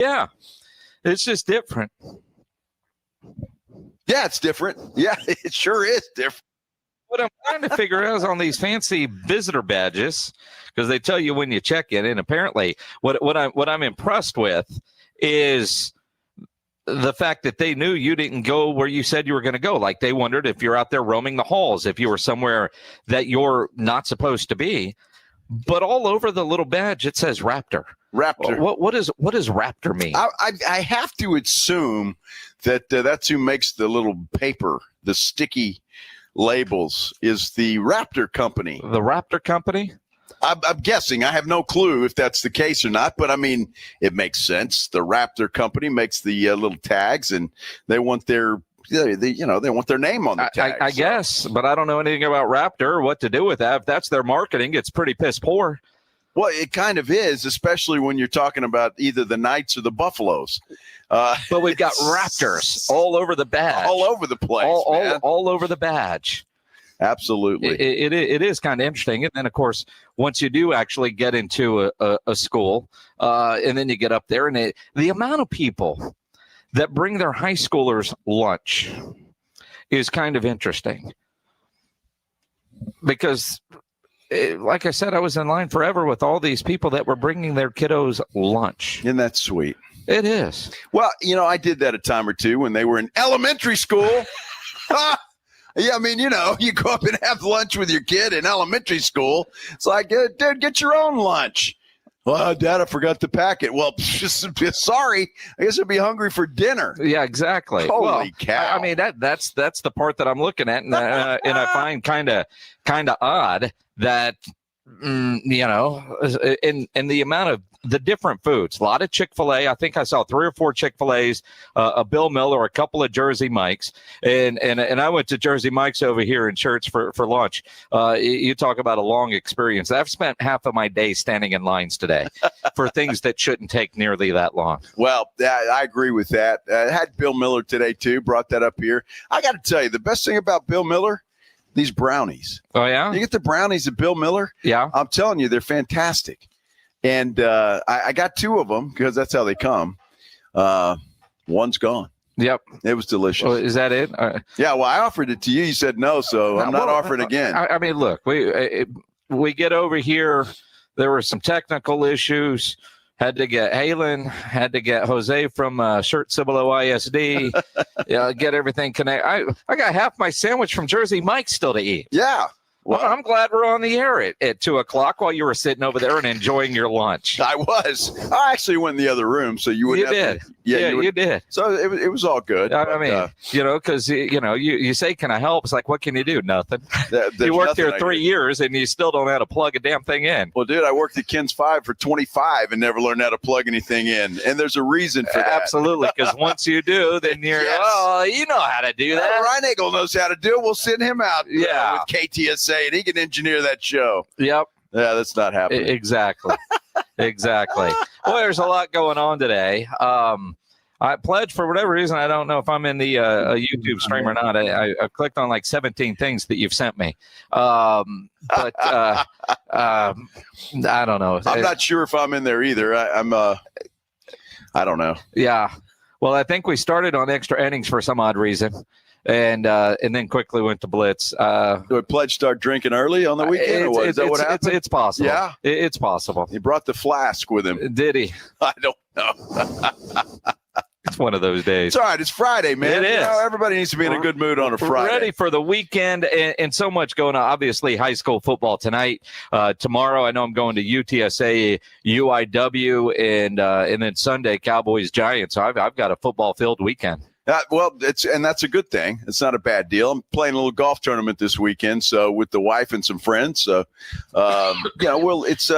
Yeah, it's just different. Yeah, it's different. Yeah, it sure is different. What I'm trying to figure out is on these fancy visitor badges, because they tell you when you check in, and apparently what I'm impressed with is the fact that they knew you didn't go where you said you were going to go. Like they wondered if you're out there roaming the halls, if you were somewhere that you're not supposed to be. But all over the little badge, it says Raptor. Raptor. What does Raptor mean? I have to assume that that's who makes the little paper, the sticky labels, is the Raptor company. The Raptor company? I'm guessing. I have no clue if that's the case or not, but I mean, it makes sense. The Raptor company makes the little tags, and they want their they want their name on the tag. I guess, but I don't know anything about Raptor or what to do with that. If that's their marketing, it's pretty piss poor. Well, it kind of is, especially when you're talking about either the Knights or the Buffaloes. But we've got Raptors all over the badge. All over the place, all over the badge. Absolutely. It is kind of interesting. And then, of course, once you do actually get into a school, and then you get up there, and the amount of people that bring their high schoolers lunch is kind of interesting. Because, like I said, I was in line forever with all these people that were bringing their kiddos lunch. Isn't that sweet? It is. Well, I did that a time or two when they were in elementary school. Yeah, I mean, you go up and have lunch with your kid in elementary school. It's like, dude, get your own lunch. Well, Dad, I forgot to pack it. Well, sorry. I guess I'll be hungry for dinner. Yeah, exactly. Holy cow. I mean, that's the part that I'm looking at, and I find kind of odd that, and the amount of the different foods, a lot of Chick-fil-A. I think I saw 3 or 4 Chick-fil-A's, a Bill Miller, a couple of Jersey Mike's, and I went to Jersey Mike's over here in Church for lunch. You talk about a long experience. I've spent half of my day standing in lines today for things that shouldn't take nearly that long. Well, I agree with that. I had Bill Miller today too. Brought that up here. I got to tell you, the best thing about Bill Miller, these brownies. Oh yeah, you get the brownies at Bill Miller. Yeah, I'm telling you, they're fantastic. And I got 2 of them because that's how they come. One's gone. Yep. It was delicious. Well, is that it? Yeah, well, I offered it to you. You said no, so I'm not offering again. I mean, look, we get over here. There were some technical issues. Had to get Halen, had to get Jose from Shirt Cibolo ISD, get everything connected. I got half my sandwich from Jersey Mike's still to eat. Yeah. Well, I'm glad we're on the air at 2 o'clock while you were sitting over there and enjoying your lunch. I was. I actually went in the other room, so you wouldn't have to. Yeah, you did. So it was all good. I mean, because, you say, can I help? It's like, what can you do? Nothing. You worked there 3 years, and you still don't know how to plug a damn thing in. Well, dude, I worked at Ken's 5 for 25 and never learned how to plug anything in. And there's a reason for that. Absolutely, because once you do, then you're, you know how to do that. Reinagel knows how to do it. We'll send him out with KTSA, and he can engineer that show. Yep. Yeah, that's not happening. Exactly. Exactly. Well, there's a lot going on today. I pledged, for whatever reason, I don't know if I'm in the YouTube stream or not. I clicked on like 17 things that you've sent me. But I don't know. I'm not sure if I'm in there either. I don't know. Yeah. Well, I think we started on extra innings for some odd reason. And then quickly went to Blitz. Do we pledge start drinking early on the weekend? Or what? Is that what happened? It's possible. Yeah, it's possible. He brought the flask with him. Did he? I don't know. It's one of those days. It's all right. It's Friday, man. It is. Everybody needs to be in a good mood on a Friday. Ready for the weekend and so much going on. Obviously, high school football tonight. Tomorrow, I know I'm going to UTSA, UIW, and then Sunday, Cowboys, Giants. So I've got a football-filled weekend. Well, that's a good thing. It's not a bad deal. I'm playing a little golf tournament this weekend, so with the wife and some friends. So, it's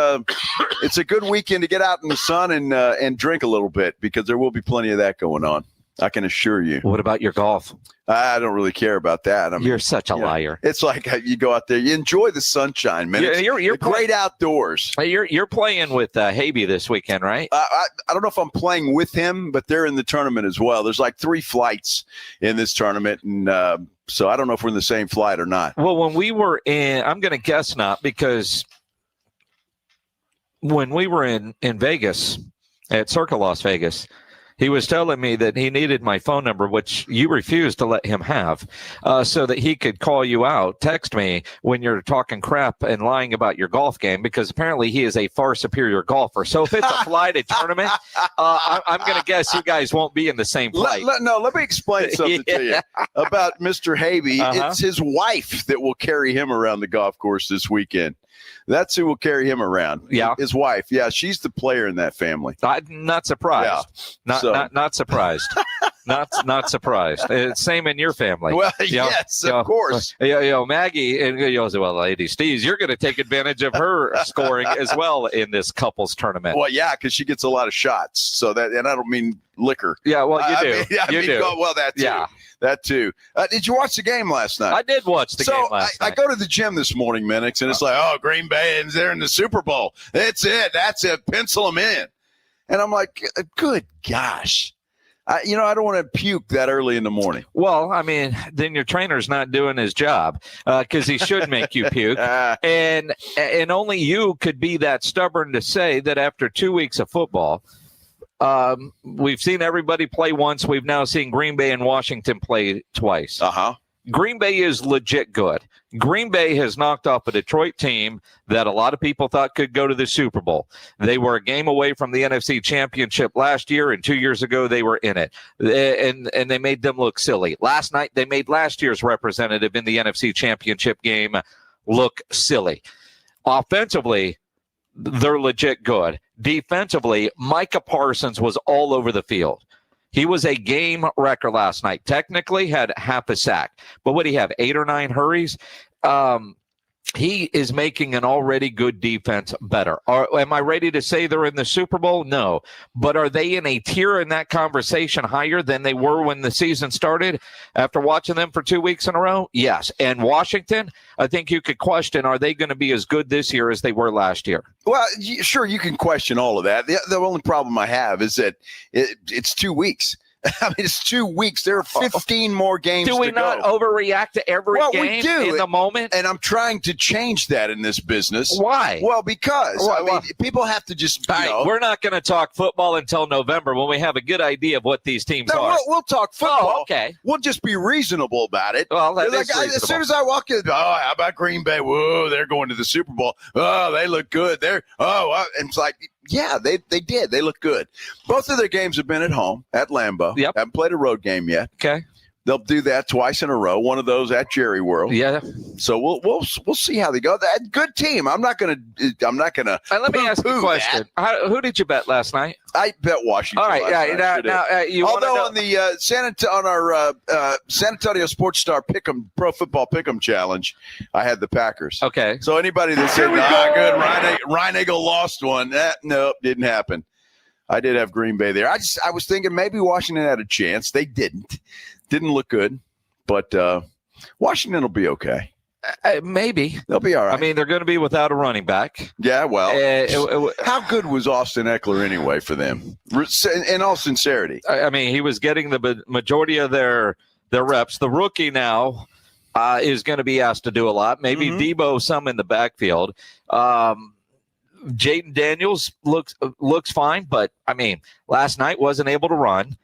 a good weekend to get out in the sun and drink a little bit because there will be plenty of that going on. I can assure you. What about your golf? I don't really care about that. I mean, you're such a liar. It's like you go out there, you enjoy the sunshine, man. You're great outdoors. You're playing with Habe this weekend, right? I don't know if I'm playing with him, but they're in the tournament as well. There's like 3 flights in this tournament, and so I don't know if we're in the same flight or not. Well, when we were in, I'm going to guess not, because when we were in Vegas, at Circle Las Vegas. He was telling me that he needed my phone number, which you refused to let him have, so that he could call you out, text me when you're talking crap and lying about your golf game, because apparently he is a far superior golfer. So if it's a flighted tournament, I'm going to guess you guys won't be in the same flight. Let me explain something to you about Mr. Havey. It's his wife that will carry him around the golf course this weekend. That's who will carry him around. Yeah. His wife. Yeah, she's the player in that family. I'm not surprised. Yeah. Not surprised. not surprised. Same in your family. Well, yes, of course. Maggie and well, Lady Steez, you're going to take advantage of her scoring as well in this couples tournament. Well, yeah, because she gets a lot of shots. So that, and I don't mean liquor. Yeah, well, you do. You do. Well, that too. Yeah. That too. Did you watch the game last night? I did watch the game last night. I go to the gym this morning, Minix, and it's like, oh, Green Bay, and they're in the Super Bowl. That's it. Pencil them in. And I'm like, good gosh. I don't want to puke that early in the morning. Well, I mean, then your trainer's not doing his job because he should make you puke. And only you could be that stubborn to say that after 2 weeks of football, we've seen everybody play once. We've now seen Green Bay and Washington play twice. Green Bay is legit good. Green Bay has knocked off a Detroit team that a lot of people thought could go to the Super Bowl. They were a game away from the NFC Championship last year, and 2 years ago they were in it. And they made them look silly. Last night they made last year's representative in the NFC Championship game look silly. Offensively, they're legit good. Defensively, Micah Parsons was all over the field. He was a game wrecker last night. Technically had half a sack. But what do you have, 8 or 9 hurries? He is making an already good defense better. Am I ready to say they're in the Super Bowl? No. But are they in a tier in that conversation higher than they were when the season started after watching them for 2 weeks in a row? Yes. And Washington, I think you could question, are they going to be as good this year as they were last year? Well, sure, you can question all of that. The only problem I have is that it's 2 weeks. I mean, it's 2 weeks. There are 15 more games to go. Do we not overreact to every game we do. In the moment? And I'm trying to change that in this business. Why? Well, because people have to just, we're not going to talk football until November when we have a good idea of what these teams are. We'll talk football. Oh, okay. We'll just be reasonable about it. Well, that is reasonable. As soon as I walk in, how about Green Bay? Whoa, they're going to the Super Bowl. Oh, they look good. And it's like, yeah, they did. They look good. Both of their games have been at home at Lambeau. Yep. Haven't played a road game yet. Okay. They'll do that twice in a row. One of those at Jerry World. Yeah. So we'll see how they go. That good team. I'm not gonna. Let me ask you a question. Who did you bet last night? I bet Washington. All right. Yeah. On the San Antonio Sports Star Pro Football Pick'em Challenge, I had the Packers. Okay. So anybody that said, good, Ryan Eagle lost one. Nope, didn't happen. I did have Green Bay there. I was thinking maybe Washington had a chance. They didn't. Didn't look good, but Washington will be okay. Maybe. They'll be all right. I mean, they're going to be without a running back. Yeah, well, how good was Austin Eckler anyway for them? In all sincerity. I mean, he was getting the majority of their reps. The rookie now is going to be asked to do a lot. Maybe Debo some in the backfield. Jaden Daniels looks fine, but, I mean, last night wasn't able to run.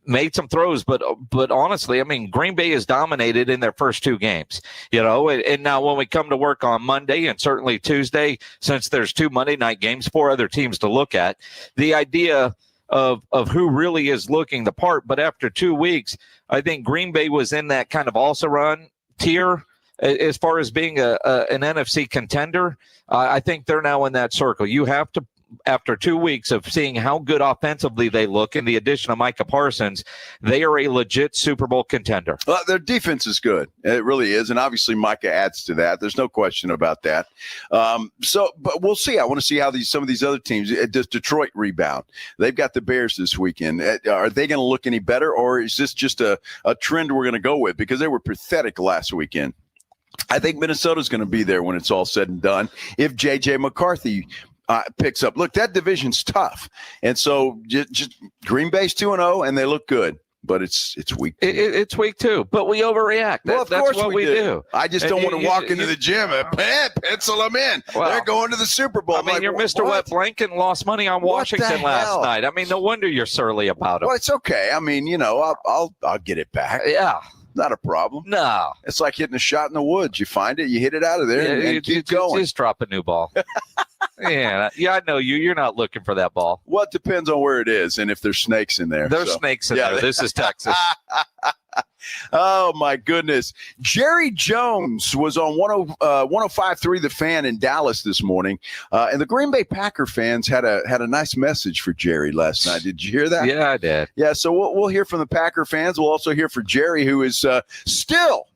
Made some throws, but honestly, I mean, Green Bay is dominated in their first 2 games, and now when we come to work on Monday and certainly Tuesday, since there's 2 Monday night games, 4 other teams to look at, the idea of who really is looking the part. But after 2 weeks, I think Green Bay was in that kind of also run tier as far as being an NFC contender. I think they're now in that circle. You have to, after 2 weeks of seeing how good offensively they look, and the addition of Micah Parsons, they are a legit Super Bowl contender. Well, their defense is good. It really is. And obviously Micah adds to that. There's no question about that. But we'll see. I want to see how some of these other teams, does Detroit rebound? They've got the Bears this weekend. Are they going to look any better, or is this just a trend we're going to go with? Because they were pathetic last weekend. I think Minnesota's going to be there when it's all said and done. If J.J. McCarthy picks up. Look, that division's tough. And so just Green Bay's 2-0, and they look good. but it's week 2. It's week 2, but we overreact. Of That's course what we do. I just don't want to walk into the gym and pencil them in. Well, they're going to the Super Bowl. I mean, you're Mr. Wet Blanket and lost money on Washington last night. I mean, no wonder you're surly about it. Well, it's okay. I mean, I'll get it back. Yeah. Not a problem. No. It's like hitting a shot in the woods. You find it, you hit it out of there, and keep going. Just drop a new ball. Yeah, I know you. You're not looking for that ball. Well, it depends on where it is and if there's snakes in there. There's snakes in there. This is Texas. Oh, my goodness. Jerry Jones was on 105.3 The Fan in Dallas this morning, and the Green Bay Packer fans had a nice message for Jerry last night. Did you hear that? Yeah, I did. Yeah, so we'll hear from the Packer fans. We'll also hear from Jerry, who is still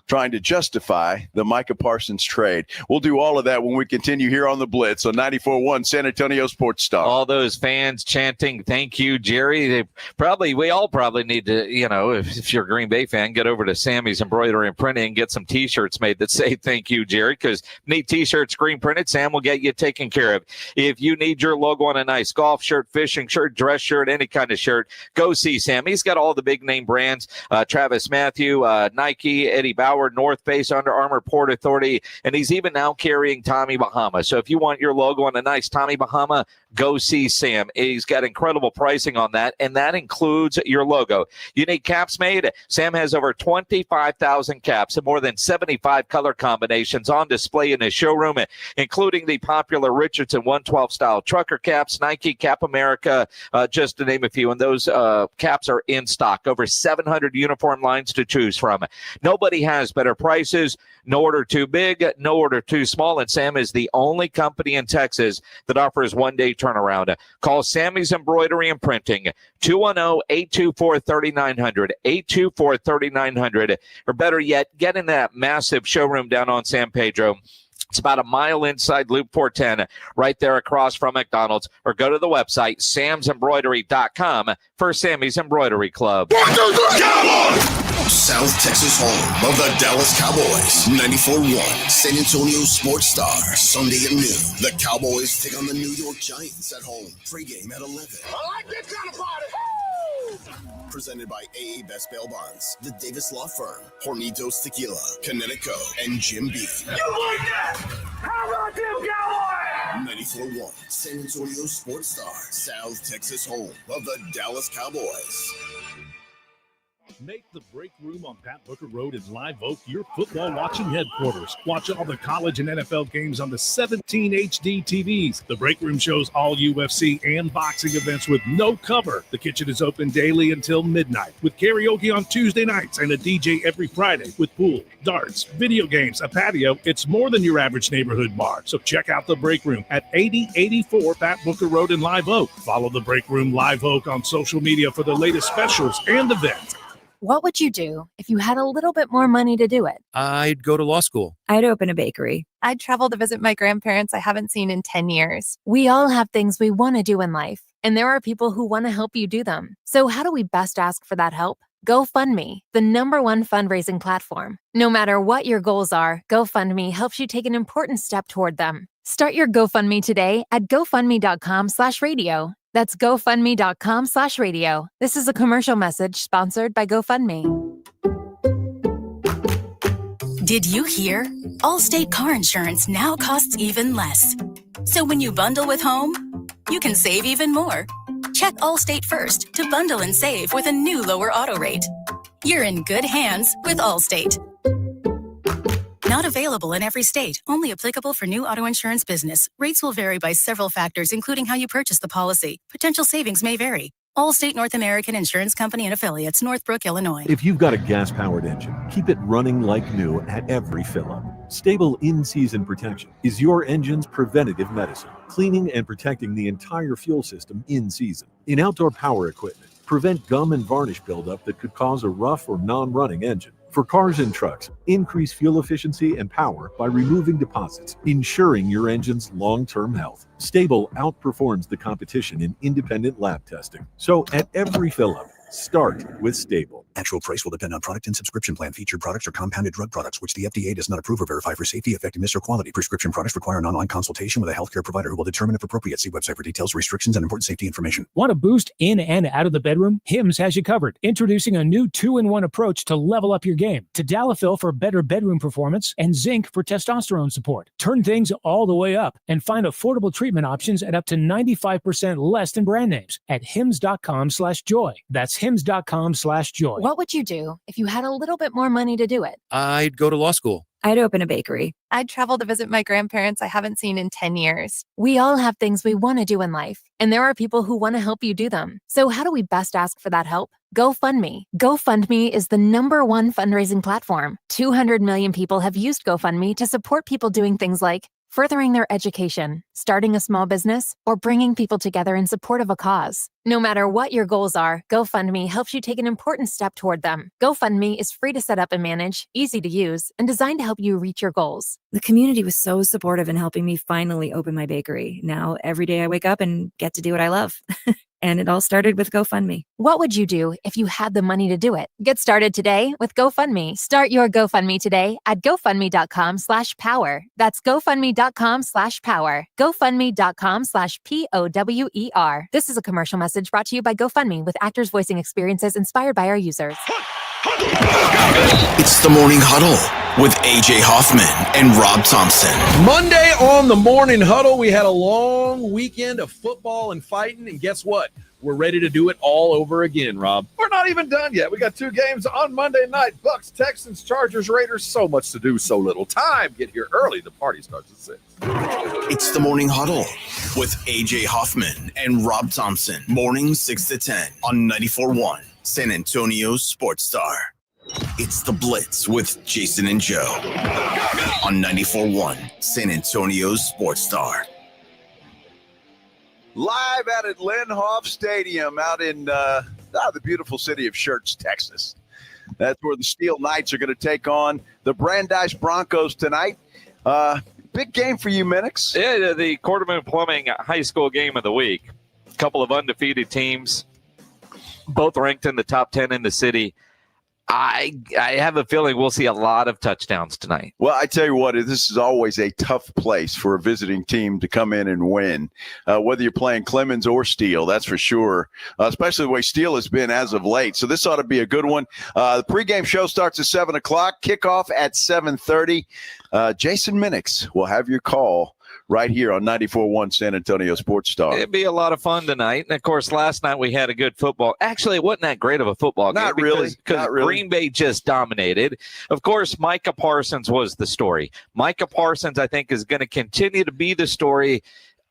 trying to justify the Micah Parsons trade. We'll do all of that when we continue here on the Blitz on 94.1 San Antonio Sports Star. All those fans chanting, "Thank you, Jerry." We all probably need to, if you're a Green Bay fan, get over to Sammy's Embroidery and Printing and get some T-shirts made that say "Thank you, Jerry," because need T-shirts screen printed, Sam will get you taken care of. If you need your logo on a nice golf shirt, fishing shirt, dress shirt, any kind of shirt, go see Sam. He's got all the big name brands: Travis Matthew, Nike, Eddie Bauer, North Face, Under Armour, Port Authority, and he's even now carrying Tommy Bahama. So if you want your logo on a nice Tommy Bahama, go see Sam. He's got incredible pricing on that, and that includes your logo. You need caps made? Sam has over 25,000 caps and more than 75 color combinations on display in his showroom, including the popular Richardson 112 style trucker caps, Nike, Cap America, just to name a few. And those caps are in stock. Over 700 uniform lines to choose from. Nobody has better prices. No order too big, no order too small, and Sam is the only company in Texas that offers one-day turnaround. Call Sammy's Embroidery and Printing, 210-824-3900, 824-3900, or better yet, get in that massive showroom down on San Pedro. It's about a mile inside Loop 410, right there across from McDonald's, or go to the website, samsembroidery.com, for Sammy's Embroidery Club. 1, 2, 3, Cowboys! South Texas home of the Dallas Cowboys. 94.1 San Antonio Sports Star. Sunday at noon. The Cowboys take on the New York Giants at home. Pregame at 11. I like this kind of party. Presented by AA Best Bail Bonds, the Davis Law Firm, Hornitos Tequila, Connecticut, and Jim B. You like that? How about them Cowboys? 94.1 San Antonio Sports Star. South Texas home of the Dallas Cowboys. Make the Break Room on Pat Booker Road in Live Oak your football watching headquarters. Watch all the college and NFL games on the 17 HD TVs. The Break Room shows all UFC and boxing events with no cover. The kitchen is open daily until midnight with karaoke on Tuesday nights and a DJ every Friday with pool, darts, video games, a patio. It's more than your average neighborhood bar. So check out the Break Room at 8084 Pat Booker Road in Live Oak. Follow the Break Room Live Oak on social media for the latest specials and events. What would you do if you had a little bit more money to do it? I'd go to law school. I'd open a bakery. I'd travel to visit my grandparents I haven't seen in 10 years. We all have things we want to do in life, and there are people who want to help you do them. So how do we best ask for that help? GoFundMe, the #1 fundraising platform. No matter what your goals are, GoFundMe helps you take an important step toward them. Start your GoFundMe today at gofundme.com/radio. That's gofundme.com/radio. This is a commercial message sponsored by GoFundMe. Did you hear? Allstate car insurance now costs even less. So when you bundle with home, you can save even more. Check Allstate first to bundle and save with a new lower auto rate. You're in good hands with Allstate. Not available in every state. Only applicable for new auto insurance business. Rates will vary by several factors, including how you purchase the policy. Potential savings may vary. Allstate North American Insurance Company and Affiliates, Northbrook, Illinois. If you've got a gas-powered engine, keep it running like new at every fill-up. Stable in-season protection is your engine's preventative medicine, cleaning and protecting the entire fuel system in season. In outdoor power equipment, prevent gum and varnish buildup that could cause a rough or non-running engine. For cars and trucks, increase fuel efficiency and power by removing deposits, ensuring your engine's long-term health. Stable outperforms the competition in independent lab testing. So at every fill-up, Start with Stable. Actual price will depend on product and subscription plan. Featured products are compounded drug products, which the FDA does not approve or verify for safety, effectiveness, or quality. Prescription products require an online consultation with a healthcare provider who will determine if appropriate. See website for details, restrictions, and important safety information. Want to boost in and out of the bedroom? Hims has you covered. Introducing a new 2-in-1 approach to level up your game. Tadalafil for better bedroom performance and zinc for testosterone support. Turn things all the way up and find affordable treatment options at up to 95% less than brand names at hims.com/joy. That's hims.com/joy. What would you do if you had a little bit more money to do it? I'd go to law school. I'd open a bakery. I'd travel to visit my grandparents I haven't seen in 10 years. We all have things we want to do in life, and there are people who want to help you do them. So how do we best ask for that help? GoFundMe. GoFundMe is the #1 fundraising platform. 200 million people have used GoFundMe to support people doing things like furthering their education, starting a small business, or bringing people together in support of a cause. No matter what your goals are, GoFundMe helps you take an important step toward them. GoFundMe is free to set up and manage, easy to use, and designed to help you reach your goals. The community was so supportive in helping me finally open my bakery. Now, every day I wake up and get to do what I love. And it all started with GoFundMe. What would you do if you had the money to do it? Get started today with GoFundMe. Start your GoFundMe today at GoFundMe.com/power. That's GoFundMe.com/power. GoFundMe.com/POWER. This is a commercial message brought to you by GoFundMe with actors voicing experiences inspired by our users. It's the Morning Huddle with AJ Hoffman and Rob Thompson. Monday on the Morning Huddle, we had a long weekend of football and fighting, and guess what? We're ready to do it all over again, Rob. We're not even done yet. We got 2 games on Monday night. Bucks, Texans, Chargers, Raiders. So much to do, so little time. Get here early. The party starts at 6. It's the Morning Huddle with AJ Hoffman and Rob Thompson. Morning 6 to 10 on 94.1 San Antonio Sports Star. It's the Blitz with Jason and Joe on 94.1 San Antonio Sports Star. Live out at Lindhoff Stadium out in the beautiful city of Schertz, Texas. That's where the Steel Knights are going to take on the Brandeis Broncos tonight. Big game for you, Minix. Yeah, the Quarterman Plumbing high school game of the week. A couple of undefeated teams, both ranked in the top 10 in the city. I have a feeling we'll see a lot of touchdowns tonight. Well, I tell you what, this is always a tough place for a visiting team to come in and win, whether you're playing Clemens or Steele, that's for sure, especially the way Steele has been as of late. So this ought to be a good one. The pregame show starts at 7 o'clock, kickoff at 7:30. Jason Minix will have your call right here on 94.1 San Antonio Sports Star. It'd be a lot of fun tonight. And, of course, last night we had a good football. Actually, it wasn't that great of a football game. Not really. Because Green Bay just dominated. Of course, Micah Parsons was the story. Micah Parsons, I think, is going to continue to be the story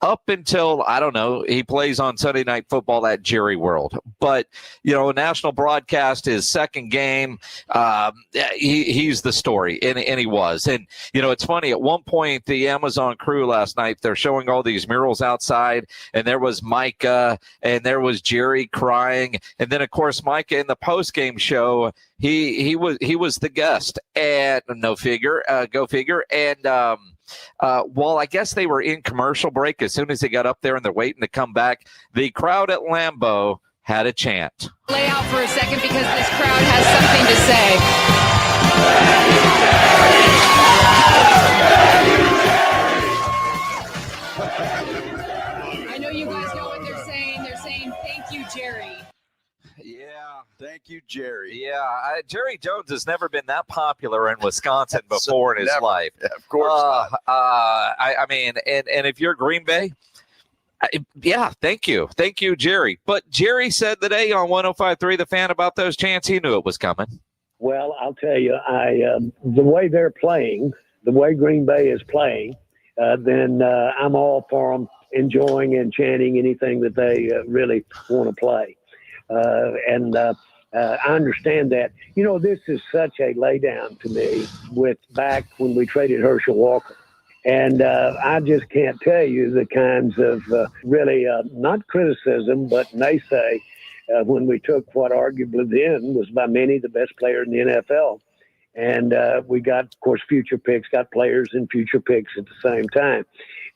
up until, I don't know, he plays on Sunday Night Football at Jerry World. But, national broadcast, his second game, he's the story, and he was. And, it's funny, at one point, the Amazon crew last night, they're showing all these murals outside, and there was Micah, and there was Jerry crying. And then, of course, Micah in the post-game show, he was the guest. And go figure. And, well, I guess they were in commercial break as soon as they got up there and they're waiting to come back. The crowd at Lambeau had a chant. Lay out for a second because this crowd has something to say. I know you guys know what they're saying. They're saying, "Thank you, Jerry." Yeah. Thank you, Jerry. Yeah. Jerry Jones has never been that popular in Wisconsin before in his life. Yeah, of course not. I mean, and if you're Green Bay, thank you. Thank you, Jerry. But Jerry said today on 105.3 The Fan about those chants, he knew it was coming. Well, I'll tell you, the way they're playing, the way Green Bay is playing, then I'm all for them enjoying and chanting anything that they really want to play. I understand that. This is such a laydown to me with back when we traded Herschel Walker. And I just can't tell you the kinds of really not criticism, but naysay when we took what arguably then was by many the best player in the NFL. And we got, of course, future picks, got players and future picks at the same time.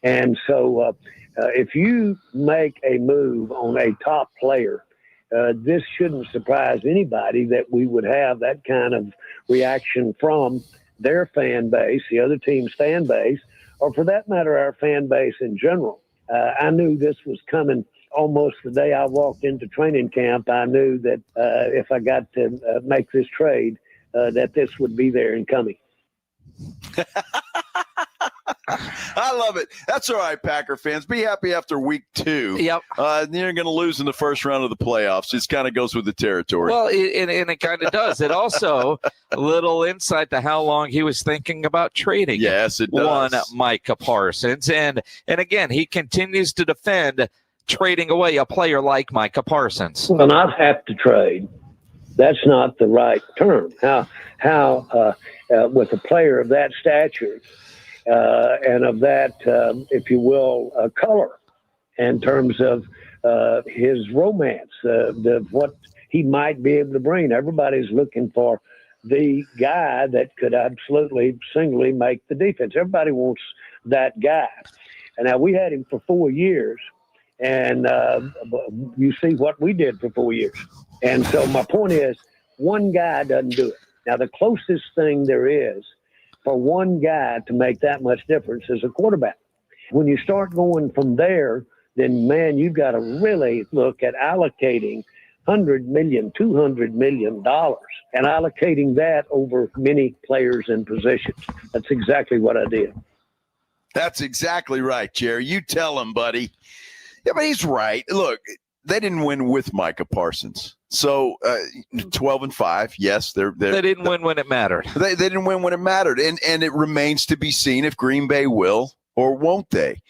And so if you make a move on a top player this shouldn't surprise anybody that we would have that kind of reaction from their fan base, the other team's fan base, or for that matter, our fan base in general. I knew this was coming almost the day I walked into training camp. I knew that if I got to make this trade, that this would be there and coming. I love it. That's all right, Packer fans. Be happy after week 2. Yep. You're going to lose in the first round of the playoffs. It kind of goes with the territory. Well, and it kind of does. It also a little insight to how long he was thinking about trading. Yes, it does. One Micah Parsons, and again, he continues to defend trading away a player like Micah Parsons. Well, not have to trade. That's not the right term. How with a player of that stature and of that, if you will, color in terms of his romance, what he might be able to bring. Everybody's looking for the guy that could absolutely singly make the defense. Everybody wants that guy. And now we had him for 4 years, and you see what we did for 4 years. And so my point is, one guy doesn't do it. Now, the closest thing there is for one guy to make that much difference is a quarterback. When you start going from there, then, man, you've got to really look at allocating $100 million, $200 million, and allocating that over many players and positions. That's exactly what I did. That's exactly right, Jerry. You tell him, buddy. Yeah, but he's right. Look, they didn't win with Micah Parsons. So 12-5, yes, they didn't win when it mattered. They didn't win when it mattered, and it remains to be seen if Green Bay will or won't they.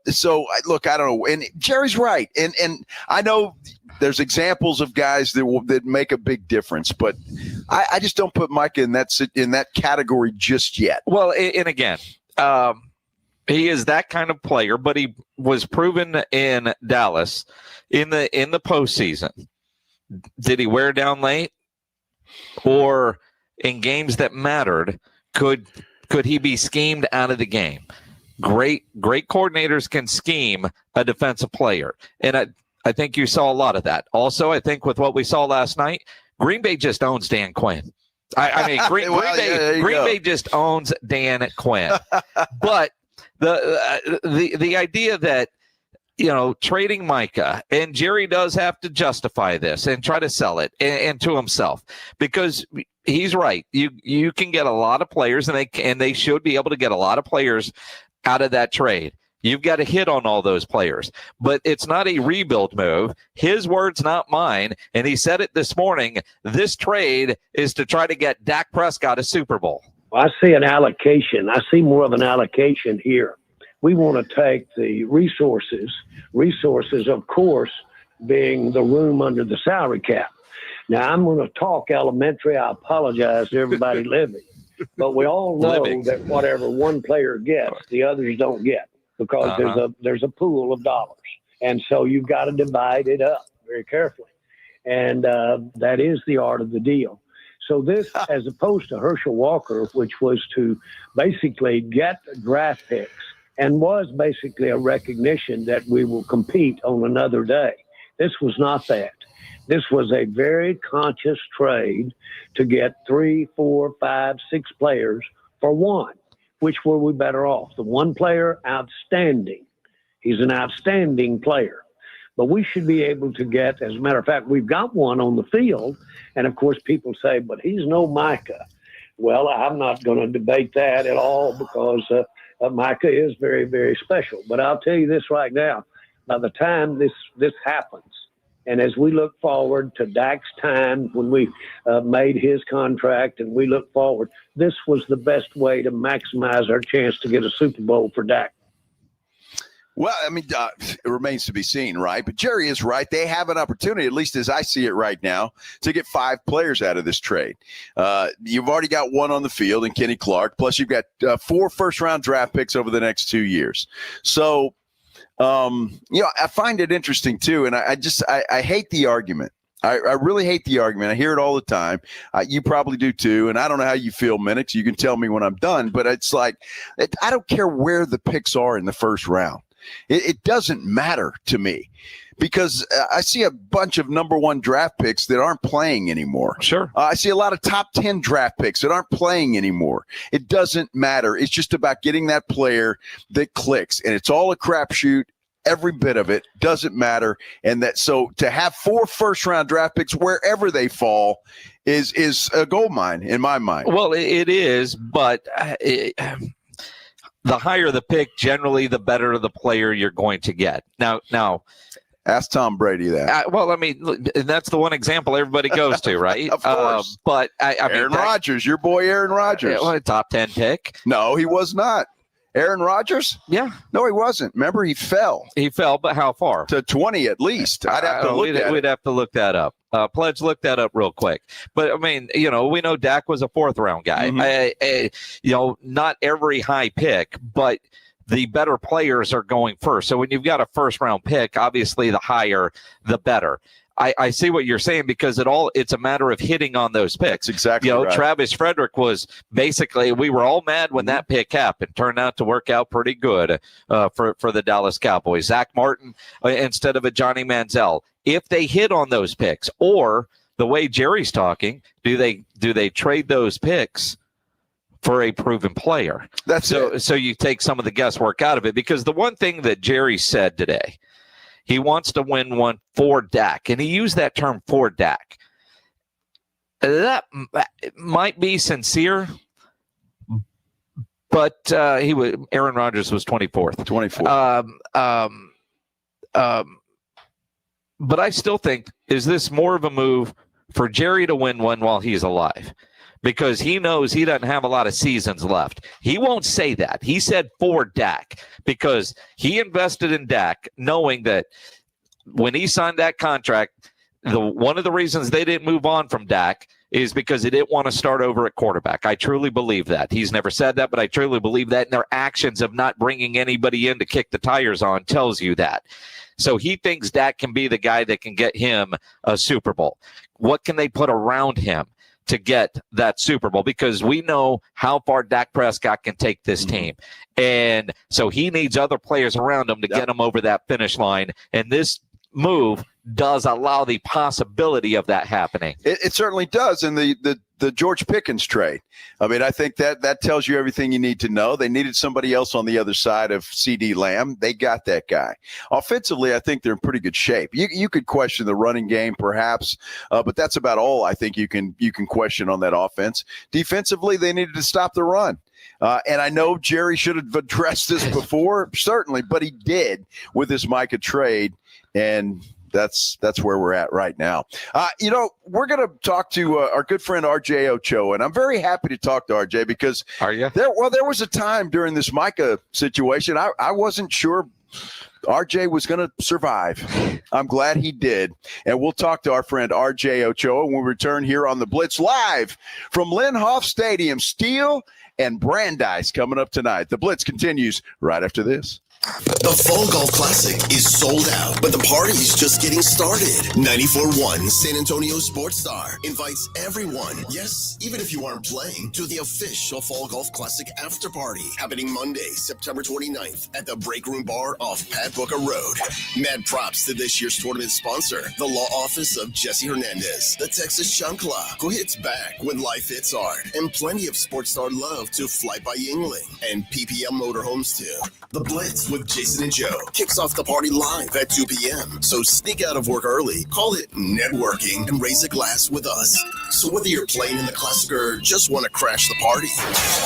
So look, I don't know. And Jerry's right, and I know there's examples of guys that make a big difference, but I just don't put Micah in that category just yet. Well, and again, he is that kind of player, but he was proven in Dallas in the postseason. Did he wear down late, or in games that mattered, could he be schemed out of the game? Great coordinators can scheme a defensive player, and I think you saw a lot of that. Also, I think with what we saw last night, Green Bay just owns Dan Quinn. I mean, Green Bay just owns Dan Quinn. But the idea that, you know, trading Micah, and Jerry does have to justify this and try to sell it and to himself, because he's right. You can get a lot of players, and they should be able to get a lot of players out of that trade. You've got to hit on all those players, but it's not a rebuild move. His words, not mine. And he said it this morning. This trade is to try to get Dak Prescott a Super Bowl. I see an allocation. I see more of an allocation here. We want to take the resources, of course, being the room under the salary cap. Now, I'm going to talk elementary. I apologize to everybody living. But we all know that whatever one player gets, the others don't get, because there's a pool of dollars. And so you've got to divide it up very carefully. And that is the art of the deal. So this, as opposed to Herschel Walker, which was to basically get draft picks, and was basically a recognition that we will compete on another day. This was not that. This was a very conscious trade to get 3, 4, 5, 6 players for one. Which were we better off? The one player, outstanding. He's an outstanding player. But we should be able to get, as a matter of fact, we've got one on the field. And, of course, people say, but he's no Micah. Well, I'm not going to debate that at all, because Micah is very, very special. But I'll tell you this right now. By the time this happens, and as we look forward to Dak's time when we made his contract, and we look forward, this was the best way to maximize our chance to get a Super Bowl for Dak. Well, I mean, it remains to be seen, right? But Jerry is right. They have an opportunity, at least as I see it right now, to get 5 players out of this trade. You've already got one on the field in Kenny Clark, plus you've got 4 first-round draft picks over the next 2 years. So, I find it interesting, too, and I hate the argument. I really hate the argument. I hear it all the time. You probably do, too, and I don't know how you feel, Minix. You can tell me when I'm done, but it's like I don't care where the picks are in the first round. It doesn't matter to me. because I see a bunch of number 1 draft picks that aren't playing anymore. Sure. I see a lot of top 10 draft picks that aren't playing anymore. It doesn't matter. It's just about getting that player that clicks, and it's all a crapshoot. Every bit of it doesn't matter. And that, so to have 4 first-round draft picks wherever they fall is a gold mine in my mind. Well, it is, but the higher the pick, generally the better the player you're going to get. Now, ask Tom Brady that. Well, I mean, that's the one example everybody goes to, right? Of course. But Aaron Rodgers, your boy Aaron Rodgers. Top 10 pick. No, he was not. Aaron Rodgers? Yeah. No, he wasn't. Remember, he fell. He fell, but how far? To 20 at least. I'd have to look at it. We'd have to look that up. Pledge, look that up real quick. But, I mean, we know Dak was a 4th-round guy. Mm-hmm. Not every high pick, but the better players are going first. So when you've got a first-round pick, obviously the higher, the better. I see what you're saying because it's a matter of hitting on those picks. That's exactly right. Travis Frederick was basically, we were all mad when that pick happened. Turned out to work out pretty good for the Dallas Cowboys. Zach Martin instead of a Johnny Manziel. If they hit on those picks, or the way Jerry's talking, do they trade those picks for a proven player? So you take some of the guesswork out of it, because the one thing that Jerry said today, he wants to win one for Dak, and he used that term for Dak. That might be sincere, but Aaron Rodgers was 24th. 24th. But I still think, is this more of a move for Jerry to win one while he's alive? Because he knows he doesn't have a lot of seasons left. He won't say that. He said for Dak, because he invested in Dak, knowing that when he signed that contract, one of the reasons they didn't move on from Dak is because he didn't want to start over at quarterback. I truly believe that. He's never said that, but I truly believe that, and their actions of not bringing anybody in to kick the tires on tells you that. So he thinks Dak can be the guy that can get him a Super Bowl. What can they put around him to get that Super Bowl? Because we know how far Dak Prescott can take this team. And so he needs other players around him to get him over that finish line. And this move does allow the possibility of that happening. It certainly does. And the George Pickens trade, I mean, I think that tells you everything you need to know. They needed somebody else on the other side of CD Lamb. They got that guy. Offensively, I think they're in pretty good shape. You could question the running game perhaps, but that's about all I think you can question on that offense. Defensively, they needed to stop the run. And I know Jerry should have addressed this before, certainly, but he did with this Micah trade, and that's where we're at right now. We're going to talk to our good friend RJ Ochoa, and I'm very happy to talk to RJ because there was a time during this Micah situation I wasn't sure RJ was going to survive. I'm glad he did. And we'll talk to our friend RJ Ochoa when we return here on the Blitz live from Linhoff Stadium. Steel and Brandeis coming up tonight. The Blitz continues right after this. The Fall Golf Classic is sold out, but the party is just getting started. 94.1 San Antonio Sports Star invites everyone, yes, even if you aren't playing, to the official Fall Golf Classic after party happening Monday, September 29th at the Break Room Bar off Pat Booker Road. Mad props to this year's tournament sponsor, the law office of Jesse Hernandez, the Texas Chancla, who hits back when life hits hard, and plenty of Sports Star love to Fly by Yingling and PPM Motorhomes too. The Blitz with Jason and Joe kicks off the party live at 2 p.m. So sneak out of work early, call it networking, and raise a glass with us. So whether you're playing in the Classic or just want to crash the party,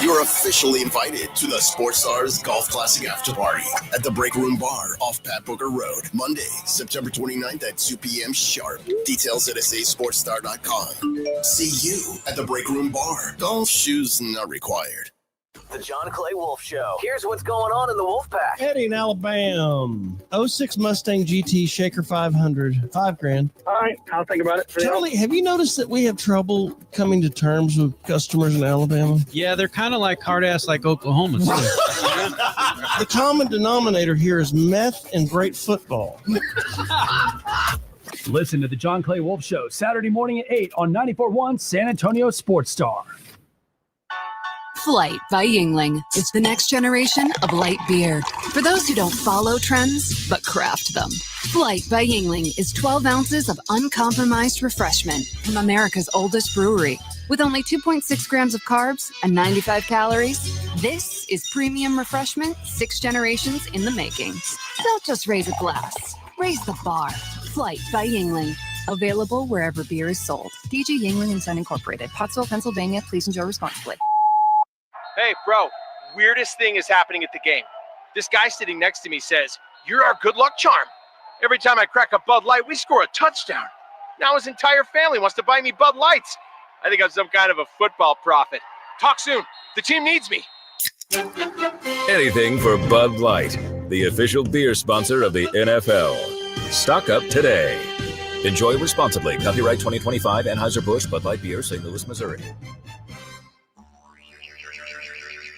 you're officially invited to the Sports Stars Golf Classic After Party at the Break Room Bar off Pat Booker Road, Monday, September 29th at 2 p.m. sharp. Details at sasportstar.com. See you at the Break Room Bar. Golf shoes not required. The John Clay Wolf Show. Here's what's going on in the Wolf Pack. Eddie in Alabama. 06 Mustang GT Shaker 500. $5,000. All right, I'll think about it. Charlie, have you noticed that we have trouble coming to terms with customers in Alabama? Yeah, they're kind of like hard-ass like Oklahoma. The common denominator here is meth and great football. Listen to the John Clay Wolf Show Saturday morning at 8 on 94.1 San Antonio Sports Star. Flight by Yingling. It's the next generation of light beer. For those who don't follow trends, but craft them. Flight by Yingling is 12 ounces of uncompromised refreshment from America's oldest brewery. With only 2.6 grams of carbs and 95 calories, this is premium refreshment 6 generations in the making. Don't just raise a glass, raise the bar. Flight by Yingling. Available wherever beer is sold. DG Yingling and Son Incorporated, Pottsville, Pennsylvania. Please enjoy responsibly. Hey, bro, weirdest thing is happening at the game. This guy sitting next to me says, "You're our good luck charm. Every time I crack a Bud Light, we score a touchdown." Now his entire family wants to buy me Bud Lights. I think I'm some kind of a football prophet. Talk soon. The team needs me. Anything for Bud Light, the official beer sponsor of the NFL. Stock up today. Enjoy responsibly. Copyright 2025 Anheuser-Busch Bud Light Beer, St. Louis, Missouri.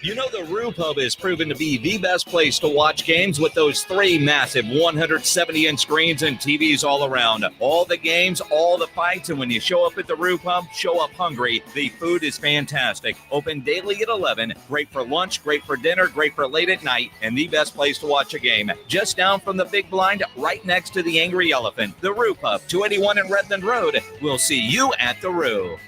You know, the Roo Pub is proven to be the best place to watch games with those 3 massive 170-inch screens and TVs all around. All the games, all the fights, and when you show up at the Roo Pub, show up hungry. The food is fantastic. Open daily at 11. Great for lunch, great for dinner, great for late at night, and the best place to watch a game. Just down from the big blind, right next to the Angry Elephant. The Roo Pub, 281 in Redland Road. We'll see you at the Roo.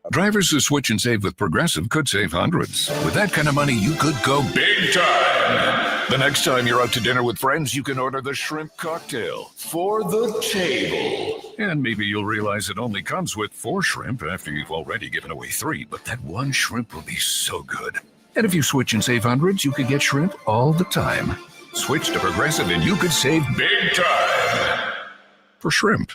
Drivers who switch and save with Progressive could save hundreds. With that kind of money, you could go big time. The next time you're out to dinner with friends, you can order the shrimp cocktail for the table. And maybe you'll realize it only comes with 4 shrimp after you've already given away 3, but that one shrimp will be so good. And if you switch and save hundreds, you could get shrimp all the time. Switch to Progressive and you could save big time. For shrimp.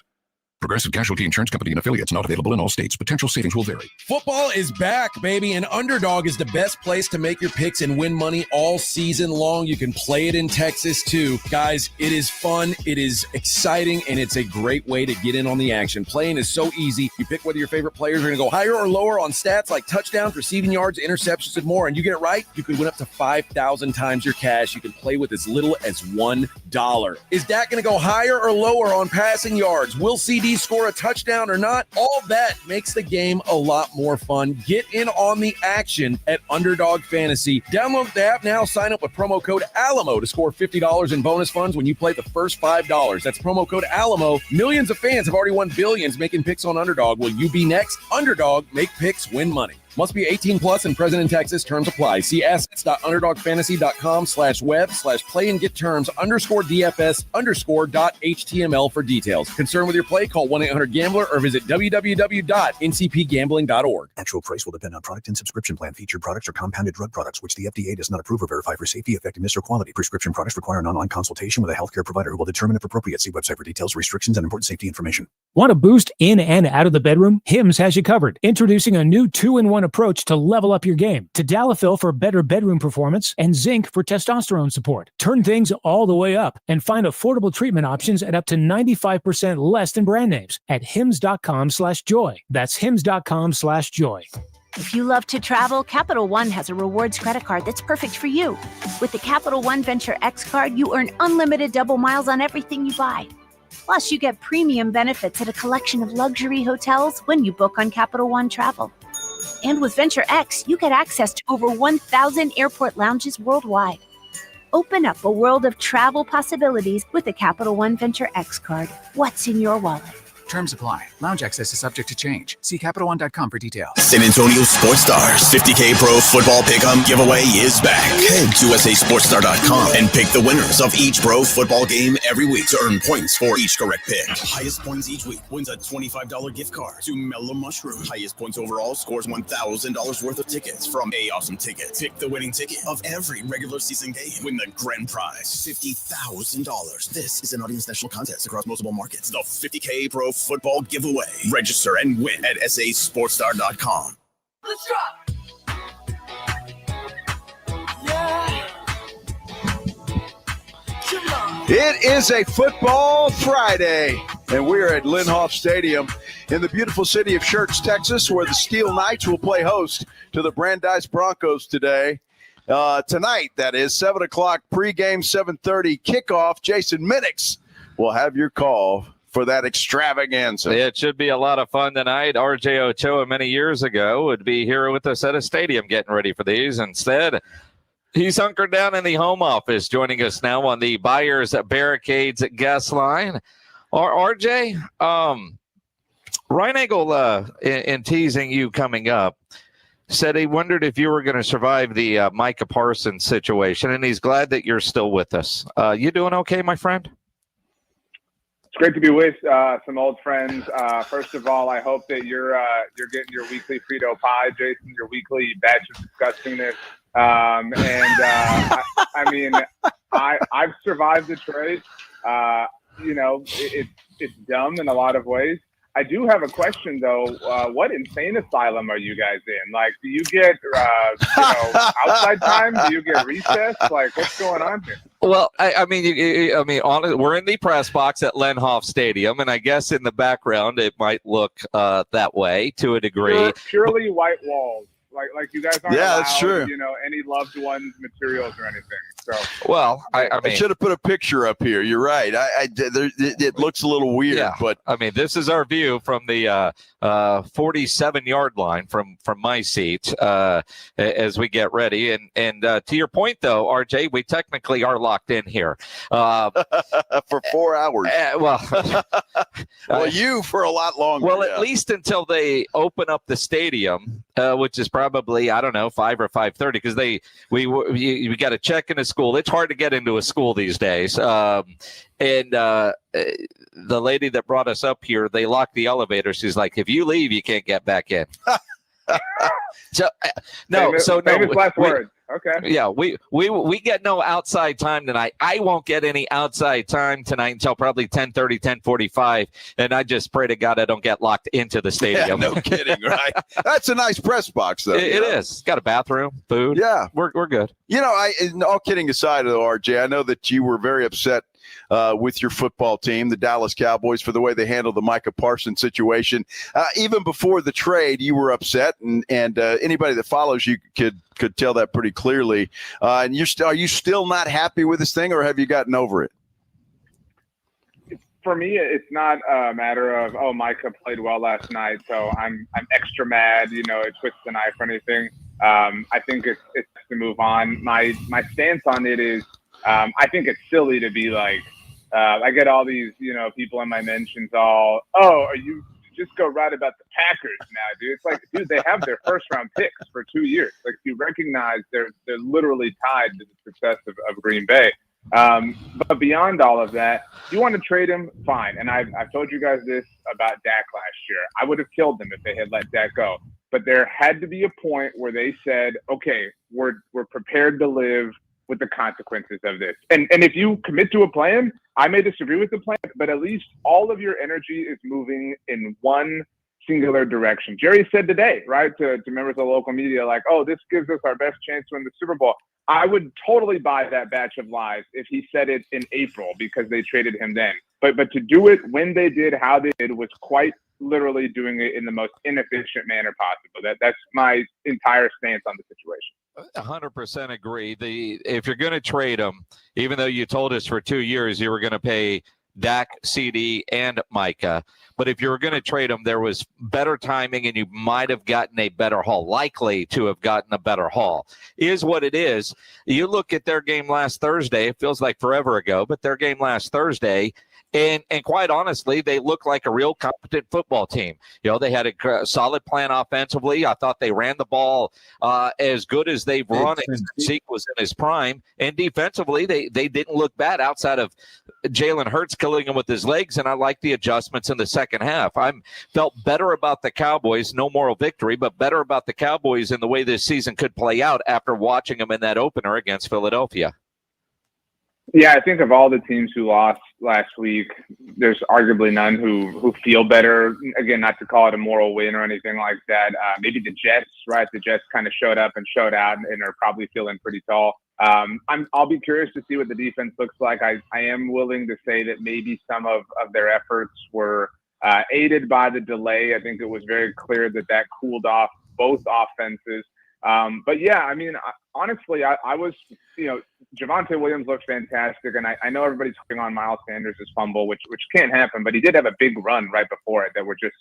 Progressive Casualty Insurance Company and affiliates, not available in all states. Potential savings will vary. Football is back, baby, and Underdog is the best place to make your picks and win money all season long. You can play it in Texas, too. Guys, it is fun, it is exciting, and it's a great way to get in on the action. Playing is so easy. You pick whether your favorite players are going to go higher or lower on stats like touchdowns, receiving yards, interceptions, and more. And you get it right, you can win up to 5,000 times your cash. You can play with as little as $1. Is Dak going to go higher or lower on passing yards? Will CD score a touchdown or not? All that makes the game a lot more fun. Get in on the action at Underdog Fantasy. Download the app now. Sign up with promo code ALAMO to score $50 in bonus funds when you play the first $5. That's promo code ALAMO. Millions of fans have already won billions making picks on Underdog. Will you be next? Underdog, make picks, win money. Must be 18 plus and present in Texas. Terms apply. See assets.underdogfantasy.com/web/play and get terms _DFS_.html for details. Concerned with your play? Call 1-800-GAMBLER or visit www.ncpgambling.org. Actual price will depend on product and subscription plan. Featured products are compounded drug products, which the FDA does not approve or verify for safety, effectiveness, or quality. Prescription products require an online consultation with a healthcare provider who will determine if appropriate. See website for details, restrictions, and important safety information. Want to boost in and out of the bedroom? Hims has you covered. Introducing a new 2-in-1 approach to level up your game. Tadalafil for better bedroom performance and zinc for testosterone support. Turn things all the way up and find affordable treatment options at up to 95% less than brand names at hims.com/joy. That's hims.com/joy. If you love to travel, Capital One has a rewards credit card that's perfect for you. With the Capital One Venture X card, you earn unlimited double miles on everything you buy. Plus, you get premium benefits at a collection of luxury hotels when you book on Capital One Travel. And with Venture X, you get access to over 1,000 airport lounges worldwide. Open up a world of travel possibilities with the Capital One Venture X card. What's in your wallet? Terms apply. Lounge access is subject to change. See CapitalOne.com for details. San Antonio Sports Stars 50K Pro Football Pick'em giveaway is back. Head to USASportsStar.com and pick the winners of each pro football game every week to earn points for each correct pick. Highest points each week wins a $25 gift card to Mellow Mushroom. Highest points overall scores $1,000 worth of tickets from A Awesome Tickets. Pick the winning ticket of every regular season game. Win the grand prize, $50,000. This is an audience national contest across multiple markets. The 50K Pro Football giveaway. Register and win at SASportsStar.com. Let's drop. Yeah. It is a football Friday, and we're at Linhoff Stadium in the beautiful city of Schertz, Texas, where the Steel Knights will play host to the Brandeis Broncos today. Tonight, that is 7 o'clock pregame, 7:30 kickoff. Jason Minix will have your call for that extravaganza. It should be a lot of fun tonight. RJ Ochoa many years ago would be here with us at a stadium getting ready for these. Instead, He's hunkered down in the home office, joining us now on the Buyers Barricades guest line. RJ, Reinagel, in teasing you coming up, said he wondered if you were going to survive the Micah Parsons situation, and he's glad that you're still with us. You doing okay, my friend? It's great to be with some old friends. First of all, I hope that you're getting your weekly Frito pie, Jason, your weekly batch of disgustingness. I've survived the trade. It's dumb in a lot of ways. I do have a question, though. What insane asylum are you guys in? Like, do you get outside time? Do you get recess? Like, what's going on here? Well, we're in the press box at Lenhoff Stadium, and I guess in the background it might look that way to a degree. Purely white walls. Like you guys aren't allowed, that's true. Any loved ones materials or anything. So well, I should have put a picture up here. You're right. It looks a little weird, but this is our view from the 47-yard line from my seat as we get ready. And to your point, though, RJ, we technically are locked in here for 4 hours. You for a lot longer. Well, at least until they open up the stadium, which is probably 5 or 5:30, because we got to check into school. It's hard to get into a school these days. And the lady that brought us up here, they locked the elevator. She's like, if you leave, you can't get back in. Famous last words. Okay. Yeah, we get no outside time tonight. I won't get any outside time tonight until probably 10:30, 10:45, and I just pray to God I don't get locked into the stadium. Yeah, no kidding, right? That's a nice press box, though. It is. It's got a bathroom, food. Yeah, we're good. All kidding aside, though, RJ, I know that you were very upset with your football team, the Dallas Cowboys, for the way they handled the Micah Parsons situation. Even before the trade, you were upset, and anybody that follows you could tell that pretty clearly. And are you still not happy with this thing, or have you gotten over it? For me, it's not a matter of, Micah played well last night, so I'm extra mad, it twists the knife or anything. I think it's to move on. My stance on it is, I think it's silly to be like, I get all these, people in my mentions are you just go right about the Packers now, dude? It's like, dude, they have their first round picks for 2 years. Like, you recognize they're literally tied to the success of Green Bay. But beyond all of that, you want to trade him, fine. And I've told you guys this about Dak last year. I would have killed them if they had let Dak go. But there had to be a point where they said, okay, we're prepared to live with the consequences of this. And if you commit to a plan, I may disagree with the plan, but at least all of your energy is moving in one singular direction. Jerry said today, right, to members of the local media, like, this gives us our best chance to win the Super Bowl. I would totally buy that batch of lies if he said it in April because they traded him then. But to do it when they did, how they did, was quite literally doing it in the most inefficient manner possible. That's my entire stance on the situation. 100% agree. If you're going to trade him, even though you told us for 2 years you were going to pay Dak, CD, and Micah, but if you were going to trade him, there was better timing, and you might have gotten a better haul, likely to have gotten a better haul. Is what it is. You look at their game last Thursday, it feels like forever ago, but their game last Thursday, and quite honestly, they look like a real competent football team. They had a solid plan offensively. I thought they ran the ball as good as they've run it. Zeke was in his prime. And defensively, they didn't look bad outside of Jalen Hurts killing him with his legs, and I like the adjustments in the second half. I felt better about the Cowboys, no moral victory, but better about the Cowboys in the way this season could play out after watching them in that opener against Philadelphia. Yeah, I think of all the teams who lost last week, there's arguably none who feel better. Again, not to call it a moral win or anything like that. Maybe the Jets, right? The Jets kind of showed up and showed out and are probably feeling pretty tall. I'll be curious to see what the defense looks like. I am willing to say that maybe some of their efforts were aided by the delay. I think it was very clear that cooled off both offenses. But yeah, I mean, honestly, I was, Javonte Williams looked fantastic, and I know everybody's putting on Miles Sanders' fumble, which can't happen, but he did have a big run right before it that we're just,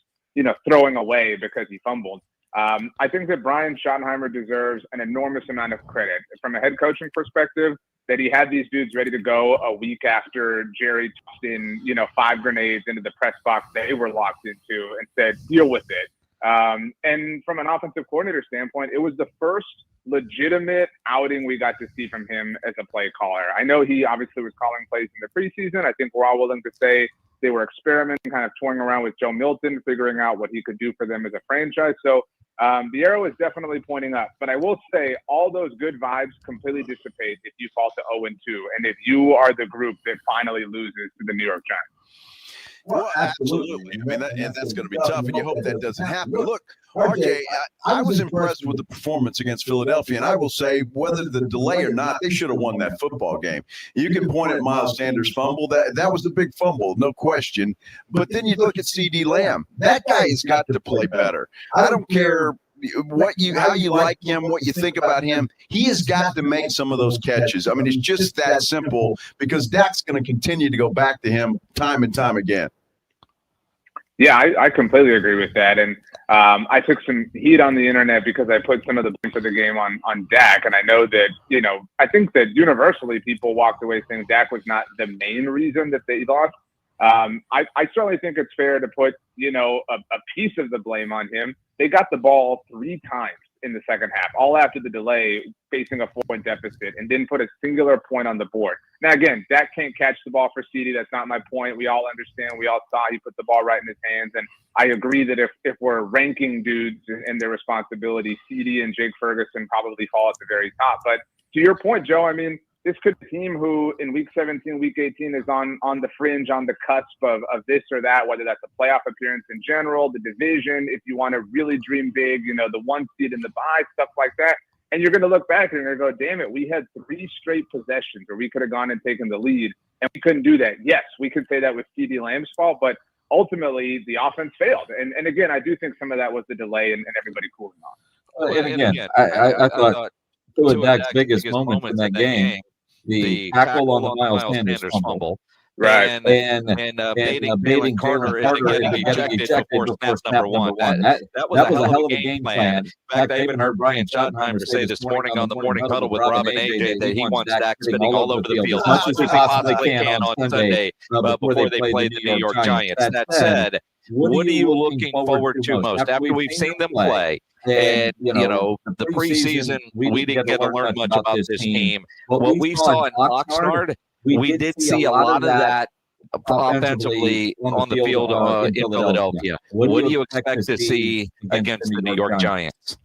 throwing away because he fumbled. I think that Brian Schottenheimer deserves an enormous amount of credit from a head coaching perspective, that he had these dudes ready to go a week after Jerry tossed in, 5 grenades into the press box they were locked into and said, deal with it. And from an offensive coordinator standpoint, it was the first legitimate outing we got to see from him as a play caller. I know he obviously was calling plays in the preseason. I think we're all willing to say they were experimenting, kind of toying around with Joe Milton, figuring out what he could do for them as a franchise. So the arrow is definitely pointing up. But I will say all those good vibes completely dissipate if you fall to 0-2 and if you are the group that finally loses to the New York Giants. Well, absolutely. I mean, that's going to be tough, and you hope that doesn't happen. Look, RJ, I was impressed with the performance against Philadelphia, and I will say, whether the delay or not, they should have won that football game. You can point at Miles Sanders' fumble. That was a big fumble, no question. But then you look at CD Lamb. That guy has got to play better. I don't care how you like him, what you think about him. He has got to make some of those catches. I mean, it's just that simple, because Dak's going to continue to go back to him time and time again. Yeah, I completely agree with that. And I took some heat on the internet because I put some of the blame for the game on Dak. And I know that, I think that universally people walked away saying Dak was not the main reason that they lost. I certainly think it's fair to put, a piece of the blame on him. They got the ball 3 times in the second half, all after the delay, facing a 4-point deficit, and didn't put a singular point on the board. Now, again, Dak can't catch the ball for CD. That's not my point. We all understand. We all saw he put the ball right in his hands. And I agree that if we're ranking dudes and their responsibility, CD and Jake Ferguson probably fall at the very top. But to your point, Joe, I mean, this could be a team who in week 17, week 18 is on the fringe, on the cusp of this or that, whether that's a playoff appearance in general, the division, if you want to really dream big, the 1 seed in the bye, stuff like that. And you're going to look back and you're going to go, damn it, we had 3 straight possessions where we could have gone and taken the lead, and we couldn't do that. Yes, we could say that was CeeDee Lamb's fault, but ultimately the offense failed. And again, I do think some of that was the delay and everybody cooling off. And again, I thought two of Dak's biggest moments in that game, the tackle on the Miles Sanders fumble, right, and baiting Carter into getting ejected before snap number 1. That was a hell of a game plan. In fact, I even heard Brian Schottenheimer say this morning on the morning huddle with Rob and AJ that he wants Dak spinning all over the field as much as he possibly can on Sunday before they play the New York Giants. That said, what are you looking forward to most after we've seen them play? And, the preseason, we didn't get to learn much about this team. What we saw in Oxnard, we did see a lot of that offensively on the field in Philadelphia. What do you expect to see against the New York Giants?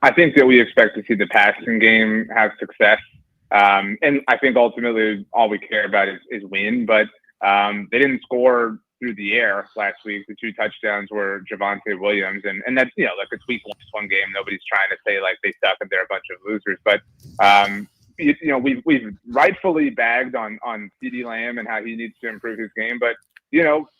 I think that we expect to see the passing game have success. And I think ultimately all we care about is win. But they didn't score through the air last week. The 2 touchdowns were Javonte Williams. And that's, like it's week 1 game. Nobody's trying to say like they suck and they're a bunch of losers. But, we've rightfully bagged on CeeDee Lamb and how he needs to improve his game. But,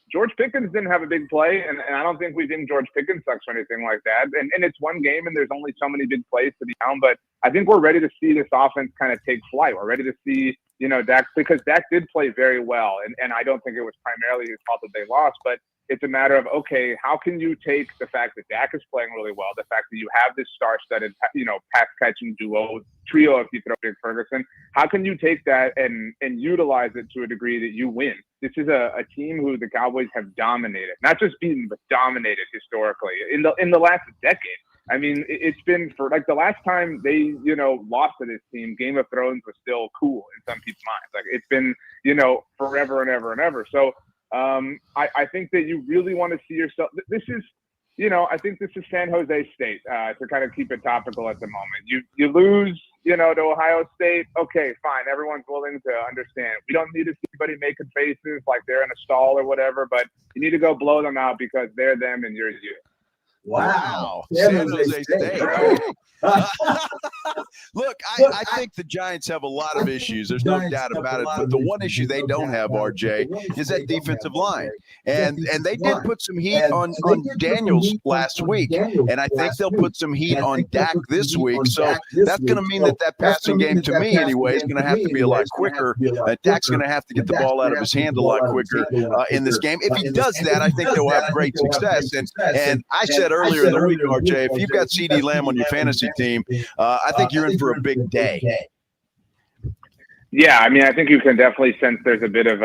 George Pickens didn't have a big play. And I don't think we think George Pickens sucks or anything like that. And it's 1 game and there's only so many big plays to be down. But I think we're ready to see this offense kind of take flight. We're ready to see, Dak, because Dak did play very well. And I don't think it was primarily his fault that they lost, but it's a matter of, okay, how can you take the fact that Dak is playing really well, the fact that you have this star-studded, pass catching trio if you throw Jake Ferguson, how can you take that and utilize it to a degree that you win? This is a team who the Cowboys have dominated, not just beaten, but dominated historically in the last decade. I mean, it's been for like the last time they, lost to this team, Game of Thrones was still cool in some people's minds. Like it's been, forever and ever and ever. So I think that you really want to see yourself. This is, I think this is San Jose State to kind of keep it topical at the moment. You lose, to Ohio State. Okay, fine. Everyone's willing to understand. We don't need to see anybody making faces like they're in a stall or whatever, but you need to go blow them out because they're them and you're you. Wow. San Jose State. Look, I think the Giants have a lot of issues. There's no doubt about it. But the one issue they don't have, RJ, is that defensive line. And they did put some heat on Daniels last week. And I think they'll put some heat on Dak this week. So that's going to mean that passing game, to me anyway, is going to have to be a lot quicker. Dak's going to have to get the ball out of his hand a lot quicker in this game. If he does that, I think they'll have great success. And I said earlier in the week, RJ, if you've got CD Lamb on your fantasy team, I think you're in for a big day. Yeah, I mean, I think you can definitely sense there's a bit of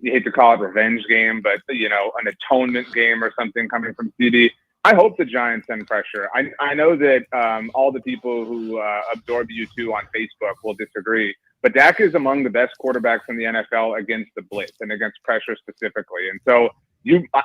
you hate to call it revenge game, but an atonement game or something coming from CD. I hope the Giants send pressure. I know that all the people who absorb you two on Facebook will disagree, but Dak is among the best quarterbacks in the NFL against the blitz and against pressure specifically. And so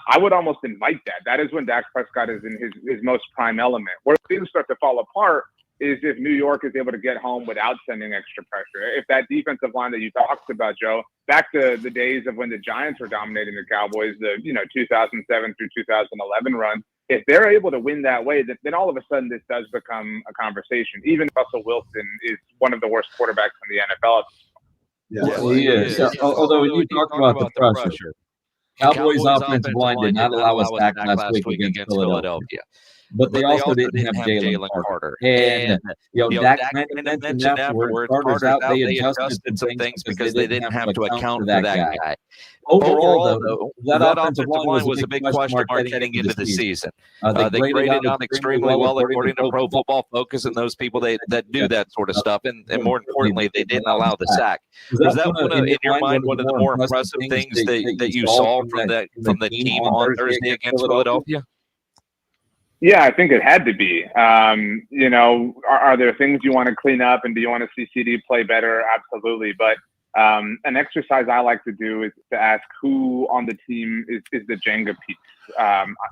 I would almost invite that. That is when Dak Prescott is in his most prime element. Where things start to fall apart is if New York is able to get home without sending extra pressure. If that defensive line that you talked about, Joe, back to the days of when the Giants were dominating the Cowboys, the 2007 through 2011 run, if they're able to win that way, then all of a sudden this does become a conversation. Even Russell Wilson is one of the worst quarterbacks in the NFL. Yeah, he is. Yeah. Although when you talk about the pressure, Cowboys offensive line did not allow us back last week against Philadelphia. But they also didn't have Jalen Carter. And, Dak mentioned afterwards, Carter's out, they adjusted some things because they didn't have to account for that guy. Overall, though, that offensive line was a big question mark heading into the season. They graded out extremely well according to Pro Football Focus and those people that do that sort of stuff. And more importantly, they didn't allow the sack. Was that in your mind one of the more impressive things that you saw from the team on Thursday against Philadelphia? Yeah, I think it had to be. Are there things you want to clean up, and do you want to see CD play better? Absolutely. But an exercise I like to do is to ask who on the team is the Jenga piece.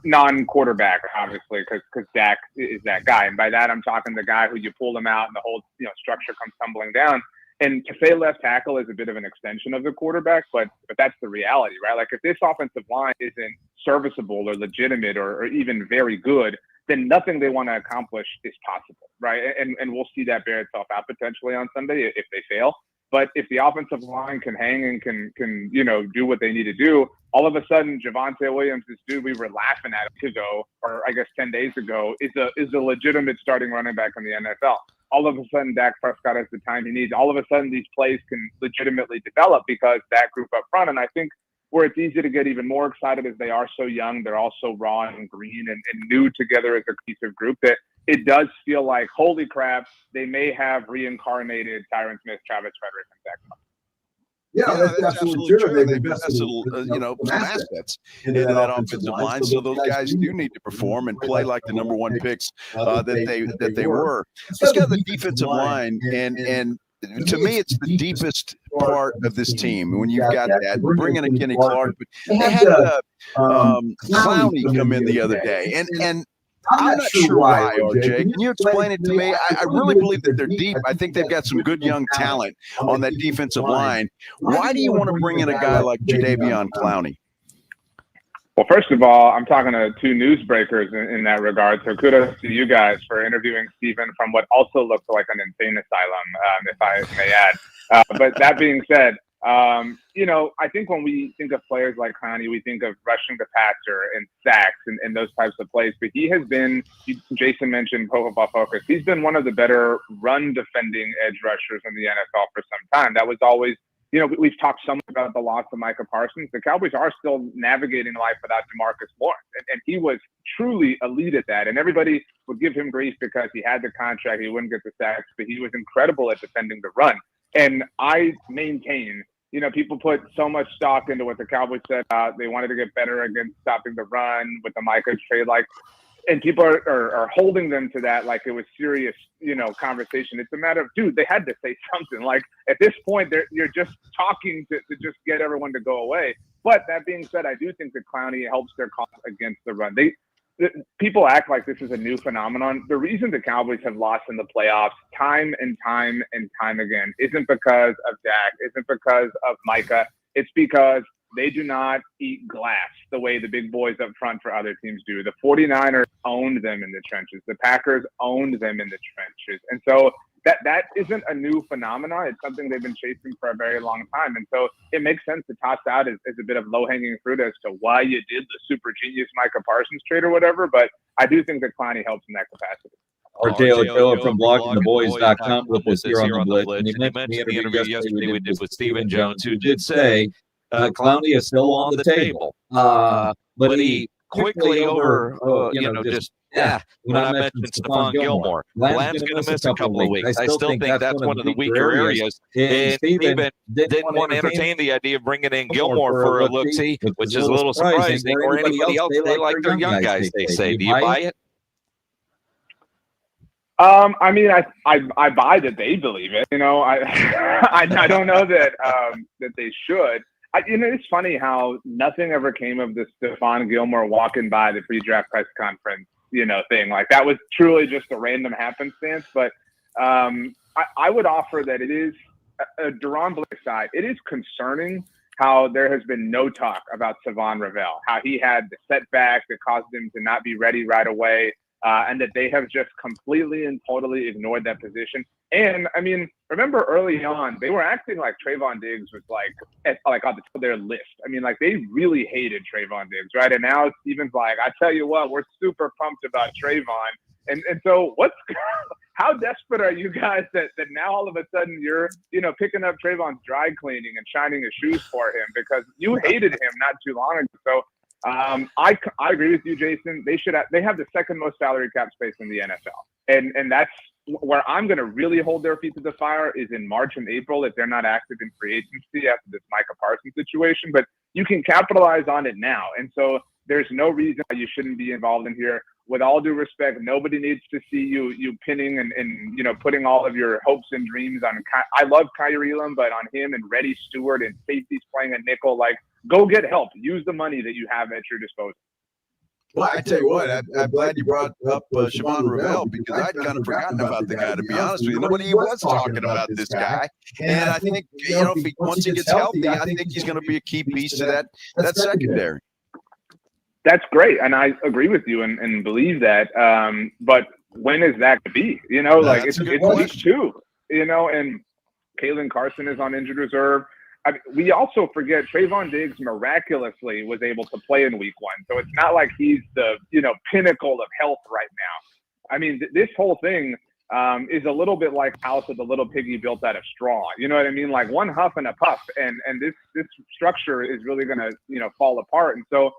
Non-quarterback, obviously, because Dak is that guy. And by that, I'm talking the guy who you pull him out and the whole structure comes tumbling down. And to say left tackle is a bit of an extension of the quarterback, but that's the reality, right? Like if this offensive line isn't serviceable or legitimate or even very good, then nothing they want to accomplish is possible, right? And we'll see that bear itself out potentially on Sunday if they fail. But if the offensive line can hang and can do what they need to do, all of a sudden Javonte Williams, this dude we were laughing at ago, or I guess 10 days ago, is a legitimate starting running back in the NFL. All of a sudden Dak Prescott has the time he needs. All of a sudden these plays can legitimately develop because that group up front. And I think where it's easy to get even more excited is they are so young, they're all so raw and green and new together as a cohesive group that it does feel like, holy crap, they may have reincarnated Tyron Smith, Travis Frederick, and Zach Moss. Yeah, that's absolutely true. They've invested, some assets into that offensive line, so those guys do need to perform and play like the number one picks that they were. Let's go to the defensive line, and to me, it's the deepest part of this team. When you've got that, bringing in Kenny Clark, but they had Clowney come in the other day, and I'm not sure why, RJ. Can you explain it to me? I really believe that they're deep. I think they've got some good young talent on that defensive line. Why do you want to bring in a guy like Jadeveon Clowney? Well, first of all, I'm talking to two newsbreakers in that regard. So kudos to you guys for interviewing Stephen from what also looks like an insane asylum, if I may add. But that being said, I think when we think of players like Clowney, we think of rushing the passer and sacks and those types of plays. But he has been, Jason mentioned Pro Football Focus, he's been one of the better run defending edge rushers in the NFL for some time. That was always, we've talked so much about the loss of Micah Parsons. The Cowboys are still navigating life without DeMarcus Lawrence. And he was truly elite at that. And everybody would give him grief because he had the contract, he wouldn't get the sacks, but he was incredible at defending the run. And I maintain, people put so much stock into what the Cowboys said. They wanted to get better against stopping the run with the Micah trade. And people are holding them to that like it was serious, conversation. It's a matter of, dude, they had to say something. Like at this point, you're just talking to just get everyone to go away. But that being said, I do think that Clowney helps their cause against the run. People act like this is a new phenomenon. The reason the Cowboys have lost in the playoffs time and time and time again isn't because of Dak, isn't because of Micah. It's because they do not eat glass the way the big boys up front for other teams do. The 49ers owned them in the trenches. The Packers owned them in the trenches. And so that isn't a new phenomenon. It's something they've been chasing for a very long time. And so it makes sense to toss out as a bit of low-hanging fruit as to why you did the super genius Micah Parsons trade or whatever. But I do think that Clowney helps in that capacity. RJ Ochoa from bloggingtheboys.com with us here on the Blitz. And you mentioned the interview yesterday we did with Stephen Jones, who did say Clowney is still on the table. But he quickly over, just when I mentioned Stephon Gilmore. Lamb's going to miss a couple of weeks. I still think that's one of the weaker areas. And Steven didn't want to entertain the idea of bringing in Gilmore for a look-see, which is a little surprising. Or anybody else, they like their young guys, they say. Do you buy it? I mean, I buy that they believe it. I don't know that that they should. It's funny how nothing ever came of the Stephon Gilmore walking by the pre-draft press conference, thing. Like, that was truly just a random happenstance. But I would offer that it is a Deron Blake side. It is concerning how there has been no talk about Savon Ravel, how he had the setback that caused him to not be ready right away. And that they have just completely and totally ignored that position. And I mean, remember early on, they were acting like Trayvon Diggs was like on the top of their list. I mean, like, they really hated Trayvon Diggs, right? And now Steven's like, I tell you what, we're super pumped about Trayvon. And so how desperate are you guys that now all of a sudden you're, picking up Trayvon's dry cleaning and shining his shoes for him because you hated him not too long ago. So I agree with you, Jason. They have the second most salary cap space in the NFL, and that's where I'm going to really hold their feet to the fire is in March and April if they're not active in free agency after this Micah Parsons situation. But you can capitalize on it now, and so there's no reason why you shouldn't be involved in here. With all due respect, nobody needs to see you pinning and putting all of your hopes and dreams on. I love Kyrie Elam, but on him and Reddy Stewart and safeties playing a nickel, like, go get help. Use the money that you have at your disposal. Well, I tell you what, I'm glad you brought up Savon Ravel because I'd kind of forgotten about the guy, to be honest with you. Nobody was talking about this guy. And I think, once he gets healthy, I think he's going to be a key piece to that secondary. That's great. And I agree with you and believe that. But when is that going to be? It's week 2, and Kalen Carson is on injured reserve. I mean, we also forget Trayvon Diggs miraculously was able to play in week 1. So it's not like he's the, pinnacle of health right now. I mean, this whole thing is a little bit like House of the Little Piggy built out of straw. You know what I mean? Like one huff and a puff, and this structure is really going to, fall apart. And so,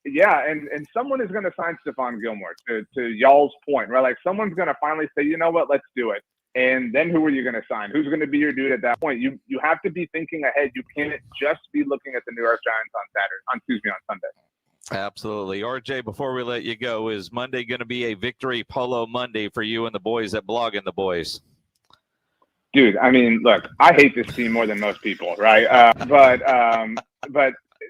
yeah, and someone is going to sign Stephon Gilmore to y'all's point, right? Like someone's going to finally say, you know what, let's do it. And then who are you going to sign? Who's going to be your dude at that point? You have to be thinking ahead. You can't just be looking at the New York Giants on Sunday. Absolutely. RJ, before we let you go, is Monday going to be a victory polo Monday for you and the boys at Blogging the Boys? Dude, I mean, look, I hate this team more than most people, right? But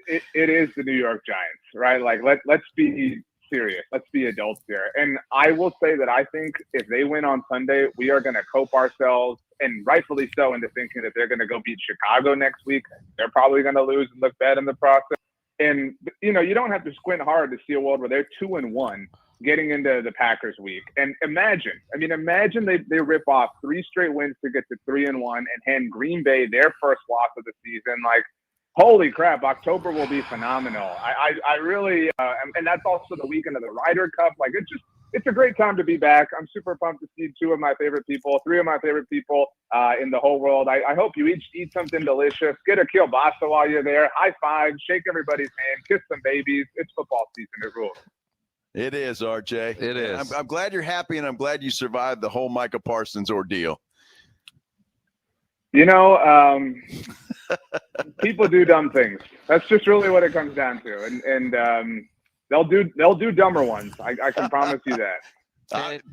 it is the New York Giants, right? Like, let's be serious. Let's be adults here. And I will say that I think if they win on Sunday, we are going to cope ourselves, and rightfully so, into thinking that they're going to go beat Chicago next week. They're probably going to lose and look bad in the process. And, you don't have to squint hard to see a world where they're 2-1 getting into the Packers week. And imagine they rip off 3 straight wins to get to 3-1 and hand Green Bay their first loss of the season. Like, holy crap, October will be phenomenal. I really, and that's also the weekend of the Ryder Cup. Like, it's a great time to be back. I'm super pumped to see 3 of my favorite people in the whole world. I hope you each eat something delicious. Get a kielbasa while you're there. High five, shake everybody's hand, kiss some babies. It's football season. It rules. It is, RJ. It is. I'm glad you're happy, and I'm glad you survived the whole Micah Parsons ordeal. People do dumb things. That's just really what it comes down to. And they'll do dumber ones. I can promise you that.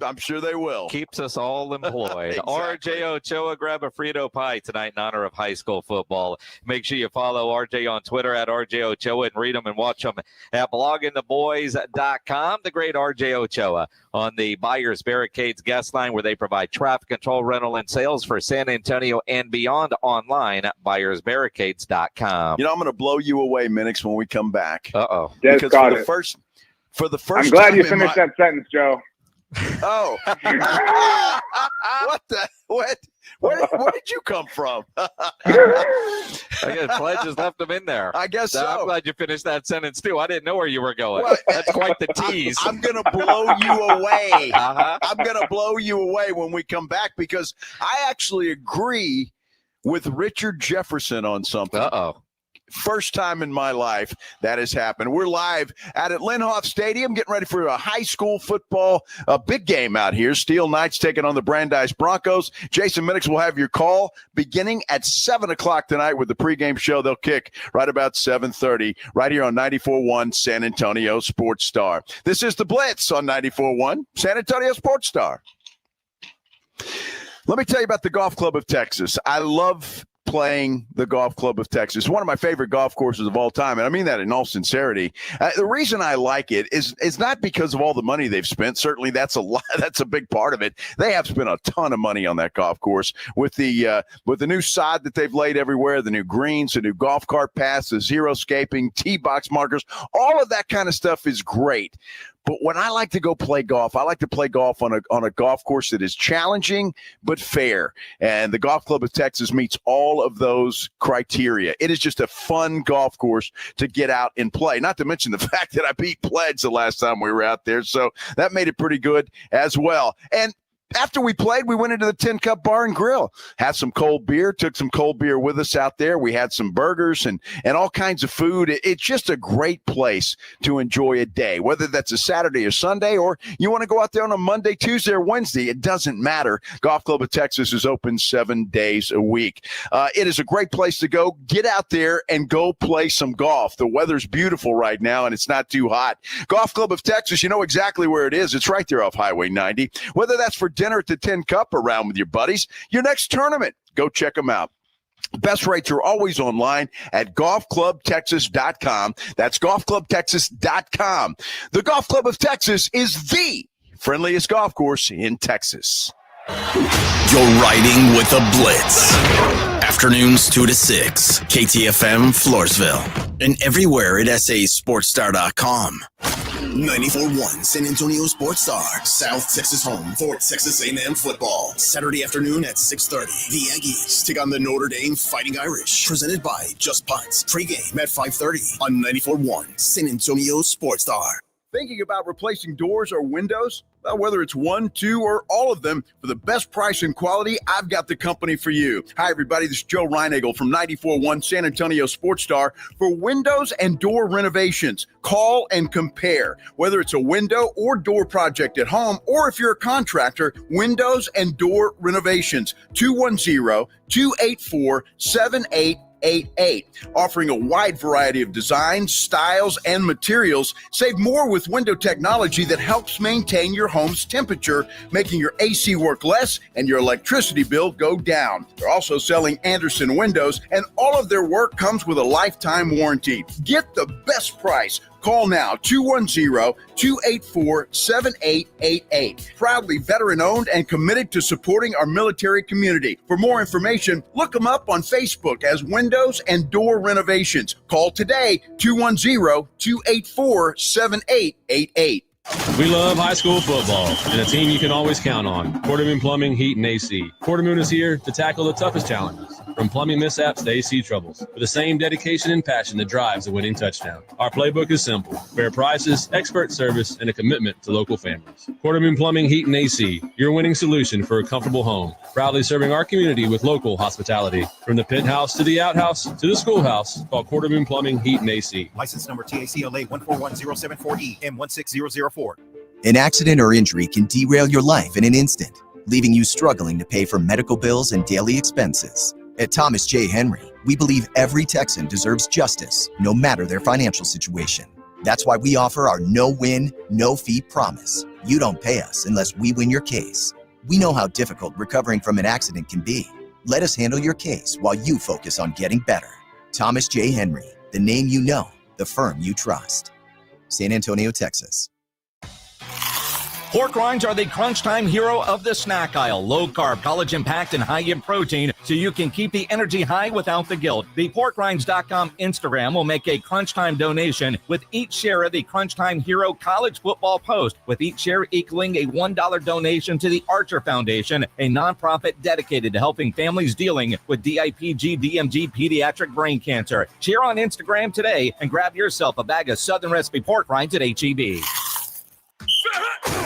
I'm sure they will. Keeps us all employed. Exactly. RJ Ochoa, grab a Frito pie tonight in honor of high school football. Make sure you follow RJ on Twitter at RJ Ochoa and read them and watch them at bloggingtheboys.com. The great RJ Ochoa on the Buyers Barricades guest line, where they provide traffic control, rental, and sales for San Antonio and beyond, online at buyersbarricades.com. I'm going to blow you away, Minix, when we come back. Uh-oh. Because for the first I'm glad you finished that sentence, Joe. Oh, what? Where did you come from? I guess Pledges left him in there. I guess so. I'm glad you finished that sentence too. I didn't know where you were going. Well, that's quite the tease. I'm going to blow you away. I'm going to blow you away when we come back, because I actually agree with Richard Jefferson on something. Uh-oh. First time in my life that has happened. We're live out at Linhoff Stadium, getting ready for a high school football big game out here. Steel Knights taking on the Brandeis Broncos. Jason Minix will have your call beginning at 7 o'clock tonight with the pregame show. They'll kick right about 7:30 right here on 94.1 San Antonio Sports Star. This is the Blitz on 94.1 San Antonio Sports Star. Let me tell you about the Golf Club of Texas. I love playing the Golf Club of Texas, one of my favorite golf courses of all time, and I mean that in all sincerity. The reason I like it is not because of all the money they've spent. Certainly, that's a big part of it. They have spent a ton of money on that golf course with the new sod that they've laid everywhere, the new greens, the new golf cart paths, the zero scaping, tee box markers. All of that kind of stuff is great. But when I like to go play golf, I like to play golf on a golf course that is challenging but fair. And the Golf Club of Texas meets all of those criteria. It is just a fun golf course to get out and play, not to mention the fact that I beat Pledge the last time we were out there. So that made it pretty good as well. And after we played, we went into the Tin Cup Bar and Grill, had some cold beer, took some cold beer with us out there. We had some burgers and all kinds of food. It's just a great place to enjoy a day, whether that's a Saturday or Sunday, or you want to go out there on a Monday, Tuesday, or Wednesday. It doesn't matter. Golf Club of Texas is open 7 days a week. It is a great place to go. Get out there and go play some golf. The weather's beautiful right now, and it's not too hot. Golf Club of Texas, you know exactly where it is. It's right there off Highway 90. Whether that's for dinner at the Tin Cup, around with your buddies, your next tournament, go check them out. Best rates are always online at golfclubtexas.com. That's golfclubtexas.com. The Golf Club of Texas is the friendliest golf course in Texas. You're riding with the Blitz. Afternoons 2 to 6. KTFM Floresville. And everywhere at sasportstar.com. 94.1 San Antonio Sports Star. South Texas home for Texas A&M football. Saturday afternoon at 6:30. The Aggies take on the Notre Dame Fighting Irish. Presented by Just Punts. Pre-game at 5:30 on 94.1 San Antonio Sports Star. Thinking about replacing doors or windows? Well, whether it's one, two, or all of them, for the best price and quality, I've got the company for you. Hi, everybody. This is Joe Reinagle from 94.1 San Antonio Sports Star. For windows and door renovations, call and compare. Whether it's a window or door project at home, or if you're a contractor, windows and door renovations. 210-284-7888. Offering a wide variety of designs, styles, and materials. Save more with window technology that helps maintain your home's temperature, making your AC work less and your electricity bill go down. They're also selling Anderson windows, and all of their work comes with a lifetime warranty. Get the best price. Call now, 210-284-7888. Proudly veteran-owned and committed to supporting our military community. For more information, look them up on Facebook as Windows and Door Renovations. Call today, 210-284-7888. We love high school football and a team you can always count on. Quartermoon Plumbing, Heat, and AC. Quartermoon is here to tackle the toughest challenges, from plumbing mishaps to AC troubles, with the same dedication and passion that drives a winning touchdown. Our playbook is simple: fair prices, expert service, and a commitment to local families. Quartermoon Plumbing, Heat, and AC, your winning solution for a comfortable home. Proudly serving our community with local hospitality. From the penthouse to the outhouse to the schoolhouse, call Quartermoon Plumbing, Heat, and AC. License number TACLA 141074E M16004. An accident or injury can derail your life in an instant, leaving you struggling to pay for medical bills and daily expenses. At Thomas J. Henry, we believe every Texan deserves justice, no matter their financial situation. That's why we offer our no-win, no-fee promise. You don't pay us unless we win your case. We know how difficult recovering from an accident can be. Let us handle your case while you focus on getting better. Thomas J. Henry, the name you know, the firm you trust. San Antonio, Texas. Pork rinds are the crunch time hero of the snack aisle. Low carb, collagen packed, and high in protein, so you can keep the energy high without the guilt. The porkrinds.com Instagram will make a crunch time donation with each share of the Crunch Time Hero College Football Post, with each share equaling a $1 donation to the Archer Foundation, a nonprofit dedicated to helping families dealing with DIPG, DMG, pediatric brain cancer. Share on Instagram today and grab yourself a bag of Southern Recipe pork rinds at HEB.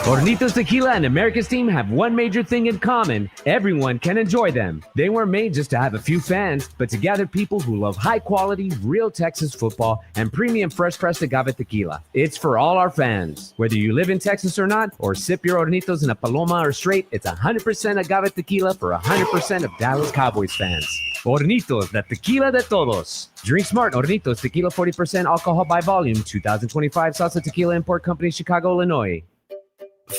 Hornitos Tequila and America's team have one major thing in common. Everyone can enjoy them. They weren't made just to have a few fans, but to gather people who love high-quality, real Texas football and premium fresh-pressed agave tequila. It's for all our fans. Whether you live in Texas or not, or sip your Hornitos in a Paloma or straight, it's 100% agave tequila for 100% of Dallas Cowboys fans. Hornitos, the tequila de todos. Drink smart. Hornitos Tequila, 40% alcohol by volume. 2025 Salsa Tequila Import Company, Chicago, Illinois.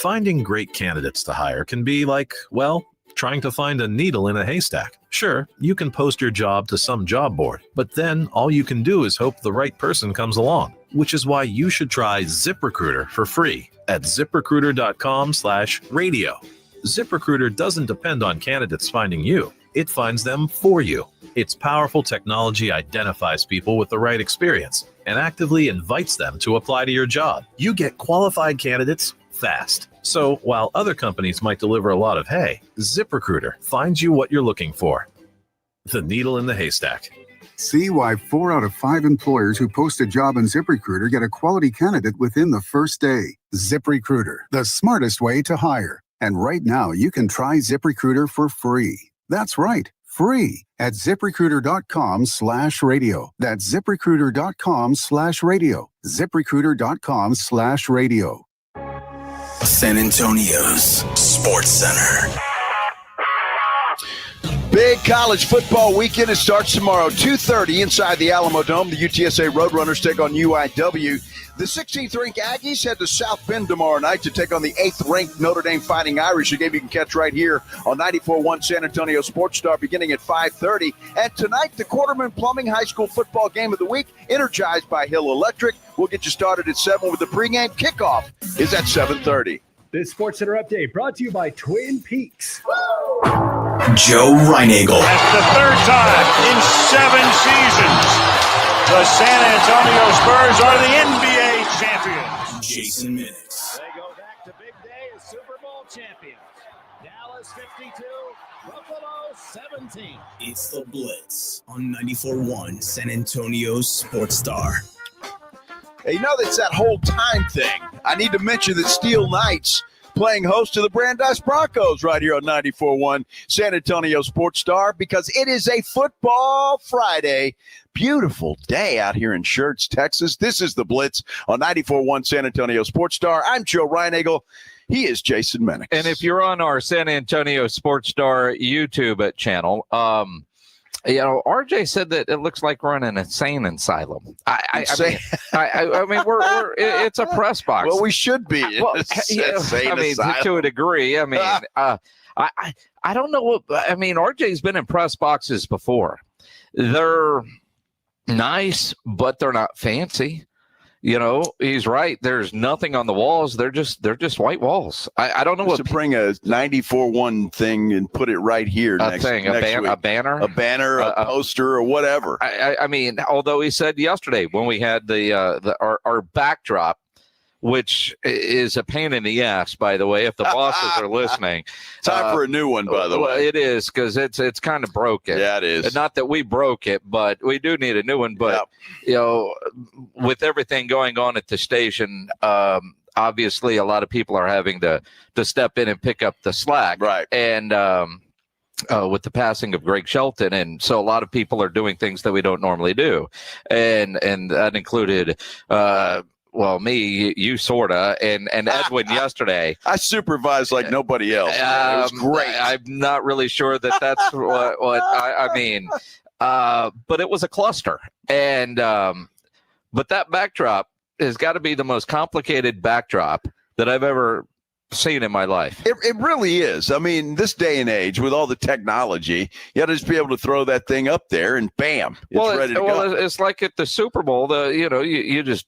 Finding great candidates to hire can be like, well, trying to find a needle in a haystack. Sure, you can post your job to some job board, but then all you can do is hope the right person comes along, which is why you should try ZipRecruiter for free at ZipRecruiter.com/radio. ZipRecruiter doesn't depend on candidates finding you. It finds them for you. Its powerful technology identifies people with the right experience and actively invites them to apply to your job. You get qualified candidates fast. So while other companies might deliver a lot of hay, ZipRecruiter finds you what you're looking for. The needle in the haystack. See why 4 out of 5 employers who post a job on ZipRecruiter get a quality candidate within the first day. ZipRecruiter, the smartest way to hire. And right now, you can try ZipRecruiter for free. That's right, free at ZipRecruiter.com/radio. That's ZipRecruiter.com/radio. ZipRecruiter.com/radio. San Antonio's Sports Center. Big college football weekend. It starts tomorrow, 2:30 inside the Alamo Dome. The UTSA Roadrunners take on UIW. The 16th-ranked Aggies head to South Bend tomorrow night to take on the 8th-ranked Notre Dame Fighting Irish, a game you can catch right here on 94.1 San Antonio Sports Star beginning at 5:30. And tonight, the Quarterman Plumbing High School Football Game of the Week, energized by Hill Electric. We'll get you started at 7 with the pregame. Kickoff is at 7:30. This Sports Center update brought to you by Twin Peaks. Joe Reinagel. That's the third time in 7 seasons the San Antonio Spurs are the NBA champions. Jason Minix. They go back to big day as Super Bowl champions. Dallas 52, Buffalo 17. It's the Blitz on 94.1 San Antonio Sports Star. Hey, you know, that's that whole time thing. I need to mention that Steel Knights playing host to the Brandeis Broncos right here on 94.1 San Antonio Sports Star, because it is a football Friday. Beautiful day out here in Schertz, Texas. This is the Blitz on 94.1 San Antonio Sports Star. I'm Joe Reinagel. He is Jason Minix. And if you're on our San Antonio Sports Star YouTube channel, you know, RJ said that it looks like we're in an insane asylum. I mean, we're it's a press box. Well, we should be. Well, to a degree. I mean, I don't know what. I mean, RJ's been in press boxes before. They're nice, but they're not fancy. You know, he's right. There's nothing on the walls. They're just white walls. I don't know what to bring a 94.1 thing and put it right here. A banner, a poster, or whatever. I mean, although he said yesterday when we had our backdrop, which is a pain in the ass, by the way, if the bosses are listening. Time for a new one, by the way. It is, because it's kind of broken. Yeah, it is. Not that we broke it, but we do need a new one. But, you know, with everything going on at the station, obviously a lot of people are having to step in and pick up the slack. Right. And with the passing of Greg Shelton. And so a lot of people are doing things that we don't normally do. And that included well, me, you sorta, and Edwin yesterday. I supervised like nobody else. It was great. I'm not really sure that's what I mean. But it was a cluster. And but that backdrop has got to be the most complicated backdrop that I've ever seen in my life. It really is. I mean, this day and age with all the technology, you got to just be able to throw that thing up there and bam, it's ready to go. It's like at the Super Bowl, you just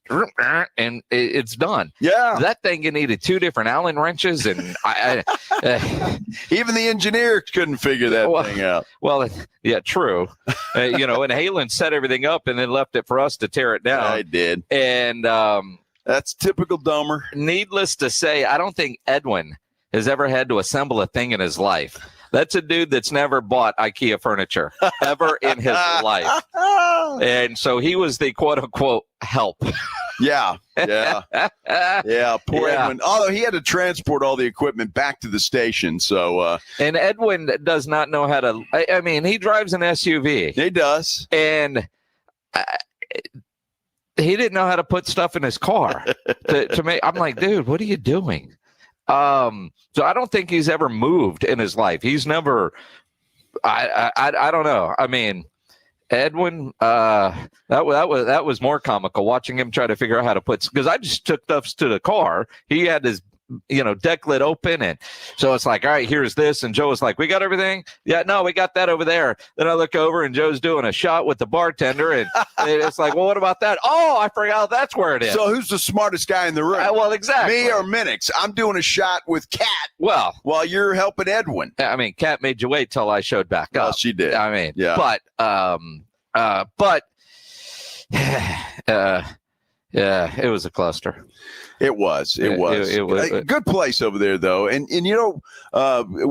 and it's done. Yeah, that thing you needed 2 different Allen wrenches, and even the engineer couldn't figure that thing out. Well, yeah, true. And Halen set everything up and then left it for us to tear it down. I did, and that's typical Domer. Needless to say, I don't think Edwin has ever had to assemble a thing in his life. That's a dude that's never bought IKEA furniture ever in his life. And so he was the quote unquote help. Yeah. Poor Edwin. Although he had to transport all the equipment back to the station. So, and Edwin does not know how to. I mean, he drives an SUV. He does, and he didn't know how to put stuff in his car. to make, I'm like, dude, what are you doing? So I don't think he's ever moved in his life. He's never. I don't know. I mean, Edwin, that was more comical watching him try to figure out how to put, because I just took stuff to the car. He had his deck lid open, and so it's like, all right, here's this, and Joe was like, we got everything? Yeah, no, we got that over there. Then I look over and Joe's doing a shot with the bartender, and it's like, well, what about that? Oh, I forgot that's where it is. So who's the smartest guy in the room? Well, exactly. Me or Minix? I'm doing a shot with Kat. Well, while you're helping Edwin. I mean, Kat made you wait till I showed back up. Well, she did. I mean, yeah. But it was a cluster. It was a good place over there, though. And we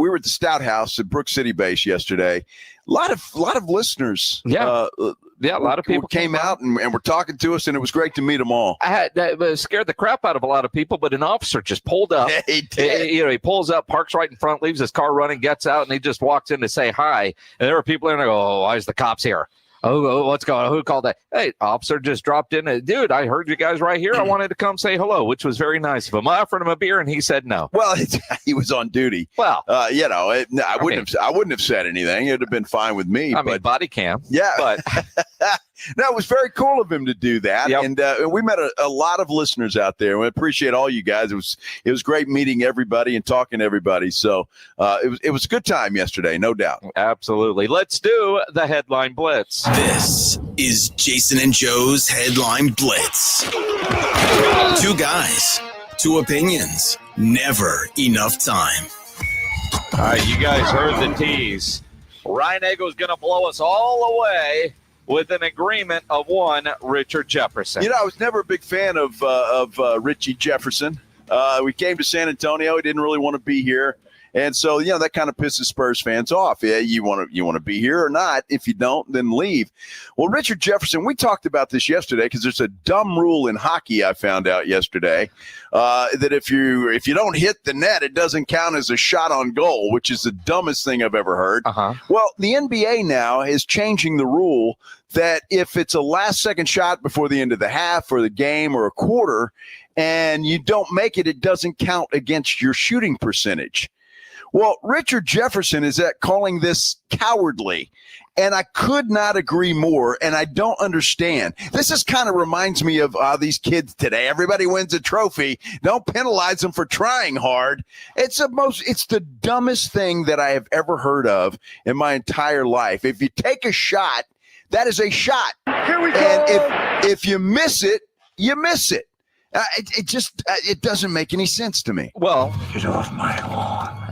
were at the Stout House at Brook City Base yesterday. A lot of listeners. Yeah. A lot of people came out and were talking to us, and it was great to meet them all. That scared the crap out of a lot of people, but an officer just pulled up. Yeah, he did. He pulls up, parks right in front, leaves his car running, gets out, and he just walks in to say hi. And there were people in there go, oh, why is the cops here? Oh, what's going on? Who called that? Hey, officer just dropped in. Dude, I heard you guys right here. I wanted to come say hello, which was very nice of him. I offered him a beer, and he said no. Well, he was on duty. Well, I wouldn't have said anything. It'd have been fine with me. I mean, body cam. Yeah, but no, it was very cool of him to do that. Yep. And we met a lot of listeners out there. We appreciate all you guys. It was great meeting everybody and talking to everybody. So it was a good time yesterday, no doubt. Absolutely. Let's do the headline blitz. This is Jason and Joe's Headline Blitz. Two guys, two opinions, never enough time. All right, you guys heard the tease. Ryan Eagle's going to blow us all away with an agreement of one Richard Jefferson. I was never a big fan of Richie Jefferson. We came to San Antonio. He didn't really want to be here. And so, that kind of pisses Spurs fans off. Yeah, you want to be here or not? If you don't, then leave. Well, Richard Jefferson, we talked about this yesterday because there's a dumb rule in hockey I found out yesterday that if you don't hit the net, it doesn't count as a shot on goal, which is the dumbest thing I've ever heard. Uh-huh. Well, the NBA now is changing the rule that if it's a last-second shot before the end of the half or the game or a quarter and you don't make it, it doesn't count against your shooting percentage. Well, Richard Jefferson is calling this cowardly, and I could not agree more, and I don't understand. This kind of reminds me of these kids today. Everybody wins a trophy. Don't penalize them for trying hard. It's the dumbest thing that I have ever heard of in my entire life. If you take a shot, that is a shot. Here we go. And if you miss it, you miss it. It doesn't make any sense to me. Well, get off my lawn.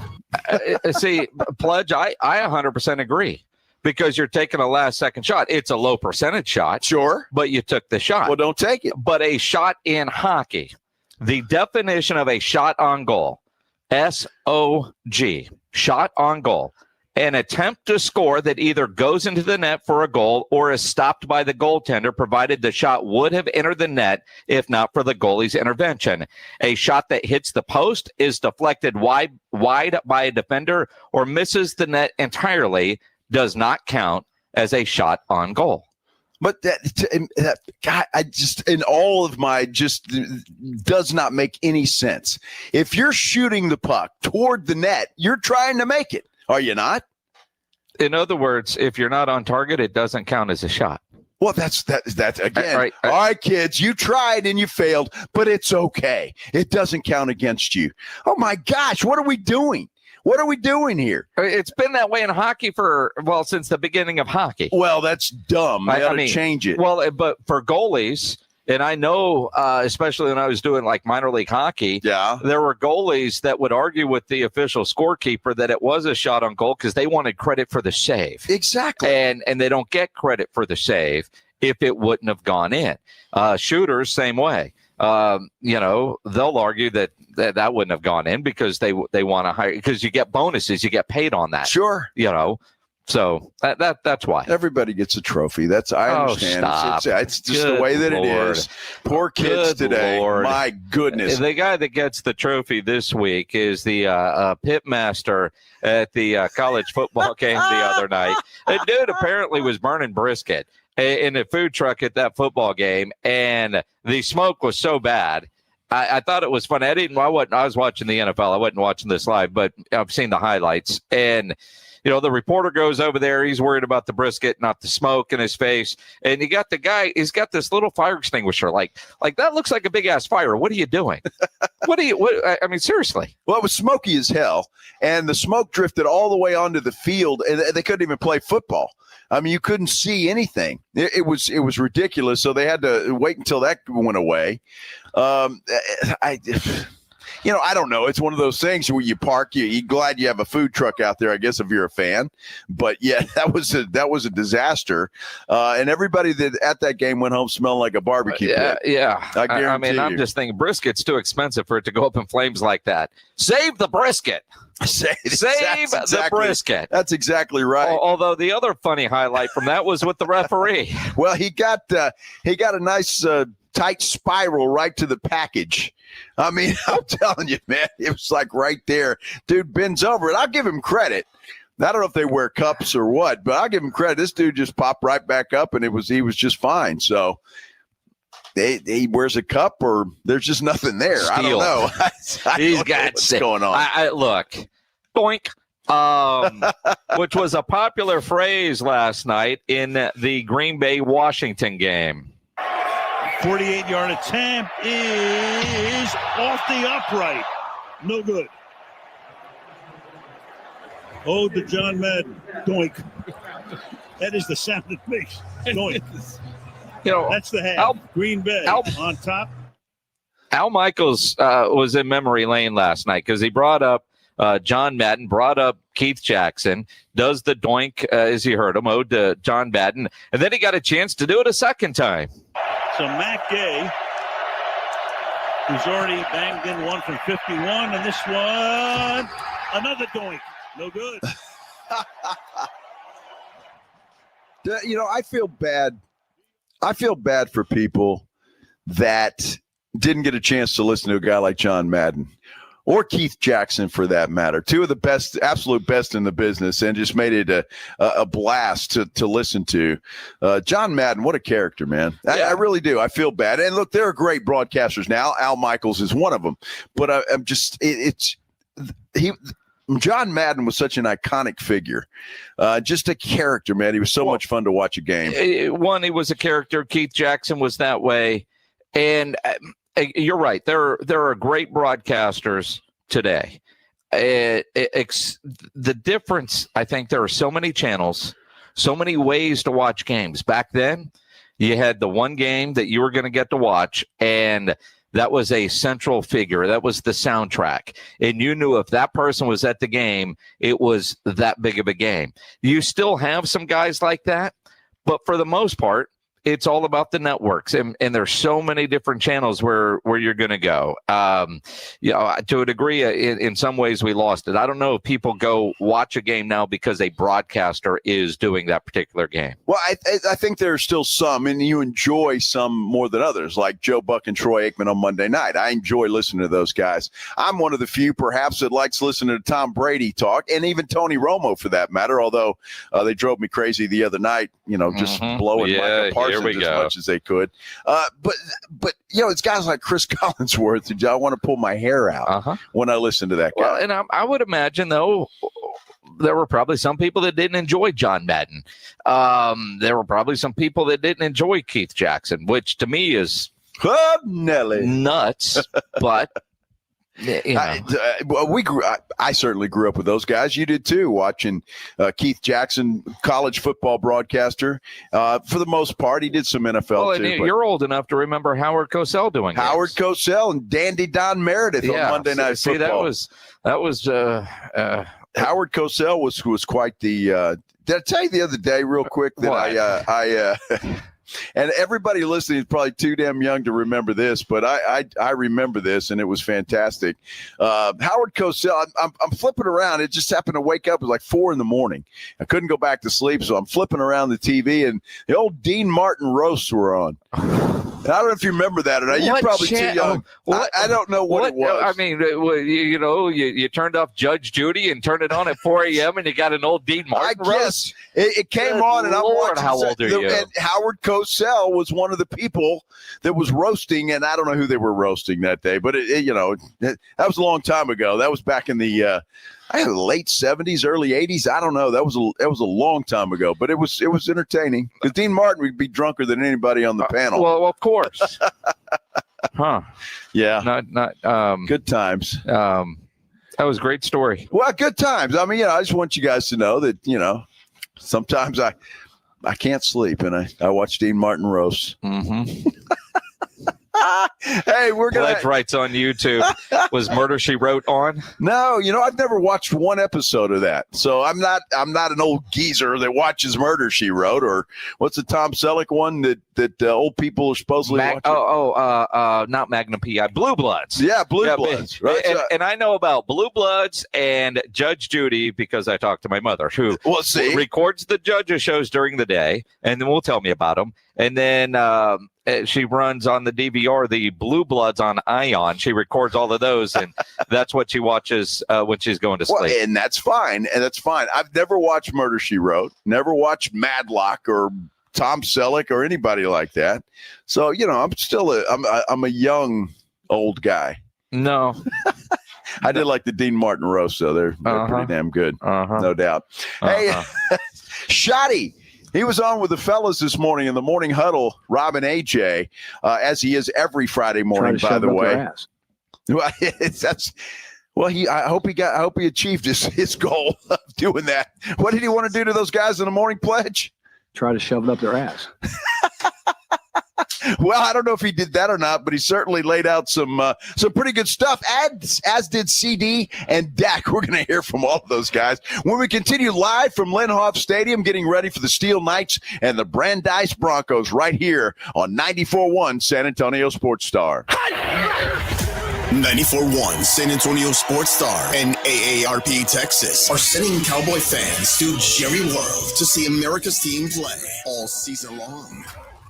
See, Pledge, I 100% agree because you're taking a last-second shot. It's a low percentage shot. Sure. But you took the shot. Well, don't take it. But a shot in hockey, the definition of a shot on goal, SOG, shot on goal, an attempt to score that either goes into the net for a goal or is stopped by the goaltender, provided the shot would have entered the net if not for the goalie's intervention. A shot that hits the post, is deflected wide by a defender, or misses the net entirely does not count as a shot on goal. But that God, in all of my does not make any sense. If you're shooting the puck toward the net, you're trying to make it. Are you not? In other words, if you're not on target, it doesn't count as a shot. Well, that's again. Right. All right, kids, you tried and you failed, but it's okay. It doesn't count against you. Oh my gosh, what are we doing? What are we doing here? It's been that way in hockey since the beginning of hockey. Well, that's dumb. They ought to change it. Well, but for goalies, and I know, especially when I was doing like minor league hockey, there were goalies that would argue with the official scorekeeper that it was a shot on goal because they wanted credit for the save. Exactly. And they don't get credit for the save if it wouldn't have gone in. Shooters, same way. They'll argue that wouldn't have gone in because they want to hire, because you get bonuses, you get paid on that. Sure. So that's why. Everybody gets a trophy. I understand. It's just the way that it is. Poor kids today. Lord. My goodness. The guy that gets the trophy this week is the pitmaster at the college football game the other night. The dude apparently was burning brisket in a food truck at that football game, and the smoke was so bad. I thought it was funny. I was watching the NFL. I wasn't watching this live, but I've seen the highlights. And the reporter goes over there. He's worried about the brisket, not the smoke in his face. And you got the guy. He's got this little fire extinguisher. Like that looks like a big ass fire. What are you doing? I mean, seriously. Well, it was smoky as hell, and the smoke drifted all the way onto the field, and they couldn't even play football. I mean, you couldn't see anything. It was ridiculous. So they had to wait until that went away. I don't know. It's one of those things where you park. You're glad you have a food truck out there, I guess, if you're a fan. But yeah, that was a disaster. And everybody that at that game went home smelling like a barbecue pit. Yeah. I guarantee I mean, I'm you. just thinking brisket's too expensive for it to go up in flames like that. Save the brisket. Save the brisket. That's exactly right. Although the other funny highlight from that was with the referee. Well, he got a nice tight spiral right to the package. I mean, I'm telling you, man, it was like right there. Dude bends over it. I'll give him credit. I don't know if they wear cups or what, but I'll give him credit. This dude just popped right back up, and he was just fine. So he wears a cup, or there's just nothing there. Steel. I don't know. He's got what's going on. Look, boink. Which was a popular phrase last night in the Green Bay Washington game. 48-yard attempt is off the upright. No good. Oh, to John Madden. Doink. That is the sound it makes. Doink. That's the half. Green Bay on top. Al Michaels was in memory lane last night because he brought up John Madden, brought up Keith Jackson, does the doink as you heard him, ode to John Madden, and then he got a chance to do it a second time. So Matt Gay, who's already banged in one from 51, and this one, another doink. No good. I feel bad. I feel bad for people that didn't get a chance to listen to a guy like John Madden or Keith Jackson, for that matter. Two of the best, absolute best in the business, and just made it a blast to listen to. John Madden, what a character, man. I really do. I feel bad. And look, there are great broadcasters now. Al Michaels is one of them. But I'm just John Madden was such an iconic figure. Just a character, man. He was so much fun to watch a game. One, he was a character. Keith Jackson was that way. And you're right. There are great broadcasters today. The difference, I think, there are so many channels, so many ways to watch games. Back then, you had the one game that you were going to get to watch, and that was a central figure. That was the soundtrack. And you knew if that person was at the game, it was that big of a game. You still have some guys like that, but for the most part, it's all about the networks, and there's so many different channels where you're going to go. To a degree, in some ways, we lost it. I don't know if people go watch a game now because a broadcaster is doing that particular game. Well, I think there's still some, and you enjoy some more than others, like Joe Buck and Troy Aikman on Monday night. I enjoy listening to those guys. I'm one of the few, perhaps, that likes listening to Tom Brady talk, and even Tony Romo, for that matter, although they drove me crazy the other night, just blowing Micah Parsons as much as they could. But it's guys like Chris Collinsworth who I want to pull my hair out when I listen to that guy. Well, and I would imagine, though, there were probably some people that didn't enjoy John Madden. There were probably some people that didn't enjoy Keith Jackson, which to me is nuts. But I certainly grew up with those guys. You did too, watching Keith Jackson, college football broadcaster. For the most part, he did some NFL too. You're old enough to remember Howard Cosell doing Howard Cosell and Dandy Don Meredith on Monday Night Football. That was Howard Cosell was quite the. Did I tell you the other day, real quick, that And everybody listening is probably too damn young to remember this, but I remember this, and it was fantastic. Howard Cosell, I'm flipping around. It just happened to wake up. It was like 4 a.m. I couldn't go back to sleep, so I'm flipping around the TV, and the old Dean Martin roasts were on. And I don't know if you remember that or not. You're probably too young. I don't know what it was. I mean, you turned off Judge Judy and turned it on at 4 a.m. and you got an old Dean Martin roast? It came on, and I'm watching. How old are you? And Howard Cosell was one of the people that was roasting, and I don't know who they were roasting that day, but that was a long time ago. That was back in the late 70s, early 80s. I don't know. That was a long time ago, but it was entertaining because Dean Martin would be drunker than anybody on the panel. Well, of course. Huh? Yeah. Not. Good times. That was a great story. Well, good times. I mean, I just want you guys to know that sometimes I can't sleep and I watch Dean Martin roast. Mm-hmm. Hey, we're gonna. Pledge Rights on YouTube. Was Murder She Wrote on? No, I've never watched one episode of that, so I'm not an old geezer that watches Murder She Wrote, or what's the Tom Selleck one that old people are supposedly watching? Not Magnum P.I. Blue Bloods. Yeah, Blue Bloods. Right. And I know about Blue Bloods and Judge Judy because I talked to my mother, who records the judges' shows during the day, and then will tell me about them. And then she runs on the DVR the Blue Bloods on Ion. She records all of those, and that's what she watches when she's going to sleep. Well, and that's fine. I've never watched Murder, She Wrote, never watched Matlock or Tom Selleck or anybody like that. So, I'm still I'm a young old guy. No. I did like the Dean Martin roast, so they're pretty damn good. No doubt. Hey, Shotty. He was on with the fellas this morning in the morning huddle, Rob and AJ, as he is every Friday morning, by the way. I hope he achieved his goal of doing that. What did he want to do to those guys in the morning pledge? Try to shove it up their ass. Well, I don't know if he did that or not, but he certainly laid out some pretty good stuff, as did CD and Dak. We're going to hear from all of those guys when we continue live from Linhoff Stadium, getting ready for the Steel Knights and the Brandeis Broncos right here on 94.1 San Antonio Sports Star. 94.1 San Antonio Sports Star and AARP Texas are sending Cowboy fans to Jerry World to see America's team play all season long.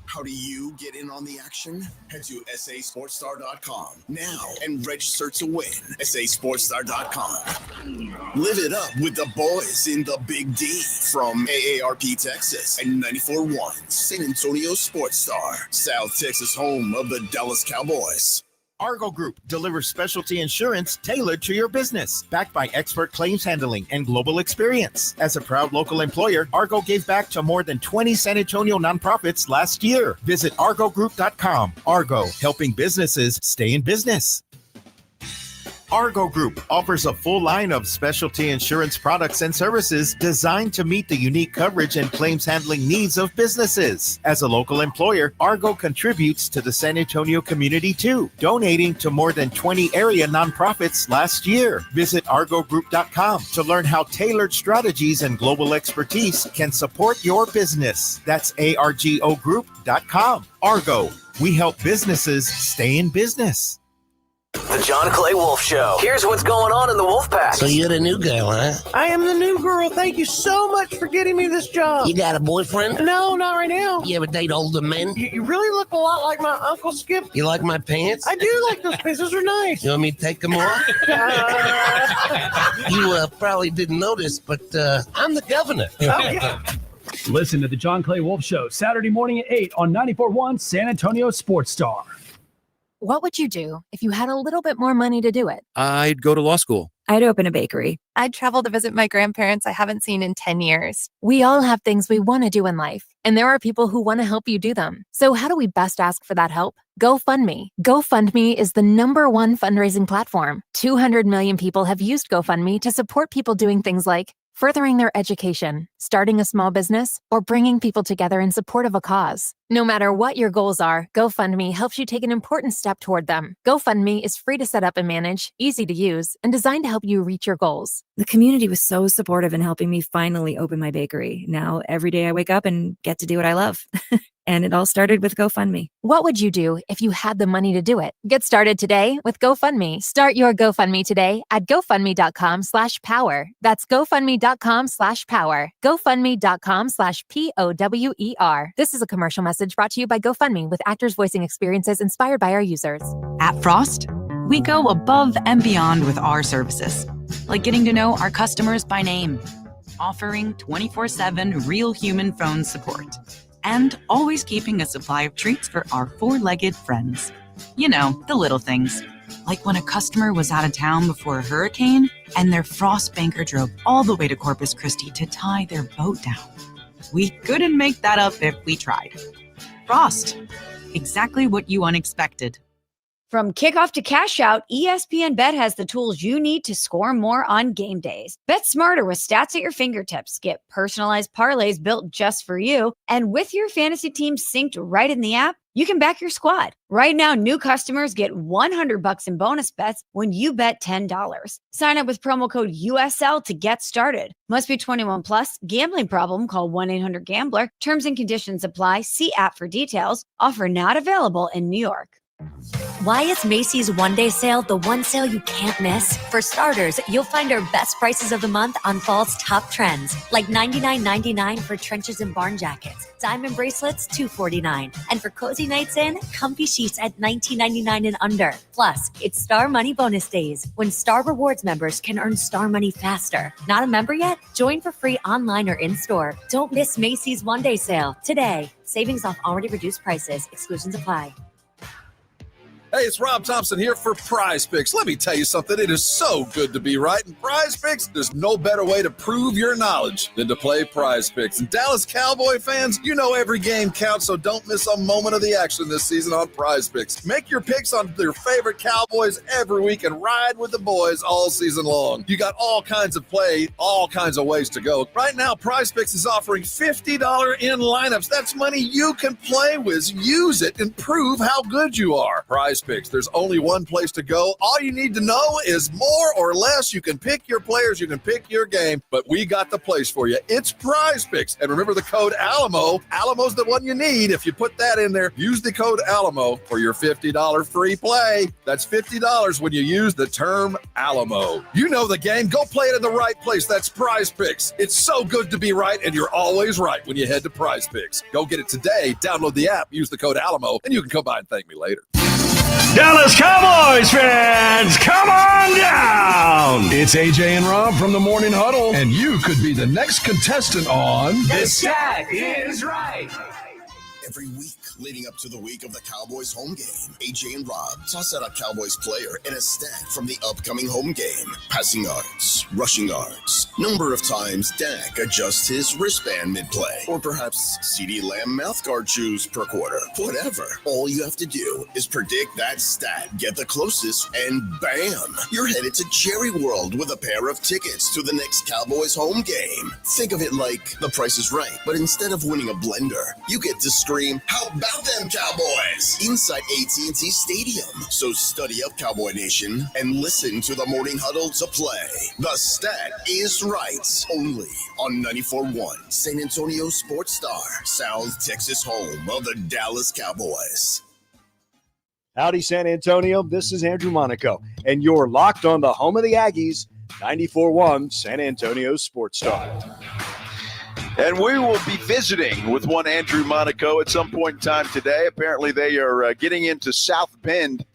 How do you get in on the action? Head to sasportstar.com now and register to win. sasportstar.com. Live it up with the boys in the Big D from AARP Texas and 94.1 San Antonio Sports Star, South Texas home of the Dallas Cowboys. Argo Group delivers specialty insurance tailored to your business, backed by expert claims handling and global experience. As a proud local employer, Argo gave back to more than 20 San Antonio nonprofits last year. Visit argogroup.com. Argo, helping businesses stay in business. Argo Group offers a full line of specialty insurance products and services designed to meet the unique coverage and claims handling needs of businesses. As a local employer, Argo contributes to the San Antonio community too, donating to more than 20 area nonprofits last year. Visit argogroup.com to learn how tailored strategies and global expertise can support your business. That's argogroup.com. Argo, we help businesses stay in business. The John Clay Wolf Show. Here's what's going on in the Wolf Pack. So you're the new girl, huh? I am the new girl. Thank you so much for getting me this job. You got a boyfriend? No, not right now. You ever date older men? You really look a lot like my Uncle Skip. You like my pants? I do like those pants. Those are nice. You want me to take them off? You probably didn't notice, but I'm the governor. Okay. Listen to the John Clay Wolf Show, Saturday morning at 8 on 94.1 San Antonio Sports Star. What would you do if you had a little bit more money to do it? I'd go to law school. I'd open a bakery. I'd travel to visit my grandparents I haven't seen in 10 years. We all have things we want to do in life, and there are people who want to help you do them. So how do we best ask for that help? GoFundMe. GoFundMe is the #1 fundraising platform. 200 million people have used GoFundMe to support people doing things like furthering their education, starting a small business, or bringing people together in support of a cause. No matter what your goals are, GoFundMe helps you take an important step toward them. GoFundMe is free to set up and manage, easy to use, and designed to help you reach your goals. The community was so supportive in helping me finally open my bakery. Now, every day I wake up and get to do what I love. And it all started with GoFundMe. What would you do if you had the money to do it? Get started today with GoFundMe. Start your GoFundMe today at GoFundMe.com/power. That's GoFundMe.com/power. GoFundMe.com/POWER. This is a commercial message brought to you by GoFundMe with actors voicing experiences inspired by our users. At Frost, we go above and beyond with our services, like getting to know our customers by name, offering 24/7 real human phone support, and always keeping a supply of treats for our four-legged friends. You know, the little things. Like when a customer was out of town before a hurricane and their Frost banker drove all the way to Corpus Christi to tie their boat down. We couldn't make that up if we tried. Frost. Exactly what you unexpected. From kickoff to cash out, ESPN Bet has the tools you need to score more on game days. Bet smarter with stats at your fingertips. Get personalized parlays built just for you. And with your fantasy team synced right in the app, you can back your squad. Right now, new customers get $100 in bonus bets when you bet $10. Sign up with promo code USL to get started. Must be 21 plus. Gambling problem? Call 1-800-GAMBLER. Terms and conditions apply. See app for details. Offer not available in New York. Why is Macy's one-day sale the one sale you can't miss? For starters, you'll find our best prices of the month on fall's top trends, like $99.99 for trenches and barn jackets, diamond bracelets $249, and for cozy nights in, comfy sheets at $19.99 and under. Plus, it's Star Money bonus days, when Star Rewards members can earn Star Money faster. Not a member yet? Join for free online or in-store. Don't miss Macy's one-day sale today. Savings off already reduced prices. Exclusions apply. Hey, it's Rob Thompson here for Prize Picks. Let me tell you something. It is so good to be right. In Prize Picks, there's no better way to prove your knowledge than to play Prize Picks. And Dallas Cowboy fans, you know every game counts, so don't miss a moment of the action this season on Prize Picks. Make your picks on your favorite Cowboys every week and ride with the boys all season long. You got all kinds of play, all kinds of ways to go. Right now, Prize Picks is offering $50 in lineups. That's money you can play with. Use it and prove how good you are. Prize Picks. There's only one place to go. All you need to know is more or less. You can pick your players, you can pick your game, but we got the place for you. It's Prize Picks. And remember the code Alamo. Alamo's the one you need. If you put that in there, use the code Alamo for your $50 free play. That's $50 when you use the term Alamo. You know the game. Go play it in the right place. That's Prize Picks. It's so good to be right, and you're always right when you head to Prize Picks. Go get it today. Download the app, use the code Alamo, and you can come by and thank me later. Dallas Cowboys fans, come on down! It's AJ and Rob from the Morning Huddle, and you could be the next contestant on The Stat Is Right. Every week leading up to the week of the Cowboys home game, AJ and Rob toss out a Cowboys player and a stat from the upcoming home game. Passing yards, rushing yards, number of times Dak adjusts his wristband mid-play, or perhaps CeeDee Lamb mouthguard chews per quarter. Whatever. All you have to do is predict that stat, get the closest, and bam! You're headed to Jerry World with a pair of tickets to the next Cowboys home game. Think of it like The Price is Right, but instead of winning a blender, you get to scream, "How about them Cowboys?" inside AT&T Stadium. So study up, Cowboy Nation, and listen to the Morning Huddle to play. The Stat Is Right, only on 94.1 San Antonio Sports Star, South Texas home of the Dallas Cowboys. Howdy, San Antonio. This is Andrew Monaco, and you're locked on the home of the Aggies, 94.1 San Antonio Sports Star. And we will be visiting with one Andrew Monaco at some point in time today. Apparently they are getting into South Bend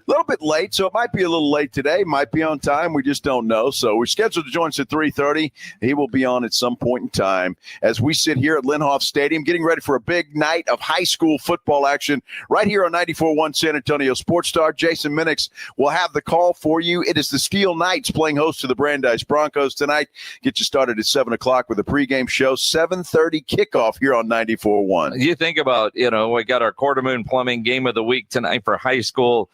a little bit late, so it might be a little late today. Might be on time. We just don't know. So we're scheduled to join us at 3:30. He will be on at some point in time as we sit here at Linhoff Stadium getting ready for a big night of high school football action right here on 94.1 San Antonio Sports Star. Jason Minix will have the call for you. It is the Steel Knights playing host to the Brandeis Broncos tonight. Get you started at 7 o'clock with a pregame show. 7:30 kickoff here on 94.1. You think about, we got our Quarter Moon Plumbing game of the week tonight for high school.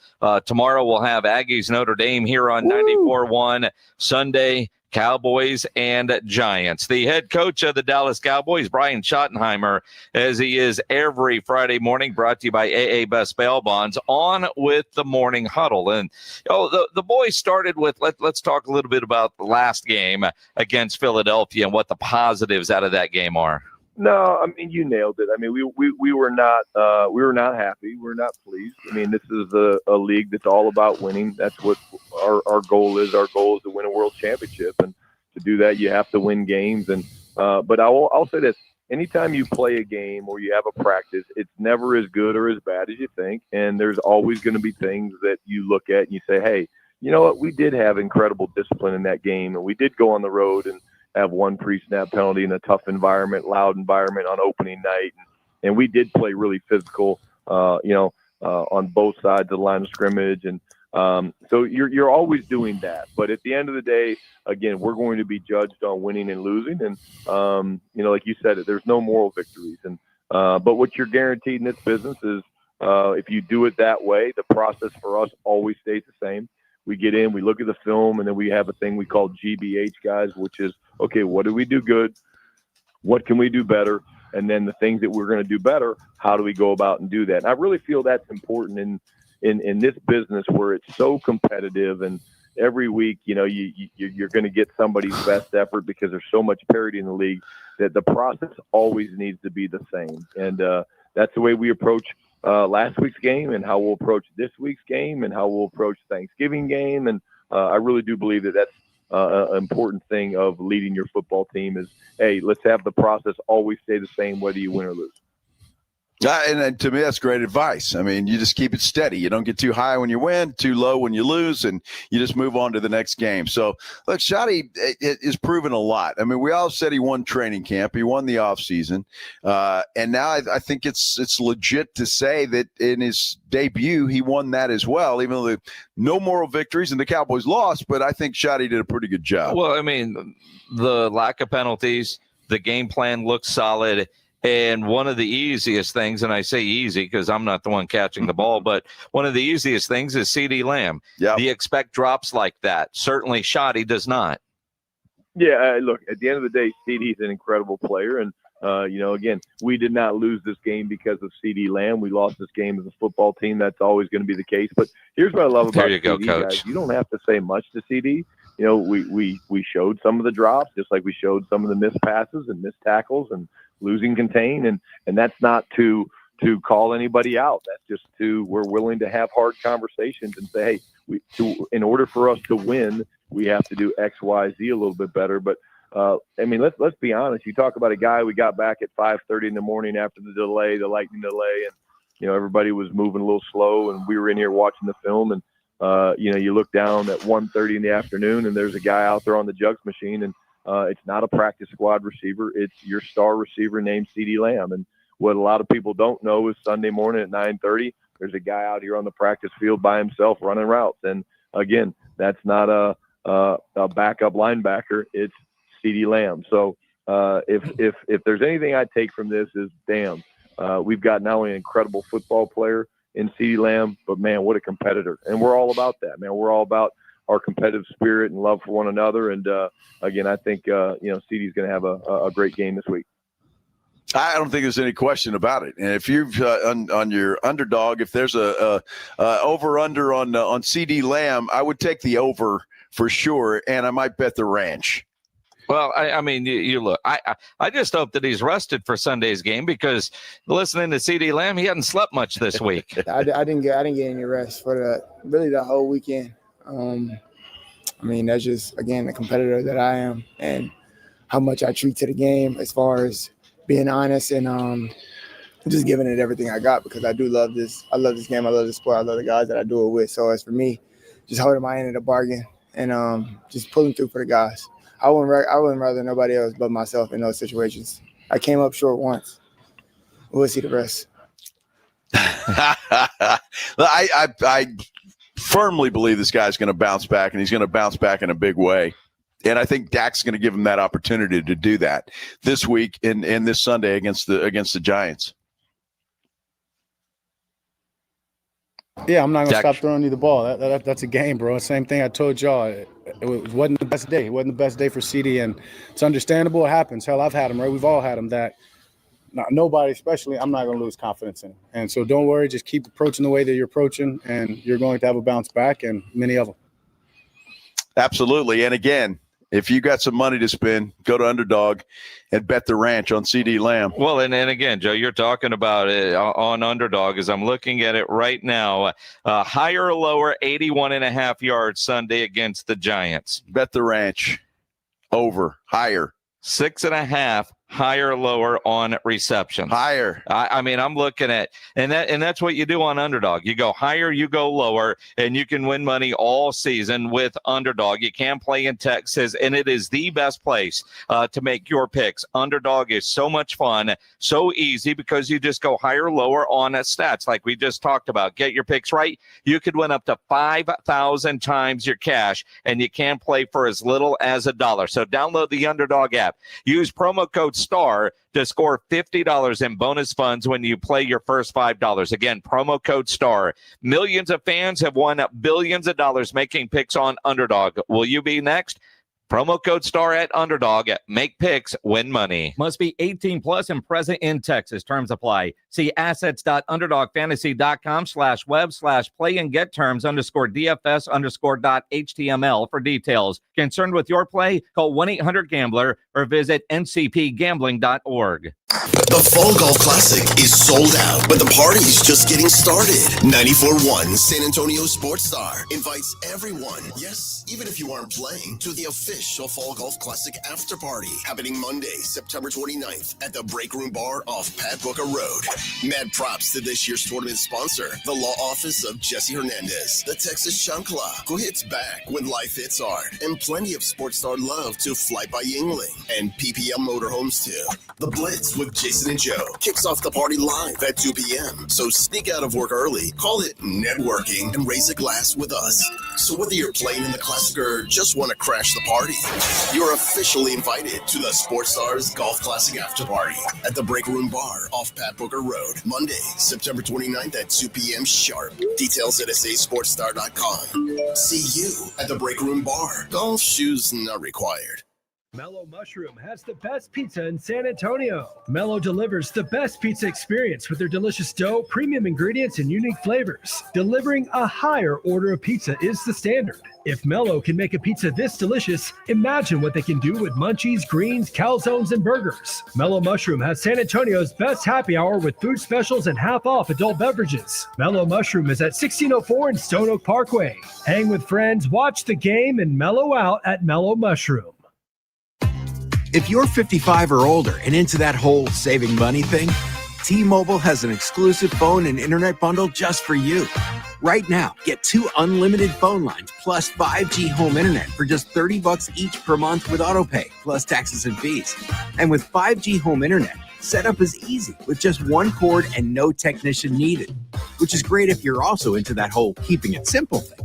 Tomorrow we'll have Aggies Notre Dame here on 94.1. Sunday, Cowboys and Giants. The head coach of the Dallas Cowboys, Brian Schottenheimer, as he is every Friday morning, brought to you by AA Best Bail Bonds, on with the morning huddle. And the boys started with, let's talk a little bit about the last game against Philadelphia and what the positives out of that game are. No, I mean, you nailed it. I mean, we were not happy. We're not pleased. I mean, this is a league that's all about winning. That's what our goal is. Our goal is to win a world championship, and to do that, you have to win games. And but I'll say this: anytime you play a game or you have a practice, it's never as good or as bad as you think. And there's always going to be things that you look at and you say, hey, you know what? We did have incredible discipline in that game, and we did go on the road and have one pre-snap penalty in a tough environment, loud environment on opening night. And we did play really physical, on both sides of the line of scrimmage. And so you're always doing that. But at the end of the day, again, we're going to be judged on winning and losing. And, like you said, there's no moral victories. And but what you're guaranteed in this business is if you do it that way, the process for us always stays the same. We get in, we look at the film, and then we have a thing we call GBH, guys, which is, okay, what do we do good? What can we do better? And then the things that we're going to do better, how do we go about and do that? And I really feel that's important in this business where it's so competitive, and every week, you're going to get somebody's best effort because there's so much parity in the league that the process always needs to be the same. And that's the way we approach last week's game, and how we'll approach this week's game, and how we'll approach Thanksgiving game. And I really do believe that that's an important thing of leading your football team is, hey, let's have the process always stay the same whether you win or lose. And to me, that's great advice. I mean, you just keep it steady. You don't get too high when you win, too low when you lose, and you just move on to the next game. So, look, Schotty is proven a lot. I mean, we all said he won training camp. He won the offseason. And now I think it's legit to say that in his debut, he won that as well, even though no moral victories and the Cowboys lost. But I think Schotty did a pretty good job. Well, I mean, the lack of penalties, the game plan looks solid. And one of the easiest things, and I say easy because I'm not the one catching the ball, but one of the easiest things is CD Lamb. Yep. Do you expect drops like that? Certainly Schotty does not. Yeah, look, at the end of the day, CD's an incredible player. And, again, we did not lose this game because of CD Lamb. We lost this game as a football team. That's always going to be the case. But here's what I love about CD, guys. You don't have to say much to CD. We showed some of the drops, just like we showed some of the missed passes and missed tackles and losing contain, and that's not to call anybody out. That's just we're willing to have hard conversations and say, hey, in order for us to win, we have to do X, Y, Z a little bit better. But I mean, let's be honest. You talk about a guy we got back at 5:30 in the morning after the lightning delay, and everybody was moving a little slow, and we were in here watching the film, and you look down at 1:30 in the afternoon, and there's a guy out there on the jugs machine, and it's not a practice squad receiver. It's your star receiver named CD Lamb. And what a lot of people don't know is Sunday morning at 9:30, there's a guy out here on the practice field by himself running routes. And again, that's not a backup linebacker. It's CD Lamb. So if there's anything I take from this is, we've got not only an incredible football player in CD Lamb, but man, what a competitor. And we're all about that, man. We're all about our competitive spirit and love for one another. And again, I think CD's going to have a great game this week. I don't think there's any question about it. And if you've on your underdog, if there's a over under on CD Lamb, I would take the over for sure, and I might bet the ranch. Well, I mean, you look. I just hope that he's rested for Sunday's game, because listening to CD Lamb, he hadn't slept much this week. I didn't get any rest for the whole weekend. I mean, that's just, again, the competitor that I am, and how much I treat to the game as far as being honest and just giving it everything I got, because I do love this. I love this game. I love this sport. I love the guys that I do it with. So as for me, just holding my end of the bargain and just pulling through for the guys. I wouldn't rather nobody else but myself in those situations. I came up short once. We'll see the rest. I firmly believe this guy's going to bounce back, and he's going to bounce back in a big way. And I think Dak's going to give him that opportunity to do that this week and this Sunday against the Giants. Yeah, I'm not going to stop throwing you the ball. That's a game, bro. Same thing I told y'all. it wasn't the best day. It wasn't the best day for CD, and it's understandable. It happens. Hell, I've had them, right? We've all had them that nobody, especially, I'm not going to lose confidence in. And so don't worry. Just keep approaching the way that you're approaching, and you're going to have a bounce back, and many of them. Absolutely. And again, if you got some money to spend, go to Underdog and bet the ranch on CD Lamb. Well, and again, Joe, you're talking about it on Underdog as I'm looking at it right now. Higher or lower, 81.5 yards Sunday against the Giants. Bet the ranch. Over. Higher. 6.5. Higher or lower on reception. Higher. I mean, I'm looking at, and that's what you do on Underdog. You go higher, you go lower, and you can win money all season with Underdog. You can play in Texas, and it is the best place to make your picks. Underdog is so much fun, so easy, because you just go higher, lower on stats like we just talked about. Get your picks right. You could win up to 5,000 times your cash, and you can play for as little as $1. So download the Underdog app. Use promo code STAR to score $50 in bonus funds when you play your first $5. Again, promo code STAR. Millions of fans have won billions of dollars making picks on Underdog. Will you be next? Promo code STAR at Underdog. Make picks, win money. Must be 18 plus and present in Texas. Terms apply. See assets.underdogfantasy.com/web/play and get terms _DFS_.html for details. Concerned with your play? Call 1-800-GAMBLER or visit ncpgambling.org. The Fall Golf Classic is sold out, but the party's just getting started. 94.1 San Antonio Sports Star invites everyone, yes, even if you aren't playing, to the official Fall Golf Classic after party happening Monday, September 29th at the Break Room Bar off Pat Booker Road. Mad props to this year's tournament sponsor, the law office of Jesse Hernandez, the Texas Chancla, who hits back when life hits hard, and plenty of Sports Star love to Fly by Yingling and PPM Motorhomes too. The Blitz with Jason and Joe kicks off the party live at 2 p.m. So sneak out of work early, call it networking, and raise a glass with us. So whether you're playing in the Classic or just want to crash the party, you're officially invited to the Sports Stars Golf Classic After Party at the Break Room Bar off Pat Booker Road, Monday, September 29th at 2 p.m. sharp. Details at sasportstar.com. See you at the Break Room Bar. Golf shoes not required. Mellow Mushroom has the best pizza in San Antonio. Mellow delivers the best pizza experience with their delicious dough, premium ingredients, and unique flavors. Delivering a higher order of pizza is the standard. If Mellow can make a pizza this delicious, imagine what they can do with munchies, greens, calzones, and burgers. Mellow Mushroom has San Antonio's best happy hour with food specials and half-off adult beverages. Mellow Mushroom is at 1604 and Stone Oak Parkway. Hang with friends, watch the game, and mellow out at Mellow Mushroom. If you're 55 or older and into that whole saving money thing, T-Mobile has an exclusive phone and internet bundle just for you. Right now, get 2 unlimited phone lines plus 5G home internet for just $30 each per month with autopay, plus taxes and fees. And with 5G home internet, setup is easy with just 1 cord and no technician needed, which is great if you're also into that whole keeping it simple thing.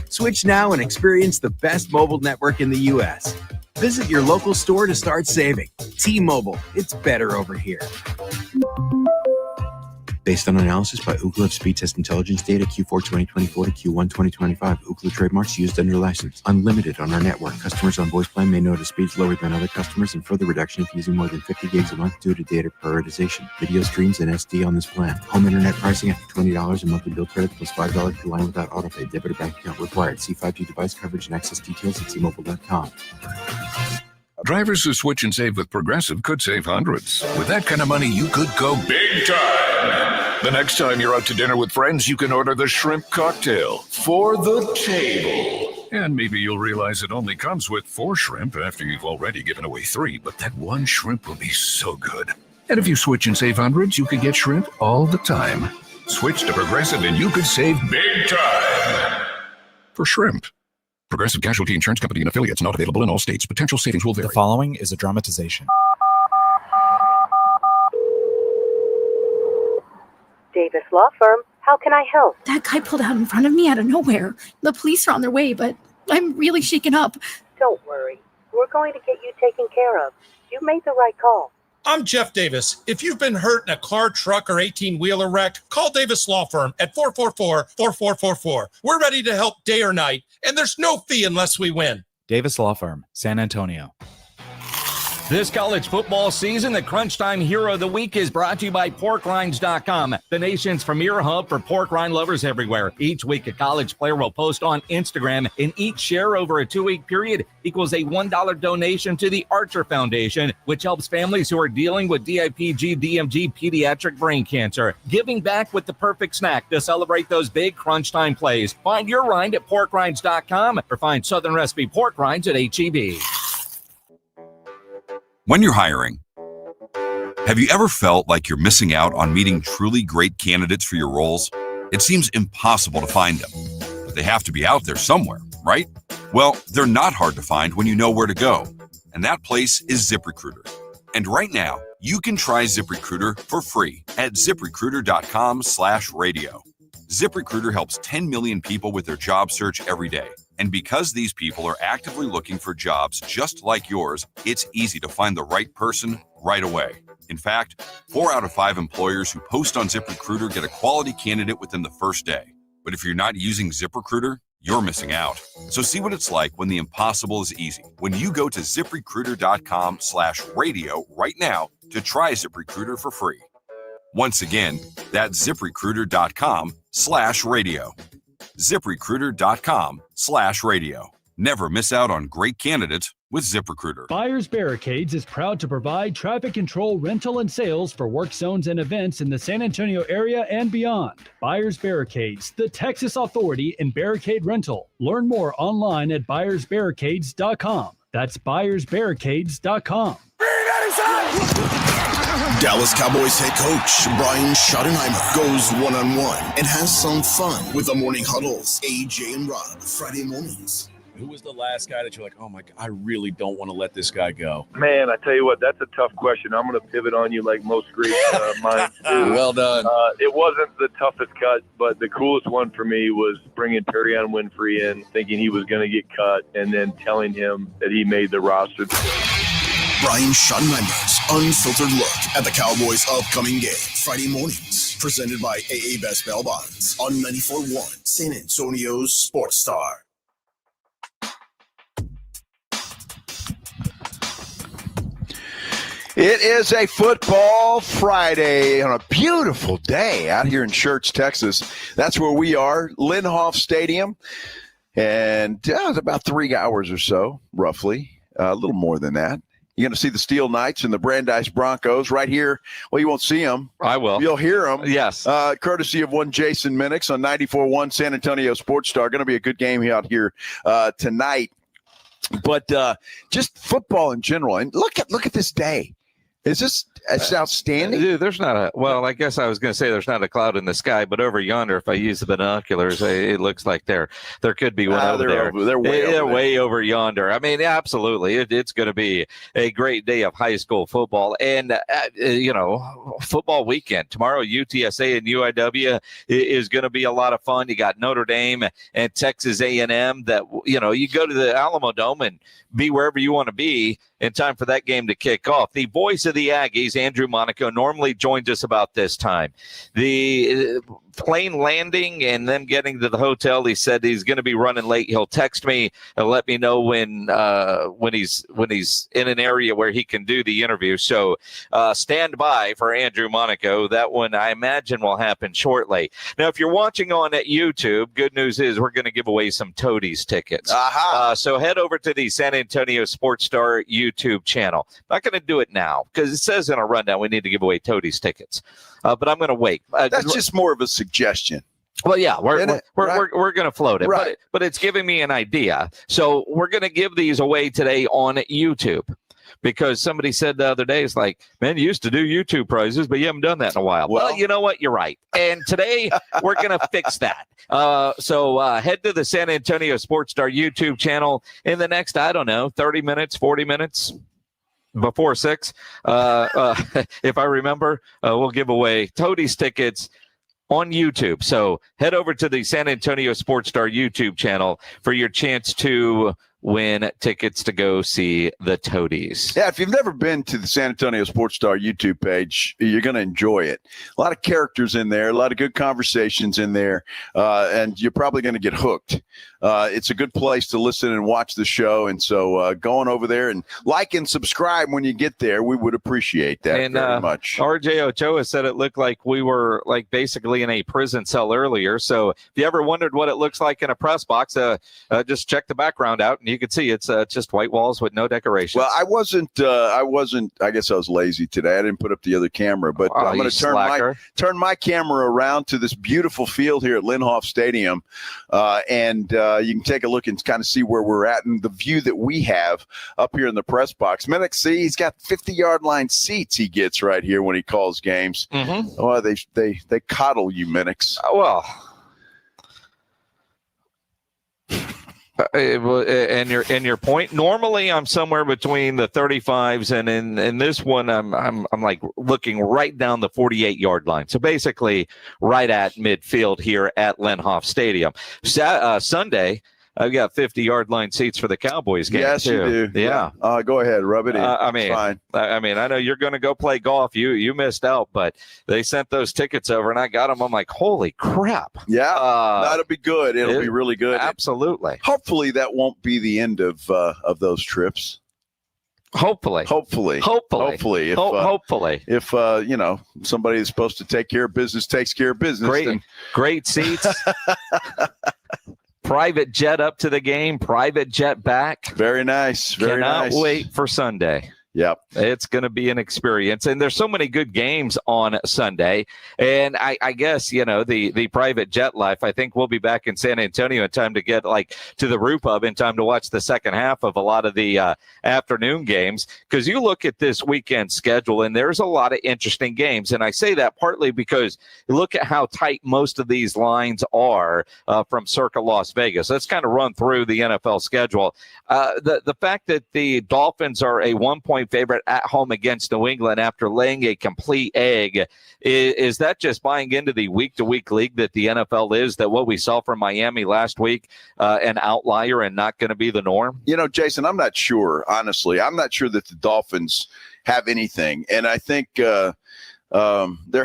Switch now and experience the best mobile network in the U.S. Visit your local store to start saving. T-Mobile, it's better over here. Based on analysis by Ookla of speed test intelligence data Q4 2024 to Q1 2025. Ookla trademarks used under license. Unlimited on our network. Customers on voice plan may notice speeds lower than other customers and further reduction if using more than 50 gigs a month due to data prioritization. Video streams and SD on this plan. Home internet pricing after $20 and monthly bill credit plus $5 per line without autopay. Debit or bank account required. See 5G device coverage and access details at T-Mobile.com. Drivers who switch and save with Progressive could save hundreds. With that kind of money, you could go big time. The next time you're out to dinner with friends, you can order the shrimp cocktail for the table. And maybe you'll realize it only comes with 4 shrimp after you've already given away 3, but that one shrimp will be so good. And if you switch and save hundreds, you could get shrimp all the time. Switch to Progressive and you could save big time for shrimp. Progressive Casualty Insurance Company and affiliates, not available in all states. Potential savings will vary. The following is a dramatization. Davis Law Firm, how can I help? That guy pulled out in front of me out of nowhere. The police are on their way, but I'm really shaken up. Don't worry. We're going to get you taken care of. You made the right call. I'm Jeff Davis. If you've been hurt in a car, truck, or 18-wheeler wreck, call Davis Law Firm at 444-4444. We're ready to help day or night, and there's no fee unless we win. Davis Law Firm, San Antonio. This college football season, the Crunch Time Hero of the Week is brought to you by PorkRinds.com, the nation's premier hub for pork rind lovers everywhere. Each week, a college player will post on Instagram, and each share over a 2-week period equals a $1 donation to the Archer Foundation, which helps families who are dealing with DIPG, DMG, pediatric brain cancer. Giving back with the perfect snack to celebrate those big Crunch Time plays. Find your rind at PorkRinds.com or find Southern Recipe pork rinds at H-E-B. When you're hiring, have you ever felt like you're missing out on meeting truly great candidates for your roles? It seems impossible to find them, but they have to be out there somewhere, right? Well, they're not hard to find when you know where to go, and that place is ZipRecruiter. And right now, you can try ZipRecruiter for free at ZipRecruiter.com/radio. ZipRecruiter helps 10 million people with their job search every day. And because these people are actively looking for jobs just like yours, it's easy to find the right person right away. In fact, 4 out of 5 employers who post on ZipRecruiter get a quality candidate within the first day. But if you're not using ZipRecruiter, you're missing out. So see what it's like when the impossible is easy. When you go to ZipRecruiter.com/radio right now to try ZipRecruiter for free. Once again, that's ZipRecruiter.com/radio. ZipRecruiter.com/radio. Never miss out on great candidates with ZipRecruiter. Buyers Barricades is proud to provide traffic control, rental, and sales for work zones and events in the San Antonio area and beyond. Buyers Barricades, the Texas authority in barricade rental. Learn more online at buyersbarricades.com. That's buyersbarricades.com. Dallas Cowboys head coach Brian Schottenheimer goes one-on-one and has some fun with the morning huddles. AJ and Rob, Friday mornings. Who was the last guy that you're like, oh my God, I really don't want to let this guy go? Man, I tell you what, that's a tough question. I'm going to pivot on you like most great minds do. Well done. It wasn't the toughest cut, but the coolest one for me was bringing Perion Winfrey in, thinking he was going to get cut, and then telling him that he made the roster. Brian Schottenheimer's unfiltered look at the Cowboys' upcoming game. Friday mornings, presented by AA Best Bail Bonds on 94.1 San Antonio's Sports Star. It is a football Friday on a beautiful day out here in Schertz, Texas. That's where we are, Linhoff Stadium. And it's about 3 hours or so, roughly, a little more than that. You're going to see the Steel Knights and the Brandeis Broncos right here. Well, you won't see them. I will. You'll hear them. Yes. Courtesy of one Jason Minix on 94.1 San Antonio Sports Star. Going to be a good game out here tonight. But just football in general. And look at this day. Is this it's outstanding? Dude, there's not a – well, I guess I was going to say there's not a cloud in the sky, but over yonder, if I use the binoculars, it looks like there could be one over there. They're way over yonder. I mean, absolutely. It's going to be a great day of high school football. And, football weekend. Tomorrow, UTSA and UIW is going to be a lot of fun. You got Notre Dame and Texas A&M that, you go to the Alamo Dome and be wherever you want to be in time for that game to kick off. The voice of the Aggies, Andrew Monaco, normally joins us about this time. The plane landing and then getting to the hotel, he said he's going to be running late. He'll text me and let me know when he's in an area where he can do the interview. So stand by for Andrew Monaco. That one, I imagine, will happen shortly. Now, if you're watching on YouTube, good news is we're going to give away some Toadies tickets. So head over to the San Antonio Sports Star YouTube channel. I'm not going to do it now because it says in a rundown we need to give away Toadies tickets. But I'm going to wait. That's just more of a suggestion. Well, yeah, we're going to float it, right. but it's giving me an idea. So we're going to give these away today on YouTube because somebody said the other day, it's like, man, you used to do YouTube prizes, but you haven't done that in a while. Well, you know what? You're right. And today we're going to fix that. So head to the San Antonio Sports Star YouTube channel in the next, 30 minutes, 40 minutes. Before 6, if I remember, we'll give away Toadies tickets on YouTube. So head over to the San Antonio Sports Star YouTube channel for your chance to win tickets to go see the Toadies. Yeah, if you've never been to the San Antonio Sports Star YouTube page, you're going to enjoy it. A lot of characters in there, a lot of good conversations in there, and you're probably going to get hooked. it's a good place to listen and watch the show. And so going over there and like and subscribe when you get there, we would appreciate that very much. RJ Ochoa said it looked like we were like basically in a prison cell earlier. So if you ever wondered what it looks like in a press box, just check the background out and you can see it's just white walls with no decorations. Well, I wasn't, I guess I was lazy today. I didn't put up the other camera, but I'm going to turn my camera around to this beautiful field here at Linhoff Stadium. And you can take a look and kind of see where we're at and the view that we have up here in the press box. Minnick, see, he's got 50-yard line seats he gets right here when he calls games. Mm-hmm. Oh, they coddle you, Minnix. Well, and your point. Normally, I'm somewhere between the 35s, and in this one, I'm like looking right down the 48-yard line. So basically, right at midfield here at Linhoff Stadium. Sunday, I've got 50-yard line seats for the Cowboys game. Yes, too. you do. Yeah. Go ahead, rub it in. Fine. I know you're going to go play golf. You missed out, but they sent those tickets over, and I got them. I'm like, holy crap. Yeah, that'll be good. It'll be really good. Absolutely. Hopefully, that won't be the end of those trips. Hopefully. If somebody is supposed to take care of business takes care of business. Great seats. Private jet up to the game, private jet back. Very nice. Cannot wait for Sunday. Yep. It's going to be an experience. And there's so many good games on Sunday. And I guess, the private jet life, I think we'll be back in San Antonio in time to get to the Roo Pub in time to watch the second half of a lot of the afternoon games. Because you look at this weekend schedule and there's a lot of interesting games. And I say that partly because you look at how tight most of these lines are from Circa Las Vegas. Let's kind of run through the NFL schedule. The fact that the Dolphins are a 1-point favorite at home against New England after laying a complete egg. Is that just buying into the week-to-week league that the NFL is, that what we saw from Miami last week, an outlier and not going to be the norm? Jason, I'm not sure, honestly. I'm not sure that the Dolphins have anything. And I think their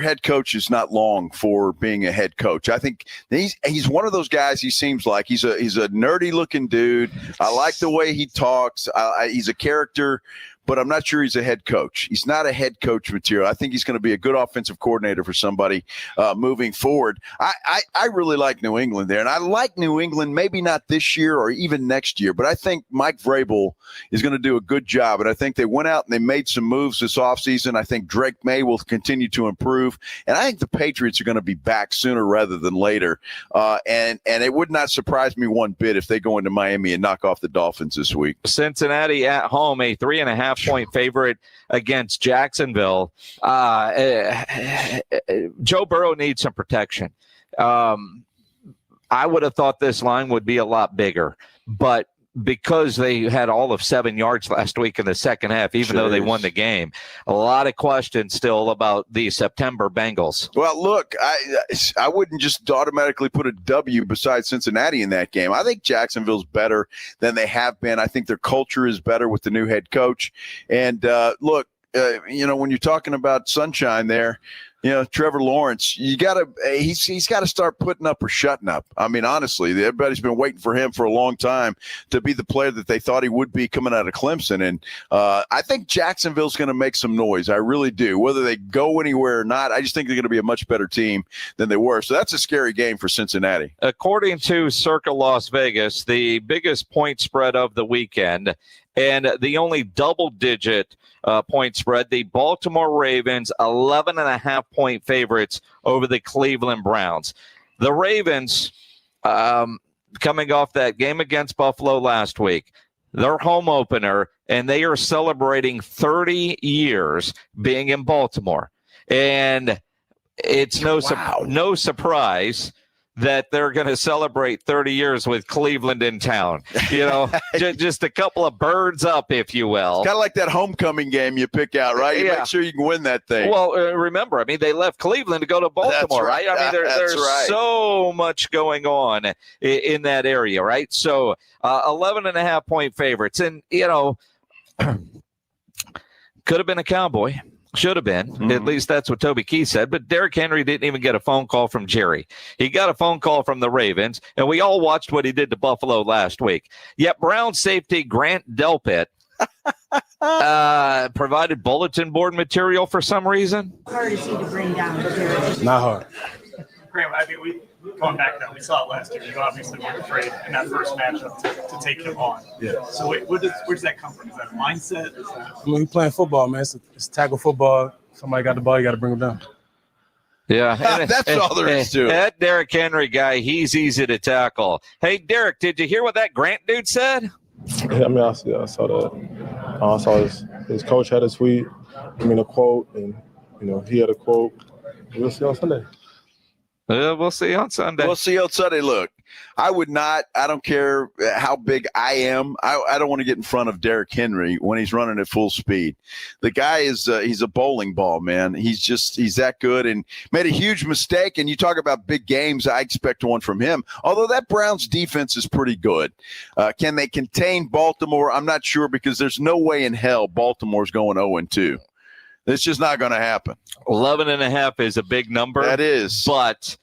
head coach is not long for being a head coach. I think he's one of those guys. He seems like he's a nerdy looking dude. I like the way he talks. He's a character, but I'm not sure he's a head coach. He's not a head coach material. I think he's going to be a good offensive coordinator for somebody moving forward. I really like New England there, and I like New England maybe not this year or even next year, but I think Mike Vrabel is going to do a good job, and I think they went out and they made some moves this offseason. I think Drake May will continue to improve, and I think the Patriots are going to be back sooner rather than later, and it would not surprise me one bit if they go into Miami and knock off the Dolphins this week. Cincinnati at home, a 3.5-point favorite against Jacksonville. Joe Burrow needs some protection. I would have thought this line would be a lot bigger, but because they had all of 7 yards last week in the second half, even though they won the game, a lot of questions still about the September Bengals. Well, look, I wouldn't just automatically put a W beside Cincinnati in that game. I think Jacksonville's better than they have been. I think their culture is better with the new head coach. And look, when you're talking about sunshine there, Trevor Lawrence, he's got to start putting up or shutting up. I mean, honestly, everybody's been waiting for him for a long time to be the player that they thought he would be coming out of Clemson. And I think Jacksonville's going to make some noise. I really do. Whether they go anywhere or not, I just think they're going to be a much better team than they were. So that's a scary game for Cincinnati. According to Circa Las Vegas, the biggest point spread of the weekend and the only double-digit point spread, the Baltimore Ravens, 11.5-point favorites over the Cleveland Browns. The Ravens, coming off that game against Buffalo last week, their home opener, and they are celebrating 30 years being in Baltimore. And it's no surprise that they're going to celebrate 30 years with Cleveland in town. Just a couple of birds up, if you will. It's kind of like that homecoming game you pick out, right? You make sure you can win that thing. Well, remember, they left Cleveland to go to Baltimore, right? There's so much going on in that area, right? So 11.5-point favorites. And, could have been a Cowboy. Should have been. At least that's what Toby Keith said. But Derrick Henry didn't even get a phone call from Jerry. He got a phone call from the Ravens, and we all watched what he did to Buffalo last week. Yet Brown safety Grant Delpit provided bulletin board material for some reason. Hard is he to bring down? Not hard. Graham, I mean, going back now, we saw it last year. You obviously weren't afraid in that first matchup to take him on. Yeah. So where does that come from? Is that a mindset? Is that... I mean, we playing football, man. It's tackle football. Somebody got the ball, you got to bring them down. Yeah. That's all there is to it. That Derrick Henry guy, he's easy to tackle. Hey, Derrick, did you hear what that Grant dude said? Yeah, I mean, I saw that. I saw his coach had a tweet, a quote, and, he had a quote. We'll see on Sunday. We'll see on Sunday. We'll see on Sunday. Look, I don't care how big I am. I don't want to get in front of Derrick Henry when he's running at full speed. The guy he's a bowling ball, man. He's that good and made a huge mistake. And you talk about big games, I expect one from him. Although that Browns defense is pretty good. Can they contain Baltimore? I'm not sure because there's no way in hell Baltimore's going 0-2. It's just not going to happen. 11.5 is a big number. That is. But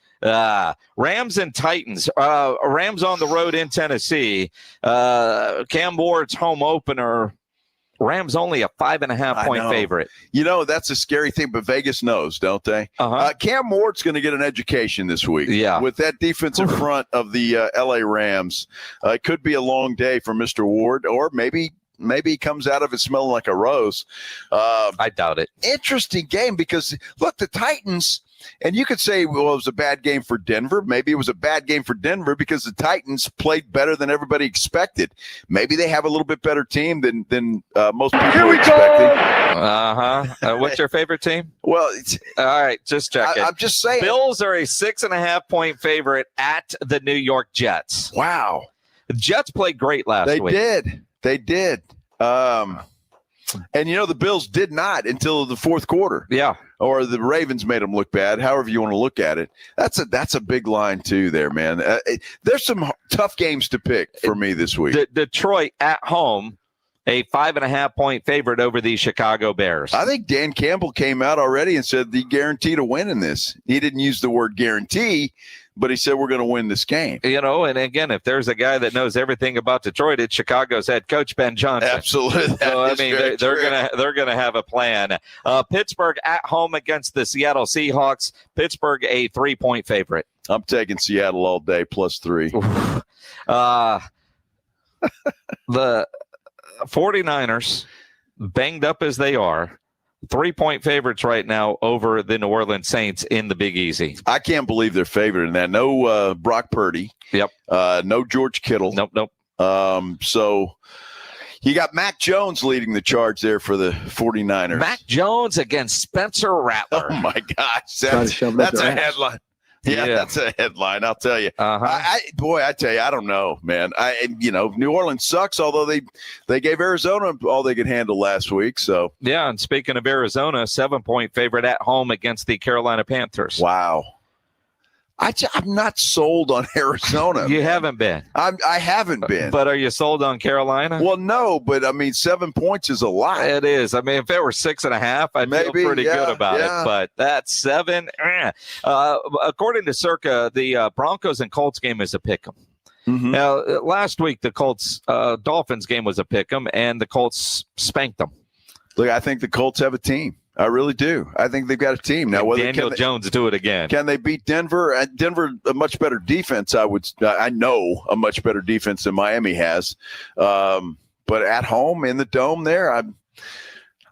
Rams and Titans. Rams on the road in Tennessee. Cam Ward's home opener. Rams only a 5.5 point favorite. That's a scary thing, but Vegas knows, don't they? Cam Ward's going to get an education this week. Yeah. With that defensive front of the L.A. Rams. It could be a long day for Mr. Ward, or maybe he comes out of it smelling like a rose. I doubt it. Interesting game because, look, the Titans, and you could say, well, it was a bad game for Denver. Maybe it was a bad game for Denver because the Titans played better than everybody expected. Maybe they have a little bit better team than most people were expecting. What's your favorite team? Well, all right, just check it. I'm just saying. Bills are a 6.5 point favorite at the New York Jets. Wow. The Jets played great last week. They did. And, the Bills did not until the fourth quarter. Yeah. Or the Ravens made them look bad, however you want to look at it. That's a big line, too, there, man. There's some tough games to pick for me this week. Detroit at home, a 5.5 point favorite over the Chicago Bears. I think Dan Campbell came out already and said he guaranteed a win in this. He didn't use the word guarantee, but he said we're going to win this game. And again, if there's a guy that knows everything about Detroit, it's Chicago's head coach Ben Johnson. Absolutely. So they're gonna have a plan. Pittsburgh at home against the Seattle Seahawks. Pittsburgh a 3 point favorite. I'm taking Seattle all day +3. The 49ers, banged up as they are, 3 point favorites right now over the New Orleans Saints in the Big Easy. I can't believe they're favored in that. No Brock Purdy. Yep. No George Kittle. Nope. So you got Mac Jones leading the charge there for the 49ers. Mac Jones against Spencer Rattler. Oh, my gosh. That's a headline. Yeah, that's a headline. I'll tell you. I tell you, I don't know, man. New Orleans sucks, although they gave Arizona all they could handle last week. So yeah, and speaking of Arizona, 7 point favorite at home against the Carolina Panthers. Wow. I'm not sold on Arizona. You haven't been. I haven't been. But are you sold on Carolina? Well, no, but 7 points is a lot. It is. If it were 6.5, I'd feel pretty good about it. But that's 7. According to Circa, the Broncos and Colts game is a pick'em. Mm-hmm. Now, last week the Colts Dolphins game was a pick'em, and the Colts spanked them. Look, I think the Colts have a team. I really do. I think they've got a team now. Daniel Jones do it again. Can they beat Denver? Denver, a much better defense. I know a much better defense than Miami has. But at home in the dome, there,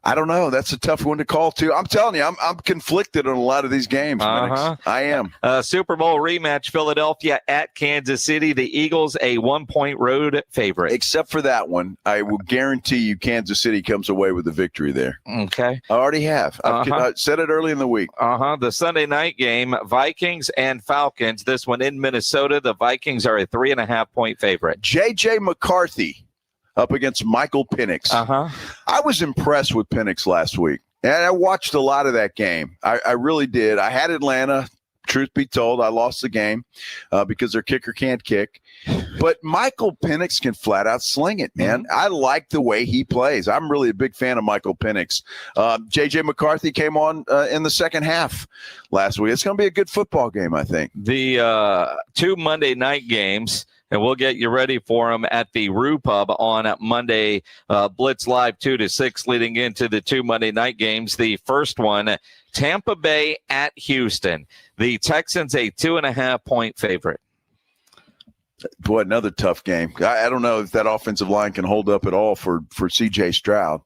I don't know. That's a tough one to call too. I'm telling you, I'm conflicted on a lot of these games. I am. Super Bowl rematch: Philadelphia at Kansas City. The Eagles a 1 point road favorite. Except for that one, I will guarantee you Kansas City comes away with the victory there. Okay, I already have. I said it early in the week. The Sunday night game: Vikings and Falcons. This one in Minnesota. The Vikings are a 3.5 point favorite. J.J. McCarthy up against Michael Penix. I was impressed with Penix last week, and I watched a lot of that game. I really did. I had Atlanta Truth be told, I lost the game because their kicker can't kick. But Michael Penix can flat out sling it, man. I like the way he plays. I'm really a big fan of Michael Penix. J.J. McCarthy came on in the second half last week. It's going to be a good football game, I think. The 2 Monday night games, and we'll get you ready for them at the Rue Pub on Monday. Blitz Live 2 to 6 leading into the 2 Monday night games. The first one, Tampa Bay at Houston. The Texans a 2.5-point favorite. Boy, another tough game. I don't know if that offensive line can hold up at all for C.J. Stroud.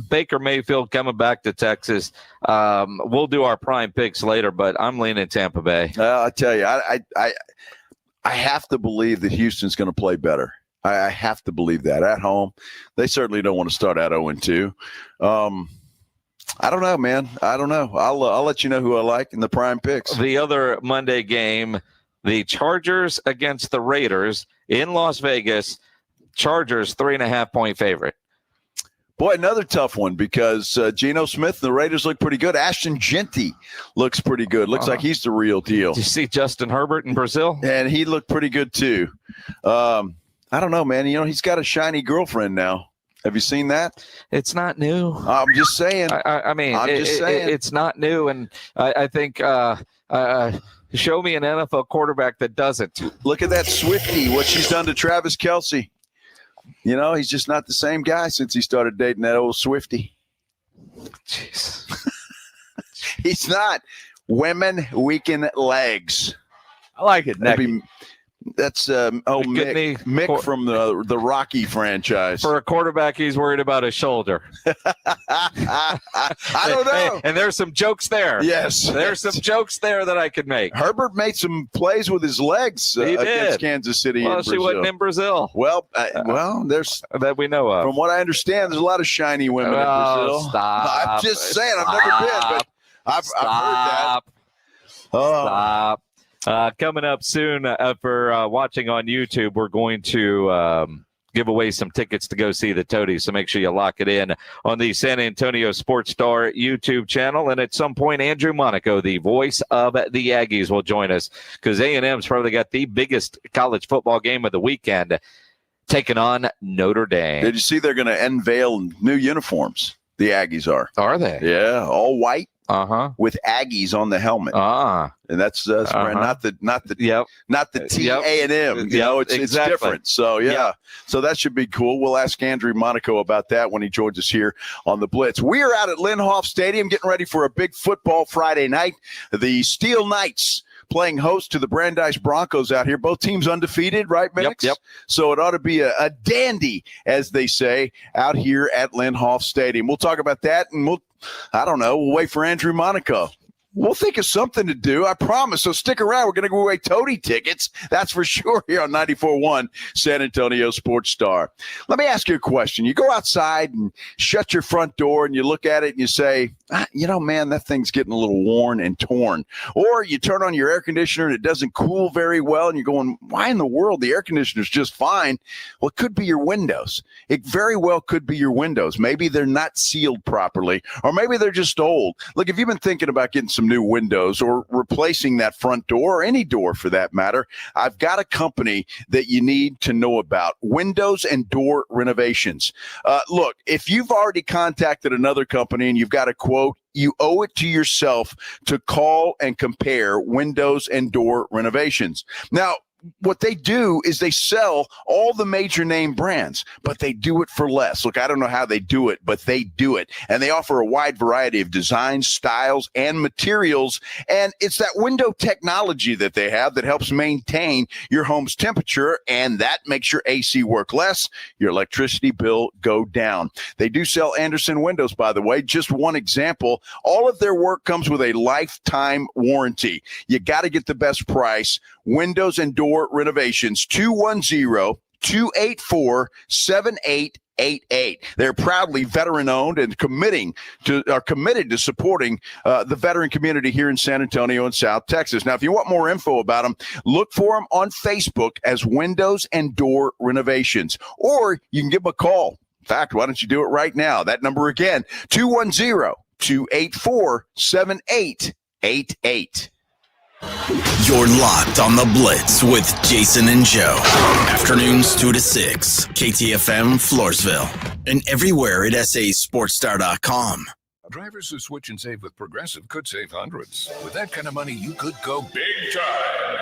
Baker Mayfield coming back to Texas. We'll do our prime picks later, but I'm leaning Tampa Bay. I tell you, I have to believe that Houston's going to play better. I have to believe that at home. They certainly don't want to start out 0-2. I don't know, man. I don't know. I'll let you know who I like in the prime picks. The other Monday game, the Chargers against the Raiders in Las Vegas. Chargers 3.5-point favorite. Boy, another tough one because Geno Smith and the Raiders look pretty good. Ashton Genty looks pretty good. Looks like he's the real deal. Did you see Justin Herbert in Brazil? And he looked pretty good too. I don't know, man. You know, he's got a shiny girlfriend now. Have you seen that? It's not new. I'm just saying. I mean, it's not new. And I think show me an NFL quarterback that doesn't. Look at that Swiftie, what she's done to Travis Kelce. You know, he's just not the same guy since he started dating that old Swiftie. Jeez. He's not. Women weaken legs. I like it. That's Mick from the Rocky franchise. For a quarterback, he's worried about his shoulder. I don't know. And there's some jokes there. Yes. There's some jokes there that I could make. Herbert made some plays with his legs against Kansas City. Well, in Brazil. she wasn't in Brazil. Well, there's that we know of. From what I understand, there's a lot of shiny women in Brazil. Stop. I'm just saying. I've never been, but I've heard that. Stop. Coming up soon for watching on YouTube, we're going to give away some tickets to go see the Toadies. So make sure you lock it in on the San Antonio Sports Star YouTube channel. And at some point, Andrew Monaco, the voice of the Aggies, will join us because A&M's probably got the biggest college football game of the weekend, taking on Notre Dame. Did you see they're going to unveil new uniforms? The Aggies are. Are they? Yeah, all white. With Aggies on the helmet. And that's not the T-A&M. You know, it's different. So so that should be cool. We'll ask Andrew Monaco about that when he joins us here on the Blitz. We are out at Lindhoff Stadium getting ready for a big football Friday night. The Steel Knights playing host to the Brandeis Broncos out here. Both teams undefeated, right, Minix? Yep. So it ought to be a dandy, as they say, out here at Lindhoff Stadium. We'll talk about that, and we'll wait for Andrew Monaco. We'll think of something to do, I promise. So stick around. We're going to give away Toady tickets. That's for sure here on 94.1 San Antonio Sports Star. Let me ask you a question. You go outside and shut your front door and you look at it and you say, man, that thing's getting a little worn and torn. Or you turn on your air conditioner and it doesn't cool very well and you're going, why in the world? The air conditioner's just fine. Well, it could be your windows. It very well could be your windows. Maybe they're not sealed properly, or maybe they're just old. Look, if you've been thinking about getting some new windows or replacing that front door or any door for that matter, I've got a company that you need to know about. Windows and Door Renovations. Look, if you've already contacted another company and you've got a quote, you owe it to yourself to call and compare Windows and Door Renovations. Now, what they do is they sell all the major name brands, but they do it for less. Look, I don't know how they do it, but they do it. And they offer a wide variety of designs, styles, and materials. And it's that window technology that they have that helps maintain your home's temperature, and that makes your AC work less, your electricity bill go down. They do sell Anderson windows, by the way. Just one example. All of their work comes with a lifetime warranty. You got to get the best price. Windows and Door Renovations, 210-284-7888. They're proudly veteran-owned and are committed to supporting the veteran community here in San Antonio and South Texas. Now, if you want more info about them, look for them on Facebook as Windows and Door Renovations, or you can give them a call. In fact, why don't you do it right now? That number again, 210-284-7888. You're locked on the Blitz with Jason and Joe. Afternoons 2 to 6, KTFM Floresville, and everywhere at sasportstar.com. Drivers who switch and save with Progressive could save hundreds. With that kind of money, you could go big time.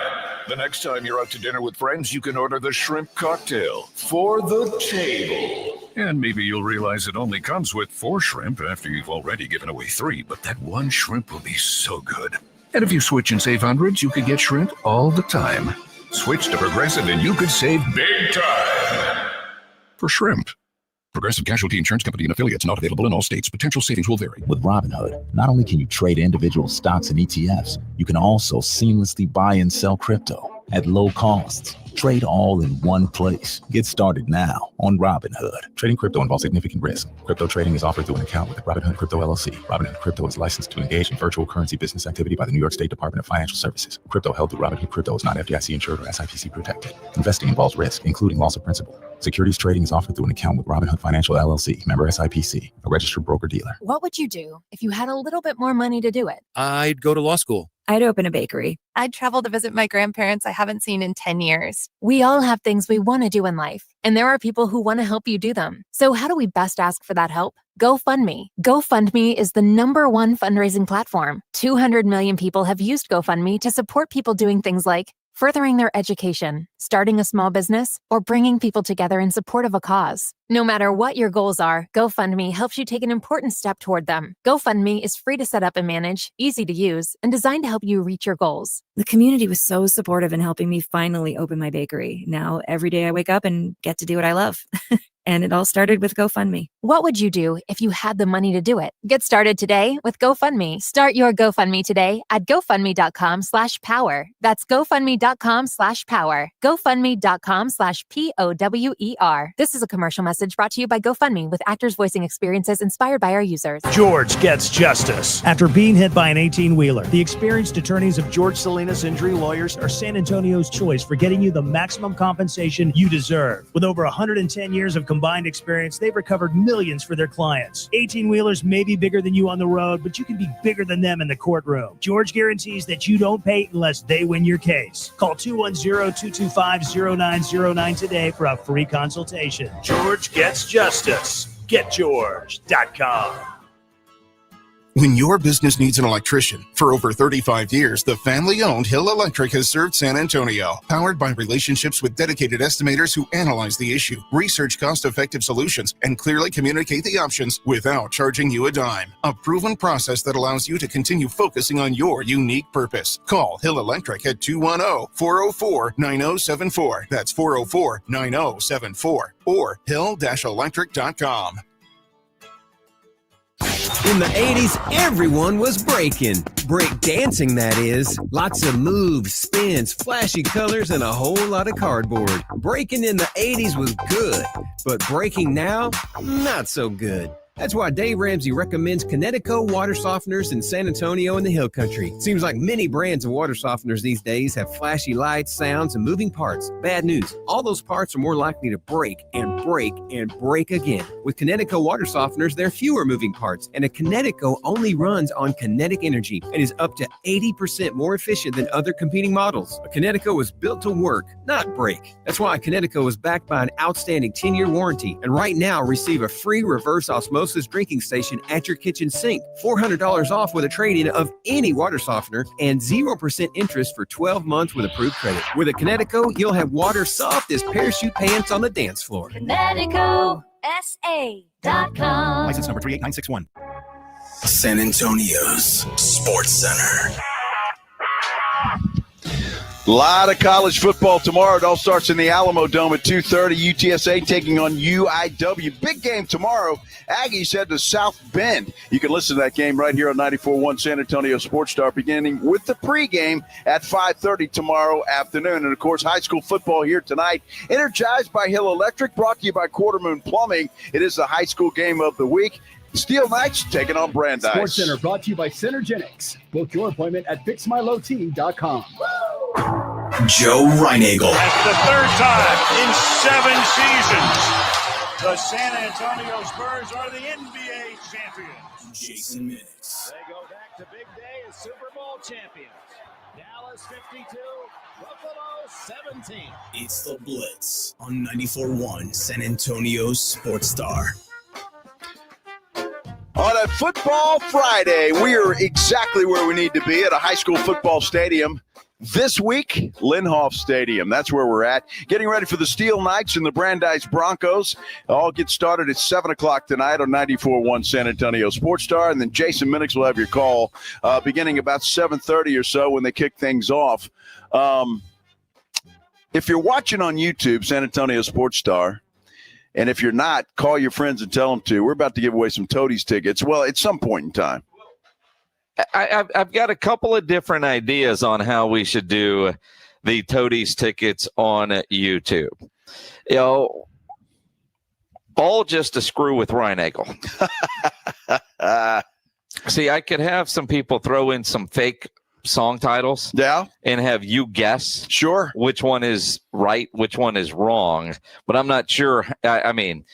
The next time you're out to dinner with friends, you can order the shrimp cocktail for the table. And maybe you'll realize it only comes with 4 shrimp after you've already given away 3, but that one shrimp will be so good. And if you switch and save hundreds, you could get shrimp all the time. Switch to Progressive and you could save big time for shrimp. Progressive Casualty Insurance Company and affiliates, not available in all states. Potential savings will vary. With Robinhood, not only can you trade individual stocks and ETFs, you can also seamlessly buy and sell crypto at low costs. Trade all in one place. Get started now on Robinhood. Trading crypto involves significant risk. Crypto trading is offered through an account with Robinhood Crypto LLC. Robinhood Crypto is licensed to engage in virtual currency business activity by the New York State Department of Financial Services. Crypto held through Robinhood Crypto is not FDIC insured or SIPC protected. Investing involves risk, including loss of principal. Securities trading is offered through an account with Robinhood Financial LLC, member SIPC, a registered broker-dealer. What would you do if you had a little bit more money to do it? I'd go to law school. I'd open a bakery. I'd travel to visit my grandparents I haven't seen in 10 years. We all have things we want to do in life, and there are people who want to help you do them. So how do we best ask for that help? GoFundMe. GoFundMe is the #1 fundraising platform. 200 million people have used GoFundMe to support people doing things like furthering their education, starting a small business, or bringing people together in support of a cause. No matter what your goals are, GoFundMe helps you take an important step toward them. GoFundMe is free to set up and manage, easy to use, and designed to help you reach your goals. The community was so supportive in helping me finally open my bakery. Now, every day I wake up and get to do what I love. And it all started with GoFundMe. What would you do if you had the money to do it? Get started today with GoFundMe. Start your GoFundMe today at GoFundMe.com/power. That's GoFundMe.com/power. GoFundMe.com/POWER. This is a commercial message brought to you by GoFundMe with actors voicing experiences inspired by our users. George gets justice. After being hit by an 18-wheeler, the experienced attorneys of George Salinas Injury Lawyers are San Antonio's choice for getting you the maximum compensation you deserve. With over 110 years of combined experience, they've recovered millions for their clients. 18-wheelers may be bigger than you on the road, but you can be bigger than them in the courtroom. George guarantees that you don't pay unless they win your case. Call 210-225-0909 today for a free consultation. George gets justice. GetGeorge.com. When your business needs an electrician, for over 35 years, the family-owned Hill Electric has served San Antonio. Powered by relationships with dedicated estimators who analyze the issue, research cost-effective solutions, and clearly communicate the options without charging you a dime. A proven process that allows you to continue focusing on your unique purpose. Call Hill Electric at 210-404-9074. That's 404-9074. Or hill-electric.com. In the 80s, everyone was breaking. Break dancing, that is. Lots of moves, spins, flashy colors, and a whole lot of cardboard. Breaking in the 80s was good, but breaking now, not so good. That's why Dave Ramsey recommends Kinetico water softeners in San Antonio and the Hill Country. Seems like many brands of water softeners these days have flashy lights, sounds, and moving parts. Bad news. All those parts are more likely to break and break and break again. With Kinetico water softeners, there are fewer moving parts, and a Kinetico only runs on kinetic energy and is up to 80% more efficient than other competing models. A Kinetico is built to work, not break. That's why a Kinetico is backed by an outstanding 10-year warranty. And right now, receive a free reverse osmosis drinking station at your kitchen sink, $400 off with a trade-in of any water softener, and 0% interest for 12 months with approved credit. With a Kinetico, you'll have water soft as parachute pants on the dance floor. KineticoSA.com. License number 38961. San Antonio's Sports Center. A lot of college football tomorrow. It all starts in the Alamo Dome at 2:30. UTSA taking on UIW. Big game tomorrow. Aggies head to South Bend. You can listen to that game right here on 94.1 San Antonio Sports Star, beginning with the pregame at 5:30 tomorrow afternoon. And, of course, high school football here tonight. Energized by Hill Electric, brought to you by Quarter Moon Plumbing. It is the high school game of the week. Steel Knights taking on Brandeis. Sports Center brought to you by Synergenics. Book your appointment at fixmylowteam.com. Joe Reinagel. That's the third time in 7 seasons. The San Antonio Spurs are the NBA champions. Jason Minix. They go back to big day as Super Bowl champions. Dallas Dallas 52, Buffalo 17. It's the Blitz on 94.1 San Antonio Sports Star. On a football Friday, we are exactly where we need to be at a high school football stadium. This week, Linhoff Stadium. That's where we're at. Getting ready for the Steel Knights and the Brandeis Broncos. All get started at 7 o'clock tonight on 94.1 San Antonio Sports Star. And then Jason Minix will have your call beginning about 7:30 or so when they kick things off. If you're watching on YouTube, San Antonio Sports Star, and if you're not, call your friends and tell them to. We're about to give away some Toadies tickets. Well, at some point in time. I've got a couple of different ideas on how we should do the Toadies tickets on YouTube. You know, all just to screw with Reinagle. See, I could have some people throw in some fake song titles, and have you guess, which one is right, which one is wrong. But I'm not sure. I mean,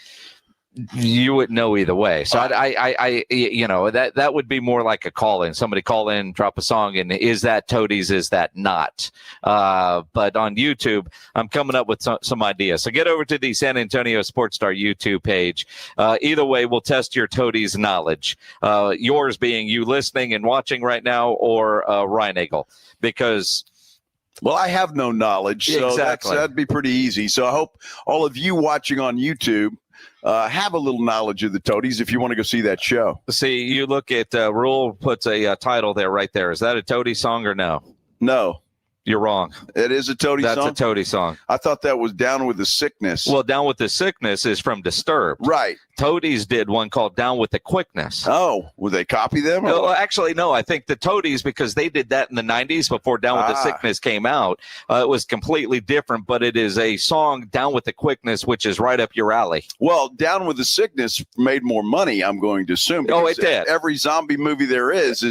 you would know either way. So I you know, that would be more like a call in. Somebody call in, drop a song, and is that Toadies? Is that not? But on YouTube, I'm coming up with some ideas. So get over to the San Antonio Sports Star YouTube page. Either way, we'll test your Toadies knowledge. Yours being you listening and watching right now, or Reinagle, because. Well, I have no knowledge, so that'd be pretty easy. So I hope all of you watching on YouTube have a little knowledge of the Toadies if you want to go see that show. See, you look at Rule puts a title there right there. Is that a Toadie song or no? No. You're wrong. It is a Toadie song? That's a Toadie song. I thought that was Down with the Sickness. Well, Down with the Sickness is from Disturbed. Right. Toadies did one called Down with the Quickness. Oh, would they copy them? Or well, actually, no. I think the Toadies, because they did that in the 90s before Down with the Sickness came out, it was completely different, but it is a song, Down with the Quickness, which is right up your alley. Well, Down with the Sickness made more money, I'm going to assume. Oh, it did. Every zombie movie there is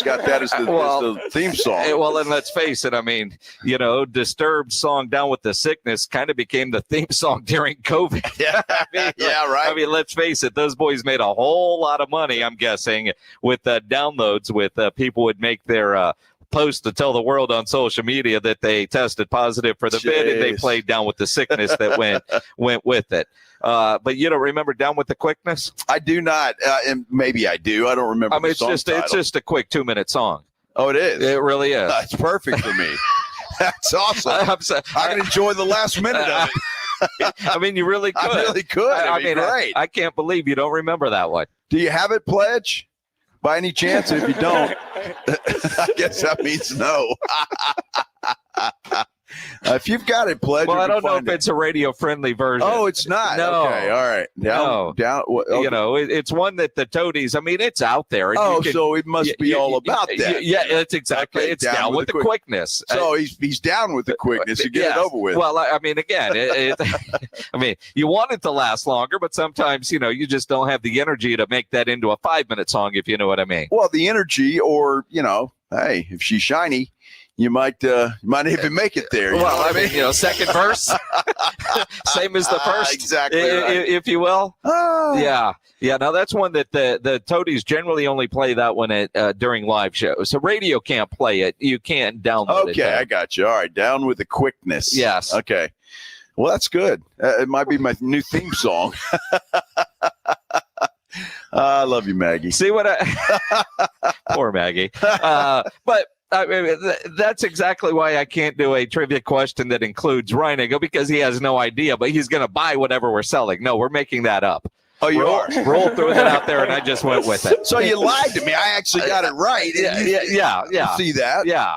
got that as the theme song. Well, and let's face it, I mean, you know, Disturbed song Down with the Sickness kind of became the theme song during COVID. Yeah, right. I mean, let's face it, those boys made a whole lot of money, I'm guessing, with downloads, with people would make their post to tell the world on social media that they tested positive for the bid, and they played Down with the Sickness that went with it. But you don't remember Down with the Quickness? I do not, and maybe I do. I don't remember. I mean, it's just a quick 2-minute song. Oh, it is. It really is. It's perfect for me. That's awesome. I can enjoy the last minute of it. I mean, you really could. I really could. I mean, great. I can't believe you don't remember that one. Do you have it, Pledge? By any chance? If you don't, I guess that means no. If you've got it, Pledge. Well, I don't know if it's a radio-friendly version. Oh, it's not. No. Okay, all right. Down. Okay. You know, it's one that the Toadies. I mean, it's out there. Oh, so it must be all about that. Yeah, it's exactly. Okay, it's down with the quickness. So he's down with the quickness. You get it over with. Well, I mean, again, I mean, you want it to last longer, but sometimes, you know, you just don't have the energy to make that into a 5-minute song, if you know what I mean. Well, the energy, or, you know, hey, if she's shiny, you might even make it there. Well, I mean, you know, second verse, same as the first, exactly, if you will. Yeah. Now that's one that the Toadies generally only play that one at during live shows. So radio can't play it. You can't download it. Okay, I got you. All right, Down with the Quickness. Yes. Okay. Well, that's good. It might be my new theme song. I love you, Maggie. See what poor Maggie. But. I mean, that's exactly why I can't do a trivia question that includes Reinagle, because he has no idea, but he's going to buy whatever we're selling. No, we're making that up. Oh, you are? Roll threw that out there, and I just went with it. So you lied to me. I actually got it right. Yeah. See that? Yeah.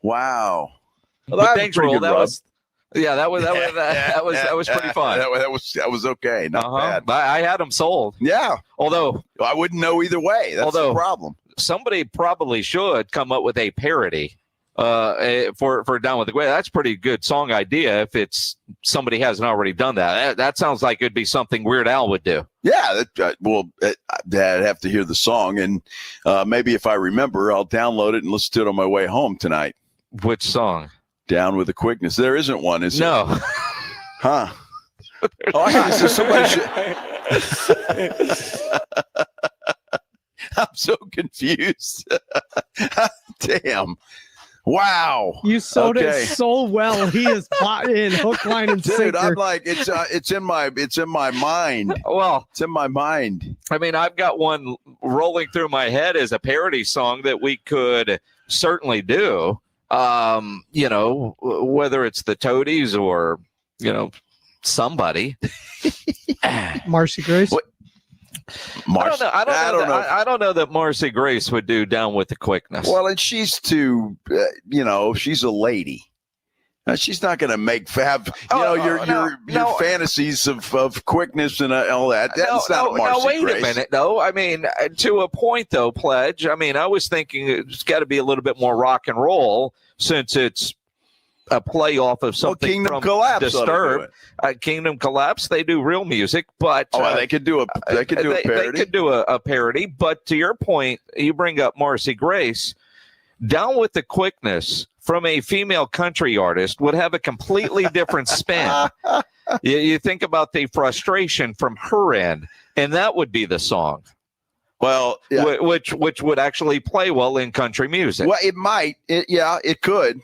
Wow. Well, thanks, Roll. That was pretty fun. That was okay. Not bad. I had them sold. Yeah. Although I wouldn't know either way. That's the problem. Somebody probably should come up with a parody for Down with the Quickness. That's a pretty good song idea if it's somebody hasn't already done that. That sounds like it'd be something Weird Al would do. Yeah, I'd have to hear the song, and maybe if I remember, I'll download it and listen to it on my way home tonight. Which song? Down with the Quickness. There isn't one, is there? No. Huh. Oh, I guess somebody should... I'm so confused. Damn. Wow. You sold it so well. He is bought in hook, line, and Dude, sinker. I'm like, it's in my mind. Well, it's in my mind. I mean, I've got one rolling through my head as a parody song that we could certainly do. You know, whether it's the Toadies or, you know, somebody. Marcy Grace. I don't know that Marcy Grace would do Down with the Quickness. Well, and she's too, she's a lady. She's not going to your fantasies of quickness and all that. That's not Marcy wait Grace. a minute, though. I mean, to a point, though, Pledge. I mean, I was thinking it's got to be a little bit more rock and roll since it's a playoff of something Kingdom from Collapse Disturbed. Kingdom Collapse, they do real music, but they could do a parody. They could do a parody, but to your point, you bring up Marcy Grace. Down with the Quickness from a female country artist would have a completely different spin. You think about the frustration from her end, and that would be the song. Well, yeah. which would actually play well in country music. Well, it might. It could.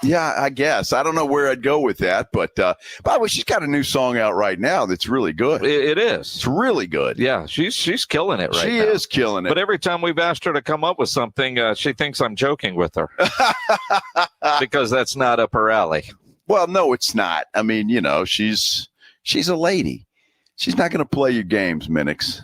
Yeah, I guess. I don't know where I'd go with that, but by the way, she's got a new song out right now that's really good. It is. It's really good. Yeah, she's killing it right now. She is killing it. But every time we've asked her to come up with something, she thinks I'm joking with her because that's not up her alley. Well, no, it's not. I mean, she's a lady. She's not going to play your games, Minix.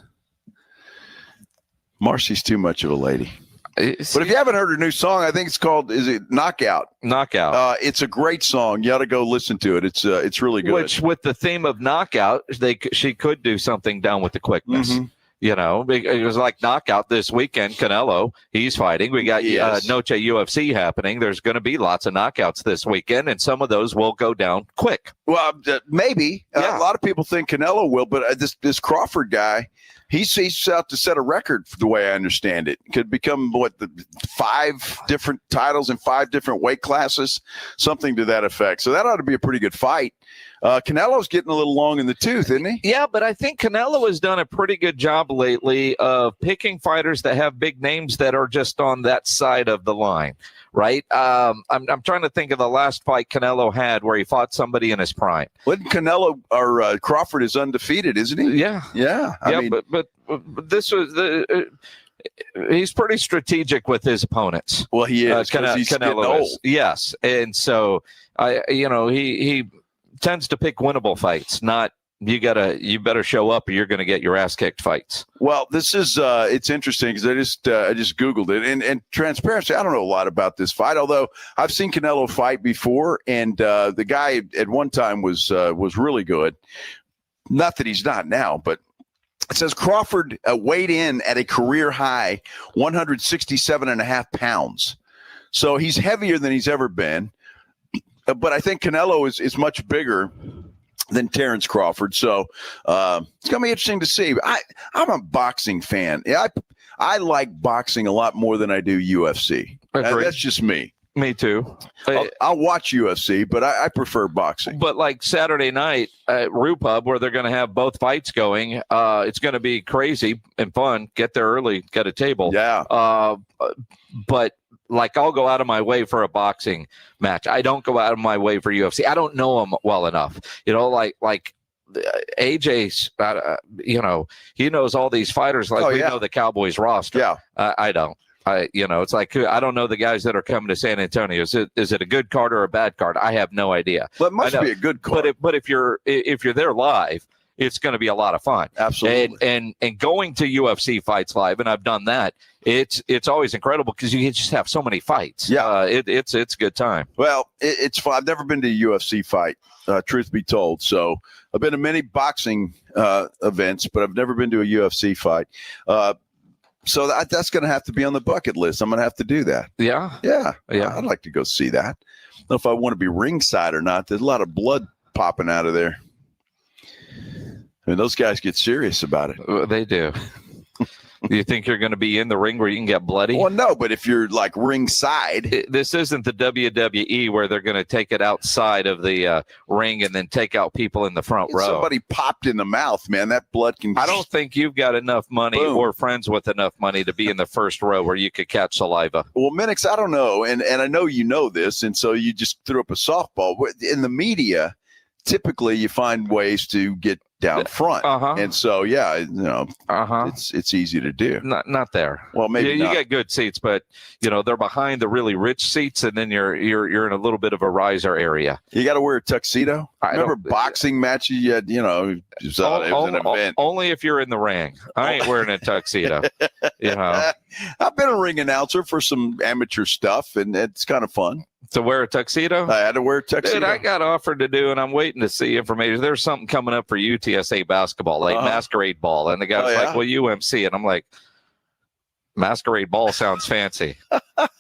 Marcy's too much of a lady. But if you haven't heard her new song, I think it's called, is it Knockout? Knockout. It's a great song. You ought to go listen to it. It's really good. Which, with the theme of Knockout, she could do something Down with the Quickness. Mm-hmm. It was like Knockout this weekend. Canelo, he's fighting. We got Noche UFC happening. There's going to be lots of knockouts this weekend, and some of those will go down quick. Well, maybe. Yeah. A lot of people think Canelo will, but this Crawford guy, he's out to set a record, the way I understand it. Could become, 5 different titles in 5 different weight classes, something to that effect. So that ought to be a pretty good fight. Canelo's getting a little long in the tooth, isn't he? Yeah, but I think Canelo has done a pretty good job lately of picking fighters that have big names that are just on that side of the line, right? I'm trying to think of the last fight Canelo had where he fought somebody in his prime. Wasn't Canelo or Crawford is undefeated, isn't he? Yeah. Yeah. I mean, but this was he's pretty strategic with his opponents. Well, he is. He's Canelo old. is. Yes, and so he tends to pick winnable fights, not you better show up or you're going to get your ass kicked fights. Well, this is it's interesting because I just Googled it, and transparency, I don't know a lot about this fight, although I've seen Canelo fight before, and the guy at one time was really good. Not that he's not now, but it says Crawford weighed in at a career high 167.5 pounds. So he's heavier than he's ever been. But I think Canelo is much bigger than Terrence Crawford. So it's going to be interesting to see. I'm a boxing fan. I like boxing a lot more than I do UFC. That's just me. Me too. I'll watch UFC, but I prefer boxing. But like Saturday night at Rupub, where they're going to have both fights going, it's going to be crazy and fun. Get there early, get a table. Yeah. But like I'll go out of my way for a boxing match. I don't go out of my way for UFC. I don't know them well enough. Like AJ's, he knows all these fighters like we know the Cowboys roster. Yeah. I don't. It's like I don't know the guys that are coming to San Antonio. Is it a good card or a bad card? I have no idea. Well, it must be a good card. But if you're there live, it's going to be a lot of fun. Absolutely. And going to UFC fights live, and I've done that. It's always incredible because you just have so many fights. Yeah, it's a good time. Well, it's fun. I've never been to a UFC fight, truth be told. So I've been to many boxing events, but I've never been to a UFC fight. So that's going to have to be on the bucket list. I'm going to have to do that. Yeah. I'd like to go see that. I don't know if I want to be ringside or not. There's a lot of blood popping out of there. I mean, those guys get serious about it. They do. You think you're going to be in the ring where you can get bloody? Well, no, but if you're like ringside. This isn't the WWE where they're going to take it outside of the ring and then take out people in the front row. Somebody popped in the mouth, man. That blood can. I don't think you've got enough money or friends with enough money to be in the first row where you could catch saliva. Well, Minix, I don't know. And I know you know this. And so you just threw up a softball. In the media, typically you find ways to get down front. And so, it's easy to do. Not there. Well, maybe you get good seats, but they're behind the really rich seats, and then you're in a little bit of a riser area. You got to wear a tuxedo. Remember boxing matches? You had, it was an event. Only if you're in the ring. I ain't wearing a tuxedo. I've been a ring announcer for some amateur stuff, and it's kind of fun. To wear a tuxedo? I had to wear a tuxedo. Dude, I got offered to do, and I'm waiting to see information. There's something coming up for UTSA basketball, like Masquerade Ball. And the guy's like, well, UMC. And I'm like, Masquerade Ball sounds fancy.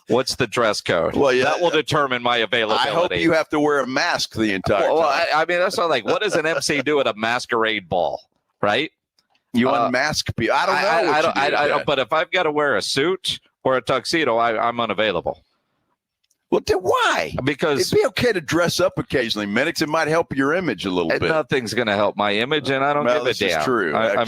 What's the dress code? Well, that will determine my availability. I hope you have to wear a mask the entire time. I mean, that's not like, what does an MC do at a Masquerade Ball, right? You unmask people. I don't know. I don't. But if I've got to wear a suit or a tuxedo, I'm unavailable. Well, why? Because it'd be okay to dress up occasionally, Minix. It might help your image a little bit. Nothing's going to help my image, and I don't give a damn. This is true. I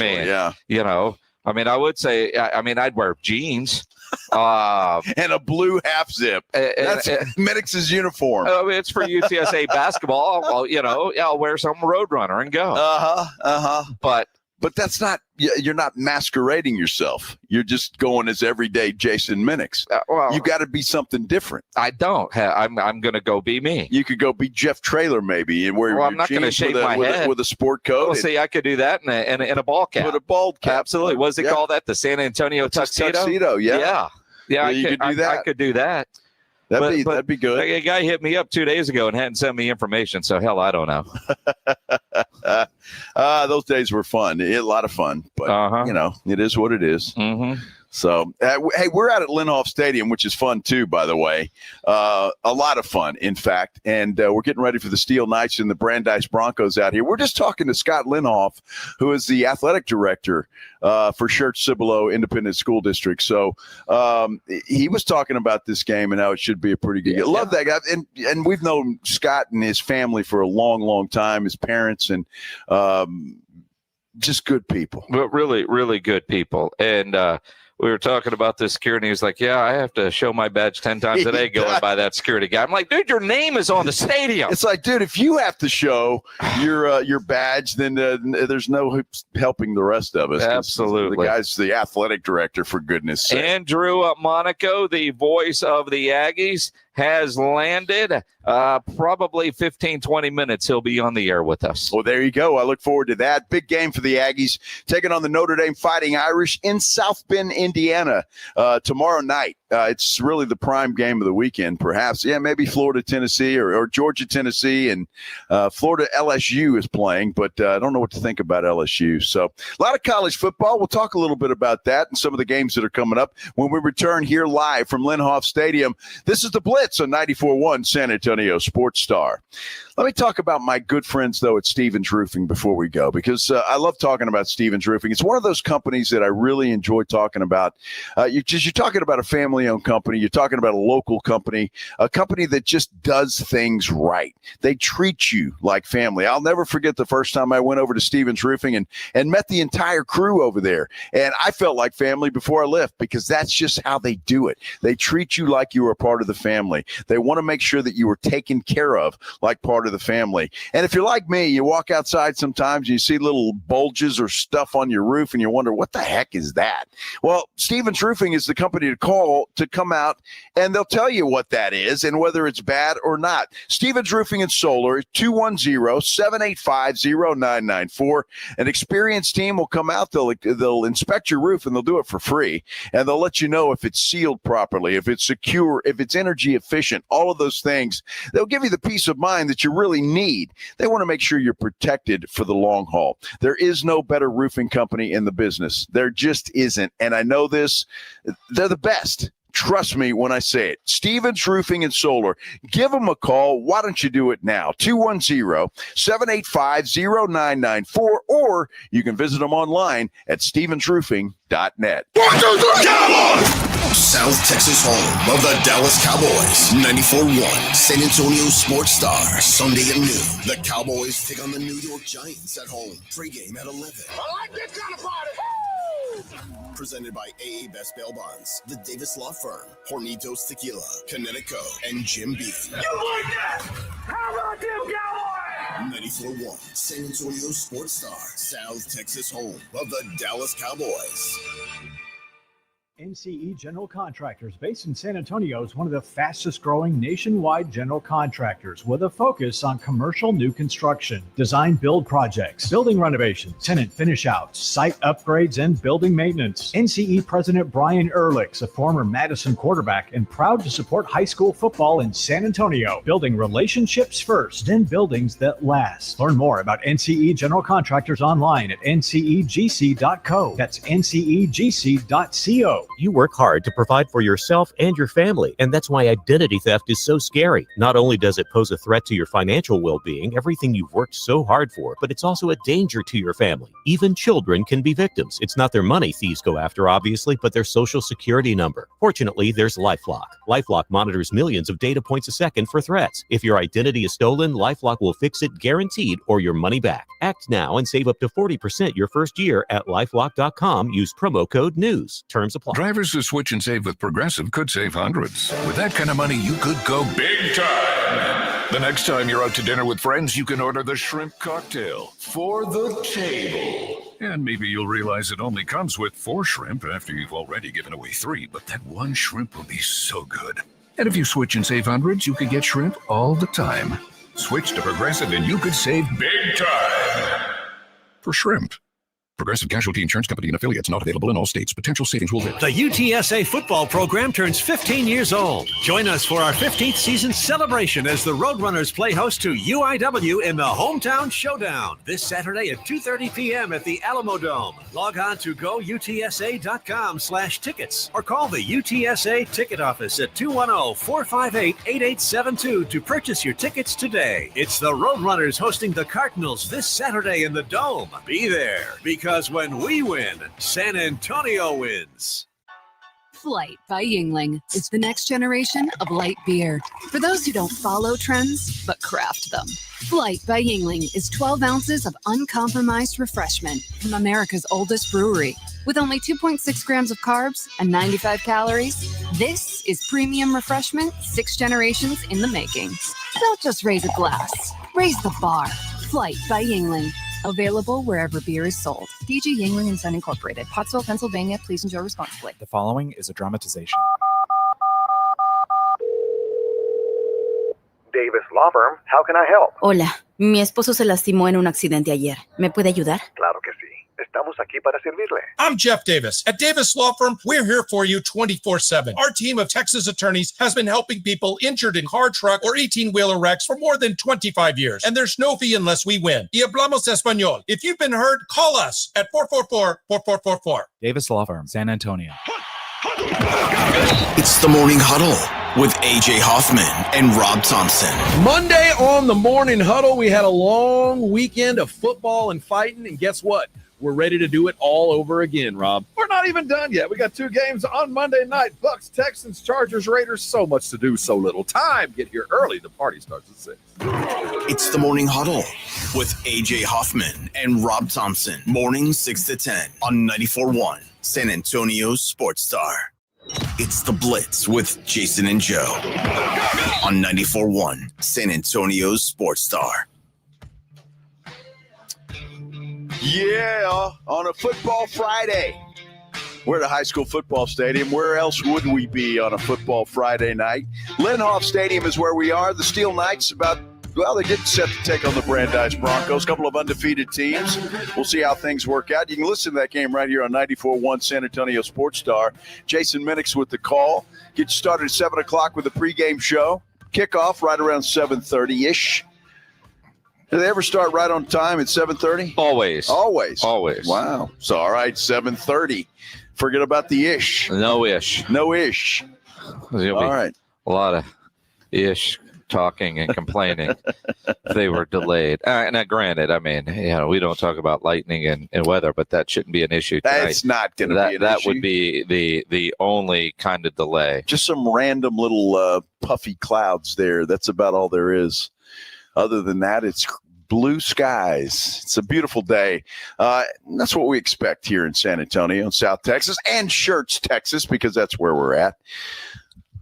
mean, I would say, I'd wear jeans. And a blue half zip. That's Minix's uniform. It's for UTSA basketball. I'll wear some Roadrunner and go. But that's not, you're not masquerading yourself. You're just going as everyday Jason Minix. You got to be something different. I don't. I'm going to go be me. You could go be Jeff Traylor maybe and wear your I'm not going to shave my head with a sport coat. Well, see, I could do that in a ball cap. With a bald cap. Absolutely. What does it call that? The San Antonio tuxedo? Tuxedo, yeah. Yeah, you could do that. I could do that. That'd be good. A guy hit me up 2 days ago and hadn't sent me information, so hell, I don't know. Those days were fun. A lot of fun, but it is what it is. Mm-hmm. So, hey, we're out at Linhoff Stadium, which is fun too, by the way. A lot of fun, in fact. And we're getting ready for the Steel Knights and the Brandeis Broncos out here. We're just talking to Scott Linhoff, who is the athletic director for Church-Cibolo Independent School District. So he was talking about this game and how it should be a pretty good game. Love that guy. And we've known Scott and his family for a long, long time, his parents, and just good people. But really, really good people. And we were talking about this security. He was like, I have to show my badge 10 times a day going by that security guy. I'm like, dude, your name is on the stadium. It's like, dude, if you have to show your badge, then there's no helping the rest of us. Absolutely. The guy's the athletic director, for goodness sake. Andrew Monaco, the voice of the Aggies, has landed. Probably 15, 20 minutes he'll be on the air with us. Well, there you go. I look forward to that. Big game for the Aggies, taking on the Notre Dame Fighting Irish in South Bend, Indiana, tomorrow night. It's really the prime game of the weekend, perhaps. Yeah, maybe Florida, Tennessee, or Georgia, Tennessee, and Florida, LSU is playing, but I don't know what to think about LSU. So a lot of college football. We'll talk a little bit about that and some of the games that are coming up when we return here live from Linhoff Stadium. This is the Blitz on 94.1 San Antonio Sports Star. Let me talk about my good friends, though, at Stevens Roofing before we go, because I love talking about Stevens Roofing. It's one of those companies that I really enjoy talking about. You're talking about a family-owned company. You're talking about a local company, a company that just does things right. They treat you like family. I'll never forget the first time I went over to Stevens Roofing and met the entire crew over there. And I felt like family before I left, because that's just how they do it. They treat you like you are a part of the family. They want to make sure that you are taken care of like part of the family. And if you're like me, you walk outside sometimes and you see little bulges or stuff on your roof and you wonder, what the heck is that? Well, Stevens Roofing is the company to call to come out, and they'll tell you what that is and whether it's bad or not. Stevens Roofing and Solar, 210-785-0994. An experienced team will come out. They'll inspect your roof, and they'll do it for free. And they'll let you know if it's sealed properly, if it's secure, if it's energy efficient, all of those things. They'll give you the peace of mind that you really need. They want to make sure you're protected for the long haul. There is no better roofing company in the business. There just isn't. And I know this. They're the best. Trust me when I say it. Stevens Roofing and Solar. Give them a call. Why don't you do it now? 210-785-0994, or you can visit them online at stevensroofing.net. 1, 2, 3, South Texas home of the Dallas Cowboys. 94.1 San Antonio Sports Star. Sunday at noon. The Cowboys take on the New York Giants at home. Pregame at 11. I like this kind of party. Presented by AA Best Bail Bonds, the Davis Law Firm, Hornitos Tequila, Connecticut, and Jim Beam. You like that? How about them Cowboys? 94.1 San Antonio Sports Star. South Texas home of the Dallas Cowboys. NCE General Contractors, based in San Antonio, is one of the fastest growing nationwide general contractors with a focus on commercial new construction, design build projects, building renovations, tenant finish outs, site upgrades, and building maintenance. NCE President Brian Ehrlich's a former Madison quarterback and proud to support high school football in San Antonio, building relationships first, then buildings that last. Learn more about NCE General Contractors online at ncegc.co. That's ncegc.co. You work hard to provide for yourself and your family, and that's why identity theft is so scary. Not only does it pose a threat to your financial well-being, everything you've worked so hard for, but it's also a danger to your family. Even children can be victims. It's not their money thieves go after, obviously, but their social security number. Fortunately, there's LifeLock. LifeLock monitors millions of data points a second for threats. If your identity is stolen, LifeLock will fix it guaranteed or your money back. Act now and save up to 40% your first year at LifeLock.com. Use promo code NEWS. Terms apply. Drivers who switch and save with Progressive could save hundreds. With that kind of money, you could go big time. The next time you're out to dinner with friends, you can order the shrimp cocktail for the table. And maybe you'll realize it only comes with 4 shrimp after you've already given away 3, but that one shrimp will be so good. And if you switch and save hundreds, you could get shrimp all the time. Switch to Progressive and you could save big time for shrimp. Progressive Casualty Insurance Company and affiliates, not available in all states. Potential savings will vary. The UTSA football program turns 15 years old. Join us for our 15th season celebration as the Roadrunners play host to UIW in the Hometown Showdown this Saturday at 2:30 p.m. at the Alamo Dome. Log on to goutsa.com/tickets or call the UTSA ticket office at 210-458-8872 to purchase your tickets today. It's the Roadrunners hosting the Cardinals this Saturday in the Dome. Be there because when we win, San Antonio wins. Flight by Yingling is the next generation of light beer. For those who don't follow trends, but craft them. Flight by Yingling is 12 ounces of uncompromised refreshment from America's oldest brewery. With only 2.6 grams of carbs and 95 calories, this is premium refreshment 6 generations in the making. Don't just raise a glass, raise the bar. Flight by Yingling. Available wherever beer is sold. DG Yingling & Son Incorporated, Pottsville, Pennsylvania. Please enjoy responsibly. The following is a dramatization. Davis Law Firm, how can I help? Hola, mi esposo se lastimó en un accidente ayer. ¿Me puede ayudar? Claro que sí. Estamos aquí para servirle. I'm Jeff Davis. At Davis Law Firm, we're here for you 24/7. Our team of Texas attorneys has been helping people injured in car, truck, or 18-wheeler wrecks for more than 25 years. And there's no fee unless we win. Y hablamos español. If you've been hurt, call us at 444-4444. Davis Law Firm, San Antonio. It's the Morning Huddle with AJ Hoffman and Rob Thompson. Monday on the Morning Huddle, we had a long weekend of football and fighting, and guess what? We're ready to do it all over again, Rob. We're not even done yet. We got 2 games on Monday night. Bucks, Texans, Chargers, Raiders. So much to do, so little time. Get here early. The party starts at 6. It's the Morning Huddle with AJ Hoffman and Rob Thompson. Morning 6 to 10 on 94.1 San Antonio Sports Star. It's the Blitz with Jason and Joe on 94.1 San Antonio Sports Star. Yeah, on a football Friday. We're at a high school football stadium. Where else would we be on a football Friday night? Linhoff Stadium is where we are. The Steel Knights they get set to take on the Brandeis Broncos, a couple of undefeated teams. We'll see how things work out. You can listen to that game right here on 94.1 San Antonio Sports Star. Jason Minnick's with the call. Get you started at 7 o'clock with the pregame show. Kickoff right around 7:30-ish. Do they ever start right on time at 7:30? Always. Wow. So, all right, 7:30. Forget about the ish. No ish. There'll be a lot of ish talking and complaining if they were delayed. Now, granted, I mean, we don't talk about lightning and weather, but that shouldn't be an issue tonight. That's not going to be an That issue. would be the only kind of delay. Just some random little puffy clouds there. That's about all there is. Other than that, it's blue skies. It's a beautiful day. That's what we expect here in San Antonio, South Texas, and Schertz, Texas, because that's where we're at.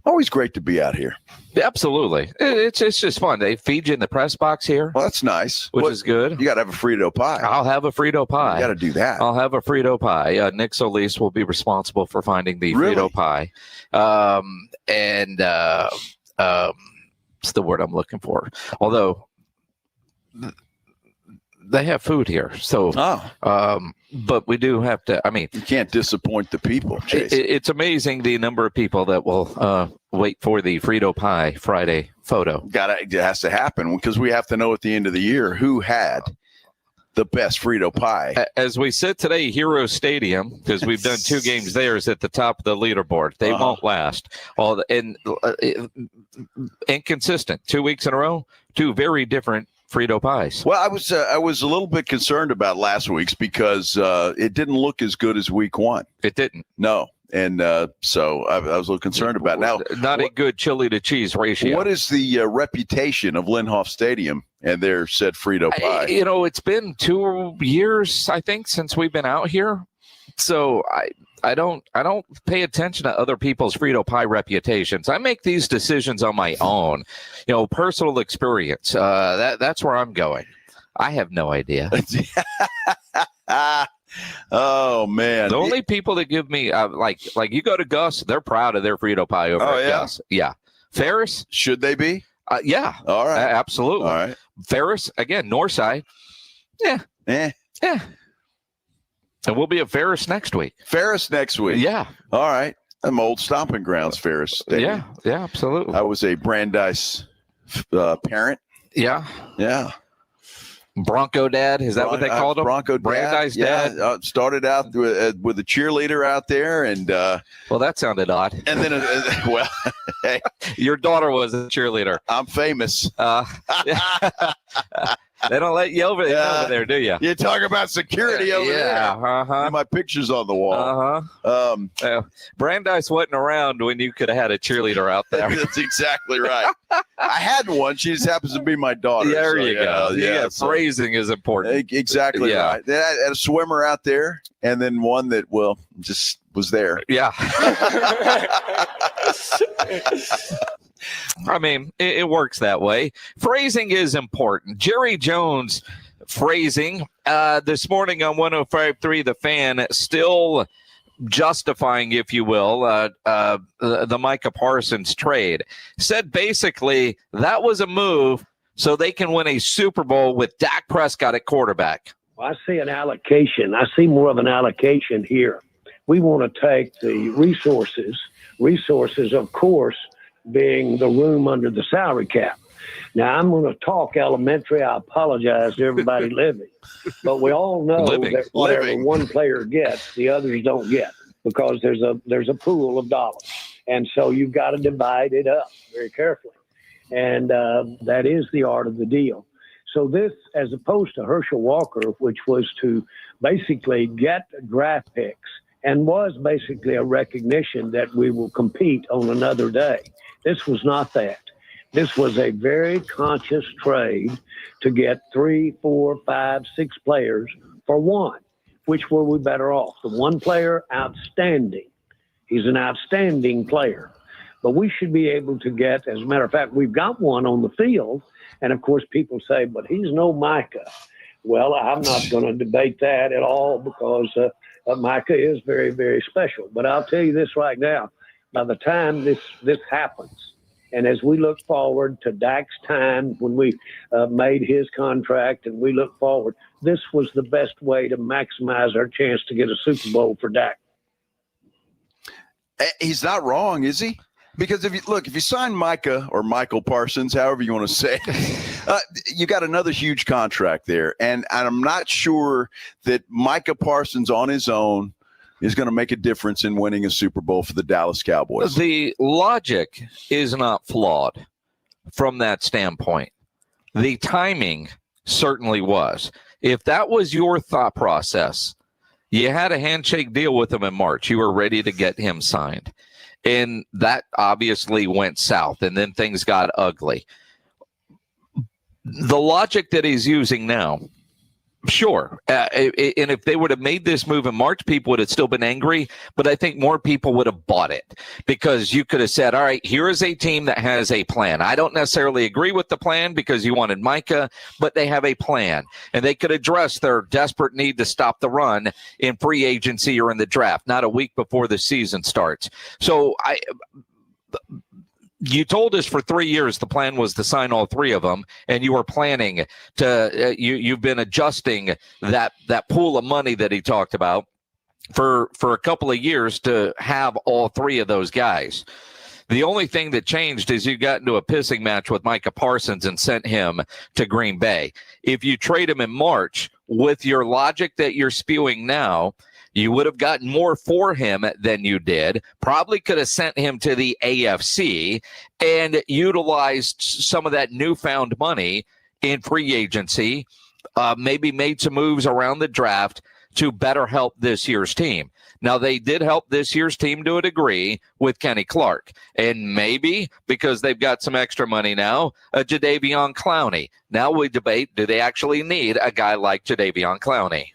Always great to be out here. Absolutely. It's just fun. They feed you in the press box here. Well, that's nice. Which is good. You got to have a Frito pie. I'll have a Frito pie. You got to do that. I'll have a Frito pie. Nick Solis will be responsible for finding the Frito pie. It's the word I'm looking for. Although they have food here. So, but we do have to, I mean, you can't disappoint the people. It's amazing the number of people that will wait for the Frito pie Friday photo. It has to happen because we have to know at the end of the year who had the best Frito pie. As we sit today, Hero Stadium, because we've done 2 games there, is at the top of the leaderboard. They won't last. Inconsistent. 2 weeks in a row, 2 very different Frito pies. Well, I was a little bit concerned about last week's because it didn't look as good as week 1. It didn't. No. And so I was a little concerned about it. Now. Not a good chili to cheese ratio. What is the reputation of Linhoff Stadium and their said Frito pie? It's been 2 years, I think, since we've been out here. So I don't pay attention to other people's Frito pie reputations. I make these decisions on my own, personal experience. That's where I'm going. I have no idea. Oh man! The only people that give me like you go to Gus, they're proud of their Frito pie over at Gus. Yeah, Ferris, should they be? Yeah. All right. Absolutely. All right. Ferris again, Northside. Yeah. Yeah. And we'll be at Ferris next week. Yeah. All right. I'm old stomping grounds, Ferris Stadium. Yeah, absolutely. I was a Brandeis parent. Yeah. Yeah. Bronco Dad, is that what they called him? Bronco Brandeis Dad. Dad. Started out with a cheerleader out there, and well, that sounded odd. And then, well, hey, your daughter was a cheerleader. I'm famous. They don't let you over there, do you? You talk about security over there. Yeah, my picture's on the wall. Brandeis wasn't around when you could have had a cheerleader out there. That's exactly right. I had one. She just happens to be my daughter. There you go. Yeah, phrasing is important. Exactly right. Then I had a swimmer out there, and then one that just was there. Yeah. I mean, it works that way. Phrasing is important. Jerry Jones phrasing this morning on 105.3 The Fan, still justifying, if you will, the Micah Parsons trade. Said basically that was a move so they can win a Super Bowl with Dak Prescott at quarterback. Well, I see an allocation. I see more of an allocation here. We want to take the resources, of course, being the room under the salary cap. Now, I'm going to talk elementary. I apologize to everybody living. But we all know that whatever one player gets, the others don't get because there's a pool of dollars. And so you've got to divide it up very carefully. And that is the art of the deal. So this, as opposed to Herschel Walker, which was to basically get draft picks and was basically a recognition that we will compete on another day. This was not that. This was a very conscious trade to get 3, 4, 5, 6 players for one. Which were we better off? The one player, outstanding. He's an outstanding player. But we should be able to get, as a matter of fact, we've got one on the field. And, of course, people say, but he's no Micah. Well, I'm not going to debate that at all because Micah is very, very special. But I'll tell you this right now. By the time this happens, and as we look forward to Dak's time when we made his contract and we look forward, this was the best way to maximize our chance to get a Super Bowl for Dak. He's not wrong, is he? Because if you sign Micah or Michael Parsons, however you want to say it, you got another huge contract there. And I'm not sure that Micah Parsons on his own is going to make a difference in winning a Super Bowl for the Dallas Cowboys. The logic is not flawed from that standpoint. The timing certainly was. If that was your thought process, you had a handshake deal with him in March. You were ready to get him signed. And that obviously went south, and then things got ugly. The logic that he's using now, sure. And if they would have made this move in March, people would have still been angry. But I think more people would have bought it because you could have said, all right, here is a team that has a plan. I don't necessarily agree with the plan because you wanted Micah, but they have a plan. And they could address their desperate need to stop the run in free agency or in the draft, not a week before the season starts. So you told us for 3 years the plan was to sign all three of them, and you were planning to you've been adjusting that pool of money that he talked about for a couple of years to have all three of those guys. The only thing that changed is you got into a pissing match with Micah Parsons and sent him to Green Bay. If you trade him in March with your logic that you're spewing now, you would have gotten more for him than you did, probably could have sent him to the AFC and utilized some of that newfound money in free agency, maybe made some moves around the draft to better help this year's team. Now, they did help this year's team to a degree with Kenny Clark, and maybe because they've got some extra money now, Jadeveon Clowney. Now we debate, do they actually need a guy like Jadeveon Clowney?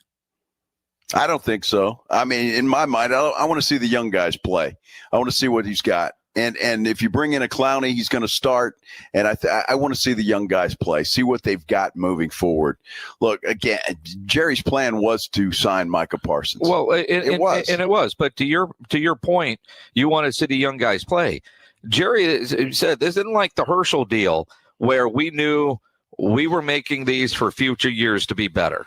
I don't think so. I mean, in my mind, I want to see the young guys play. I want to see what he's got. And if you bring in a Clowney, he's going to start. And I want to see the young guys play, see what they've got moving forward. Look, again, Jerry's plan was to sign Micah Parsons. Well, it was. But to your point, you want to see the young guys play. Jerry said this isn't like the Herschel deal where we knew we were making these for future years to be better.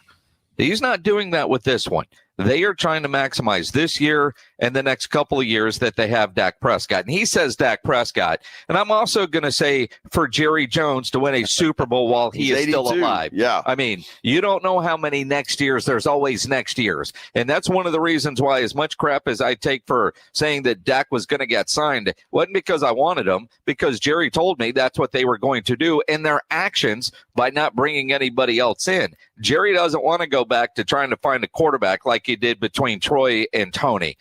He's not doing that with this one. They are trying to maximize this year and the next couple of years that they have Dak Prescott. And he says Dak Prescott. And I'm also going to say for Jerry Jones to win a Super Bowl while he is still alive. Yeah. I mean, you don't know how many next years. There's always next years. And that's one of the reasons why as much crap as I take for saying that Dak was going to get signed, wasn't because I wanted him, because Jerry told me that's what they were going to do. And their actions by not bringing anybody else in. Jerry doesn't want to go back to trying to find a quarterback like he did between Troy and Tony.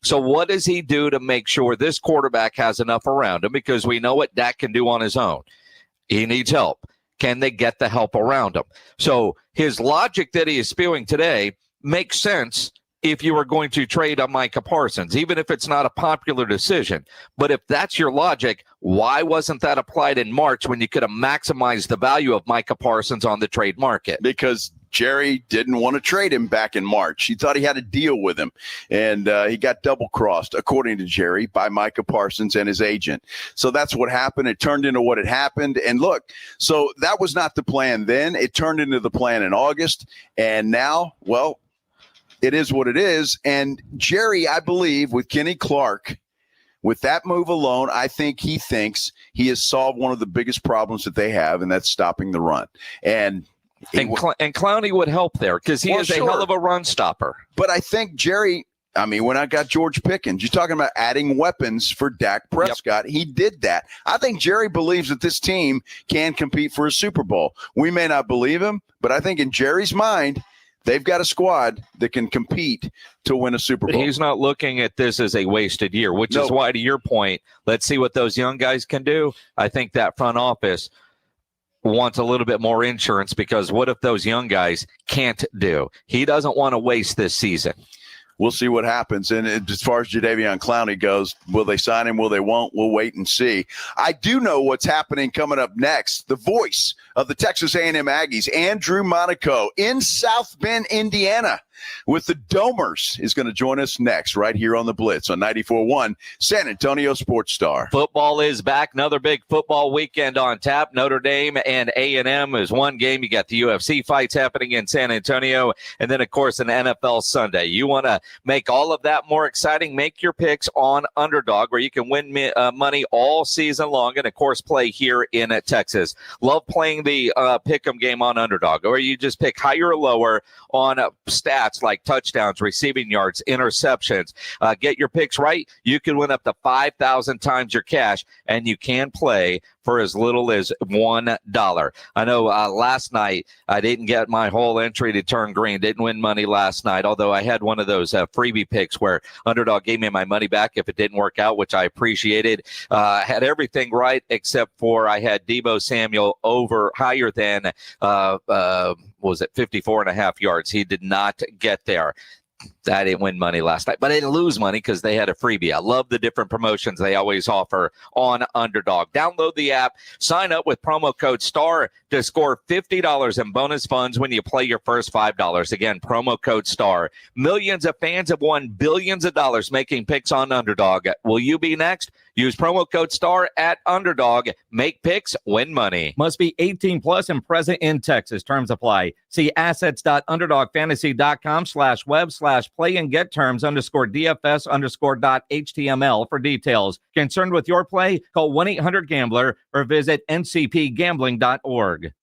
So what does he do to make sure this quarterback has enough around him? Because we know what Dak can do on his own. He needs help. Can they get the help around him? So his logic that he is spewing today makes sense if you were going to trade on Micah Parsons, even if it's not a popular decision. But if that's your logic, why wasn't that applied in March when you could have maximized the value of Micah Parsons on the trade market? Because Jerry didn't want to trade him back in March. He thought he had a deal with him, and he got double-crossed, according to Jerry, by Micah Parsons and his agent. So that's what happened. It turned into what had happened. And look, so that was not the plan then. It turned into the plan in August. And now, well, it is what it is. And Jerry, I believe, with Kenny Clark, with that move alone, I think he thinks he has solved one of the biggest problems that they have, and that's stopping the run. And Clowney would help there because he is a hell of a run stopper. But I think Jerry, I mean, when I got George Pickens, you're talking about adding weapons for Dak Prescott. Yep. He did that. I think Jerry believes that this team can compete for a Super Bowl. We may not believe him, but I think in Jerry's mind, they've got a squad that can compete to win a Super Bowl. He's not looking at this as a wasted year, which is why, to your point, let's see what those young guys can do. I think that front office wants a little bit more insurance because what if those young guys can't do? He doesn't want to waste this season. We'll see what happens. And as far as Jadeveon Clowney goes, will they sign him? Will they won't? We'll wait and see. I do know what's happening coming up next. The voice of the Texas A&M Aggies, Andrew Monaco, in South Bend, Indiana, with the Domers, is going to join us next right here on the Blitz on 94.1 San Antonio Sports Star. Football is back. Another big football weekend on tap. Notre Dame and A&M is one game. You got the UFC fights happening in San Antonio, and then, of course, an NFL Sunday. You want to make all of that more exciting? Make your picks on Underdog, where you can win money all season long and, of course, play here in Texas. Love playing the pick'em game on Underdog, or you just pick higher or lower on stats stats like touchdowns, receiving yards, interceptions. Get your picks right. You can win up to 5,000 times your cash, and you can play for as little as $1. I know last night I didn't get my whole entry to turn green. Didn't win money last night, although I had one of those freebie picks where Underdog gave me my money back if it didn't work out, which I appreciated. Had everything right except for I had Deebo Samuel over higher than, was it 54.5 yards? He did not get there. I didn't win money last night, but I didn't lose money because they had a freebie. I love the different promotions they always offer on Underdog. Download the app, sign up with promo code STAR to score $50 in bonus funds when you play your first $5. Again, promo code STAR. Millions of fans have won billions of dollars making picks on Underdog. Will you be next? Use promo code STAR at Underdog. Make picks, win money. Must be 18 plus and present in Texas. Terms apply. See assets.underdogfantasy.com/web/play and get terms _DFS_.html for details. Concerned with your play? Call 1-800-GAMBLER or visit ncpgambling.org.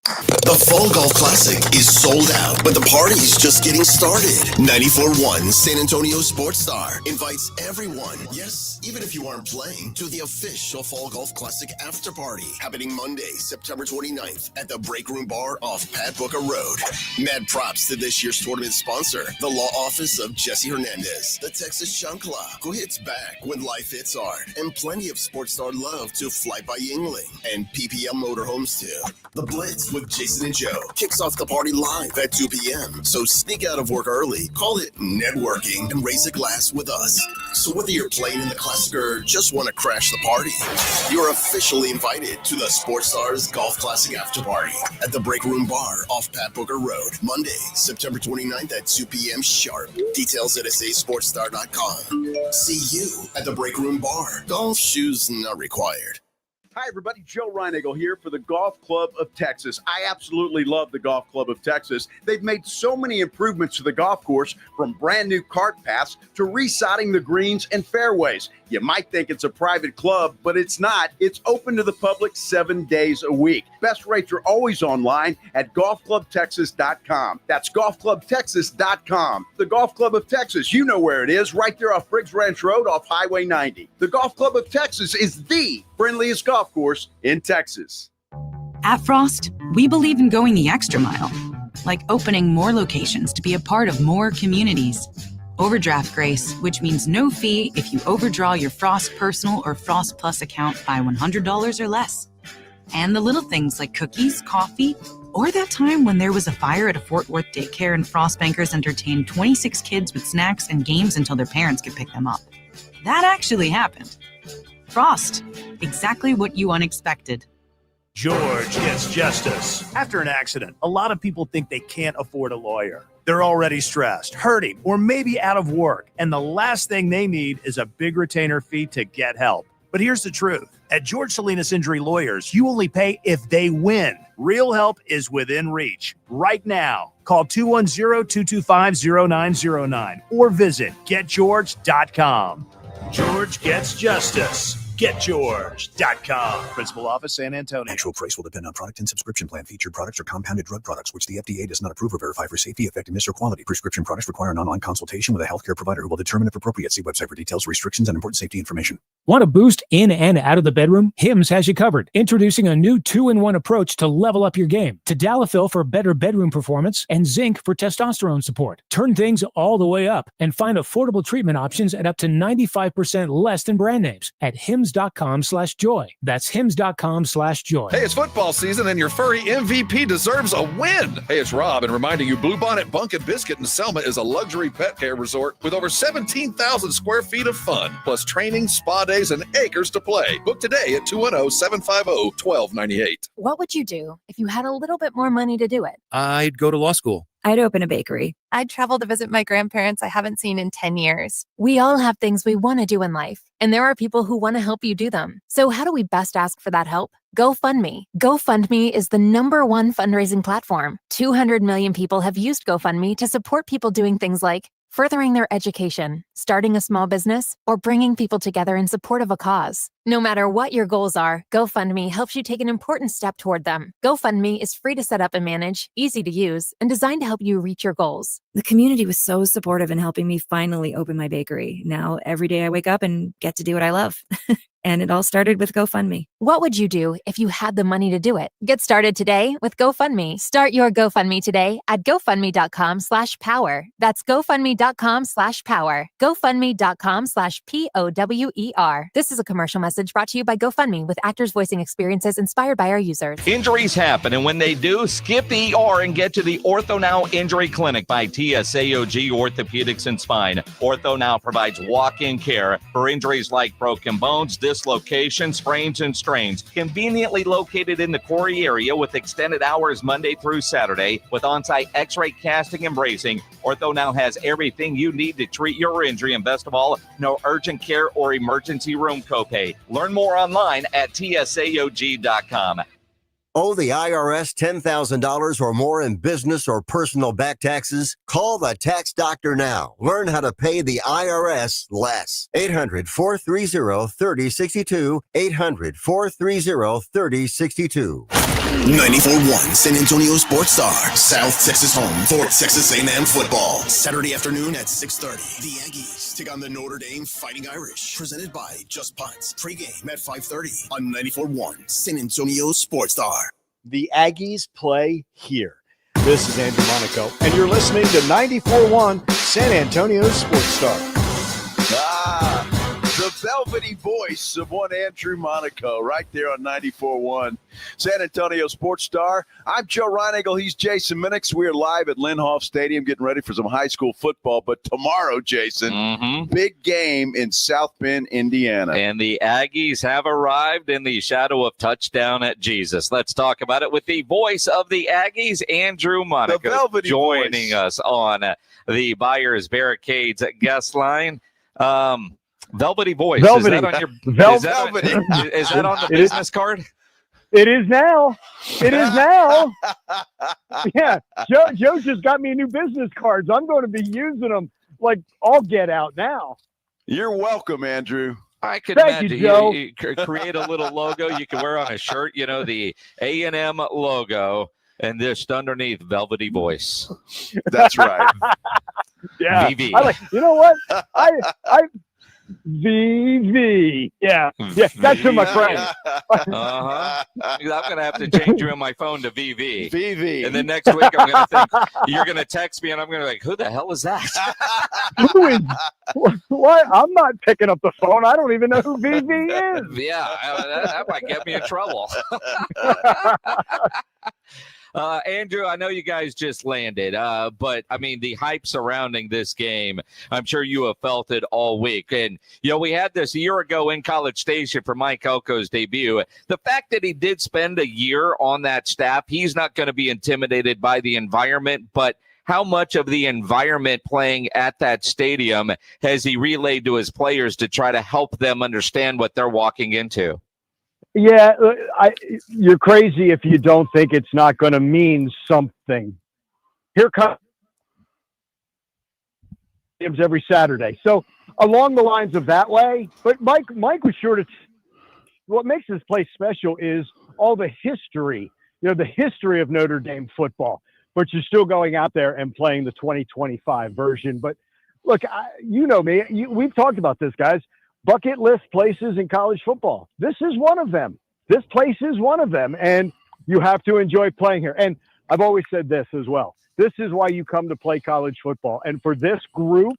The Fall Golf Classic is sold out, but the party's just getting started. 94.1 San Antonio Sports Star invites everyone, yes, even if you aren't playing, to the official Fall Golf Classic after party happening Monday, September 29th at the Break Room Bar off Pat Booker Road. Mad props to this year's tournament sponsor, the law office of Jesse Hernandez, the Texas Chancla, who hits back when life hits hard, and plenty of sports star love to Fly by Yingling and PPM Motorhomes too. The Blitz with Jason and Joe kicks off the party live at 2 p.m. So sneak out of work early, call it networking, and raise a glass with us. So whether you're playing in the Classic or just want to crash the party, you're officially invited to the Sports Stars Golf Classic After Party at the Break Room Bar off Pat Booker Road, Monday, September 29th at 2 p.m. sharp. Details at sasportstar.com. See you at the Break Room Bar. Golf shoes not required. Hi, everybody. Joe Reinagle here for the Golf Club of Texas. I absolutely love the Golf Club of Texas. They've made so many improvements to the golf course, from brand new cart paths to resodding the greens and fairways. You might think it's a private club, but it's not. It's open to the public 7 days a week. Best rates are always online at golfclubtexas.com. That's golfclubtexas.com. The Golf Club of Texas, you know where it is, right there off Briggs Ranch Road off Highway 90. The Golf Club of Texas is the friendliest golf course in Texas. At Frost, we believe in going the extra mile, like opening more locations to be a part of more communities. Overdraft grace, which means no fee if you overdraw your Frost Personal or Frost Plus account by $100 or less. And the little things like cookies, coffee, or that time when there was a fire at a Fort Worth daycare and Frost bankers entertained 26 kids with snacks and games until their parents could pick them up. That actually happened. Frost, exactly what you unexpected. George gets justice. After an accident, a lot of people think they can't afford a lawyer. They're already stressed, hurting, or maybe out of work, and the last thing they need is a big retainer fee to get help. But here's the truth. At George Salinas Injury Lawyers, you only pay if they win. Real help is within reach. Right now, call 210-225-0909 or visit getgeorge.com. George gets justice. GetGeorge.com. Principal Office, San Antonio. Actual price will depend on product and subscription plan. Featured products are compounded drug products, which the FDA does not approve or verify for safety, effectiveness, or quality. Prescription products require an online consultation with a healthcare provider who will determine if appropriate. See website for details, restrictions, and important safety information. Want to boost in and out of the bedroom? Hims has you covered. Introducing a new 2-in-1 approach to level up your game. Tadalafil for better bedroom performance and zinc for testosterone support. Turn things all the way up and find affordable treatment options at up to 95% less than brand names at hims.com/joy. That's hims.com/joy. Hey, it's football season and your furry MVP deserves a win. Hey, it's Rob, and reminding you, Bluebonnet Bunk and Biscuit in Selma is a luxury pet care resort with over 17,000 square feet of fun, plus training, spa days, and acres to play. Book today at 210-750-1298. What would you do if you had a little bit more money to do it? I'd go to law school. I'd open a bakery. I'd travel to visit my grandparents I haven't seen in 10 years. We all have things we want to do in life, and there are people who want to help you do them. So how do we best ask for that help? GoFundMe. GoFundMe is the #1 fundraising platform. 200 million people have used GoFundMe to support people doing things like furthering their education, starting a small business, or bringing people together in support of a cause. No matter what your goals are, GoFundMe helps you take an important step toward them. GoFundMe is free to set up and manage, easy to use, and designed to help you reach your goals. The community was so supportive in helping me finally open my bakery. Now, every day I wake up and get to do what I love. And it all started with GoFundMe. What would you do if you had the money to do it? Get started today with GoFundMe. Start your GoFundMe today at GoFundMe.com/power. That's GoFundMe.com/power. GoFundMe.com/POWER. This is a commercial message brought to you by GoFundMe with actors voicing experiences inspired by our users. Injuries happen, and when they do, skip the ER and get to the Ortho Now Injury Clinic by TSAOG Orthopedics and Spine. Ortho Now provides walk-in care for injuries like broken bones, dislocation, sprains, and strains. Conveniently located in the Quarry area with extended hours Monday through Saturday with on-site x-ray casting and bracing, Ortho Now has everything you need to treat your injury, and best of all, no urgent care or emergency room copay. Learn more online at tsaog.com. Owe the IRS $10,000 or more in business or personal back taxes? Call the Tax Doctor now. Learn how to pay the IRS less. 800-430-3062. 800-430-3062. 94.1 San Antonio Sports Star, South Texas home for Texas A&M football. Saturday afternoon at 6:30. The Aggies take on the Notre Dame Fighting Irish. Presented by Just Punts. Pre-game at 5:30 on 94.1 San Antonio Sports Star. The Aggies play here. This is Andrew Monaco, and you're listening to 94.1 San Antonio Sports Star. The velvety voice of one Andrew Monaco right there on 94.1 San Antonio Sports Star. I'm Joe Reinagle. He's Jason Minix. We're live at Lindhoff Stadium getting ready for some high school football. But tomorrow, Jason, big game in South Bend, Indiana. And the Aggies have arrived in the shadow of touchdown at Jesus. Let's talk about it with the voice of the Aggies, Andrew Monaco, joining us on the Buyers Barricades guest line. Velvety voice. Velvety. Is that on your is that on the business card? It is now. It is now. Yeah. Joe just got me new business cards. I'm going to be using them like all get out now. You're welcome, Andrew. I could Thank imagine you, Joe. you create a little logo you can wear on a shirt, you know, the A&M logo, and just underneath velvety voice. That's right. Yeah. VV. I like, you know what? I VV. Yeah. Yeah. That's for my friend. I'm going to have to change you on my phone to VV. VV. And then next week, I'm going to think you're going to text me, and I'm going to be like, who the hell is that? Who is? What? I'm not picking up the phone. I don't even know who VV is. Yeah. That might get me in trouble. Andrew, I know you guys just landed, but I mean, the hype surrounding this game, I'm sure you have felt it all week. And, you know, we had this a year ago in College Station for Mike Elko's debut. The fact that he did spend a year on that staff, he's not going to be intimidated by the environment, but how much of the environment playing at that stadium has he relayed to his players to try to help them understand what they're walking into? Yeah, you're crazy if you don't think it's not going to mean something. Here comes every Saturday. So along the lines of that way, but Mike was sure to. What makes this place special is all the history, you know, the history of Notre Dame football. But you're still going out there and playing the 2025 version. But look, you know me. We've talked about this, guys. Bucket list places in college football. This is one of them. This place is one of them, and you have to enjoy playing here. And I've always said this as well. This is why you come to play college football. And for this group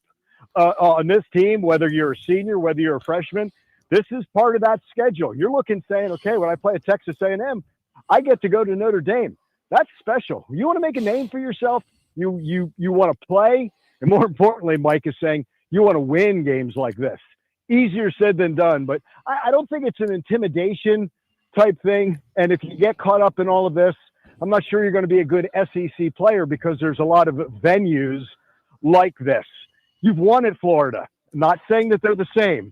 on this team, whether you're a senior, whether you're a freshman, this is part of that schedule. You're looking, saying, okay, when I play at Texas A&M, I get to go to Notre Dame. That's special. You want to make a name for yourself. You want to play, and more importantly, Mike is saying you want to win games like this. Easier said than done, but I don't think it's an intimidation type thing. And if you get caught up in all of this, I'm not sure you're going to be a good SEC player because there's a lot of venues like this. You've won at Florida. I'm not saying that they're the same,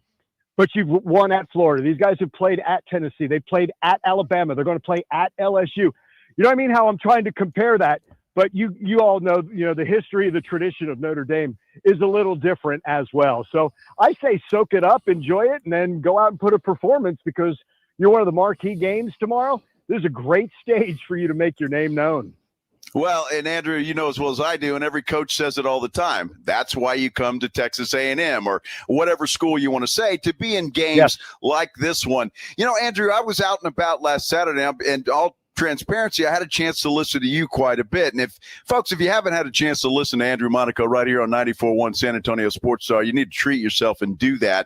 but you've won at Florida. These guys have played at Tennessee. They've played at Alabama. They're going to play at LSU. You know what I mean? How I'm trying to compare that. But you all know, the history, the tradition of Notre Dame is a little different as well. So I say soak it up, enjoy it, and then go out and put a performance, because you're one of the marquee games tomorrow. There's a great stage for you to make your name known. Well, and Andrew, you know as well as I do, and every coach says it all the time. That's why you come to Texas A&M or whatever school you want to say, to be in games like this one. Andrew, I was out and about last Saturday, and all transparency, I had a chance to listen to you quite a bit. And if you haven't had a chance to listen to Andrew Monaco right here on 94.1 San Antonio Sports Star, you need to treat yourself and do that.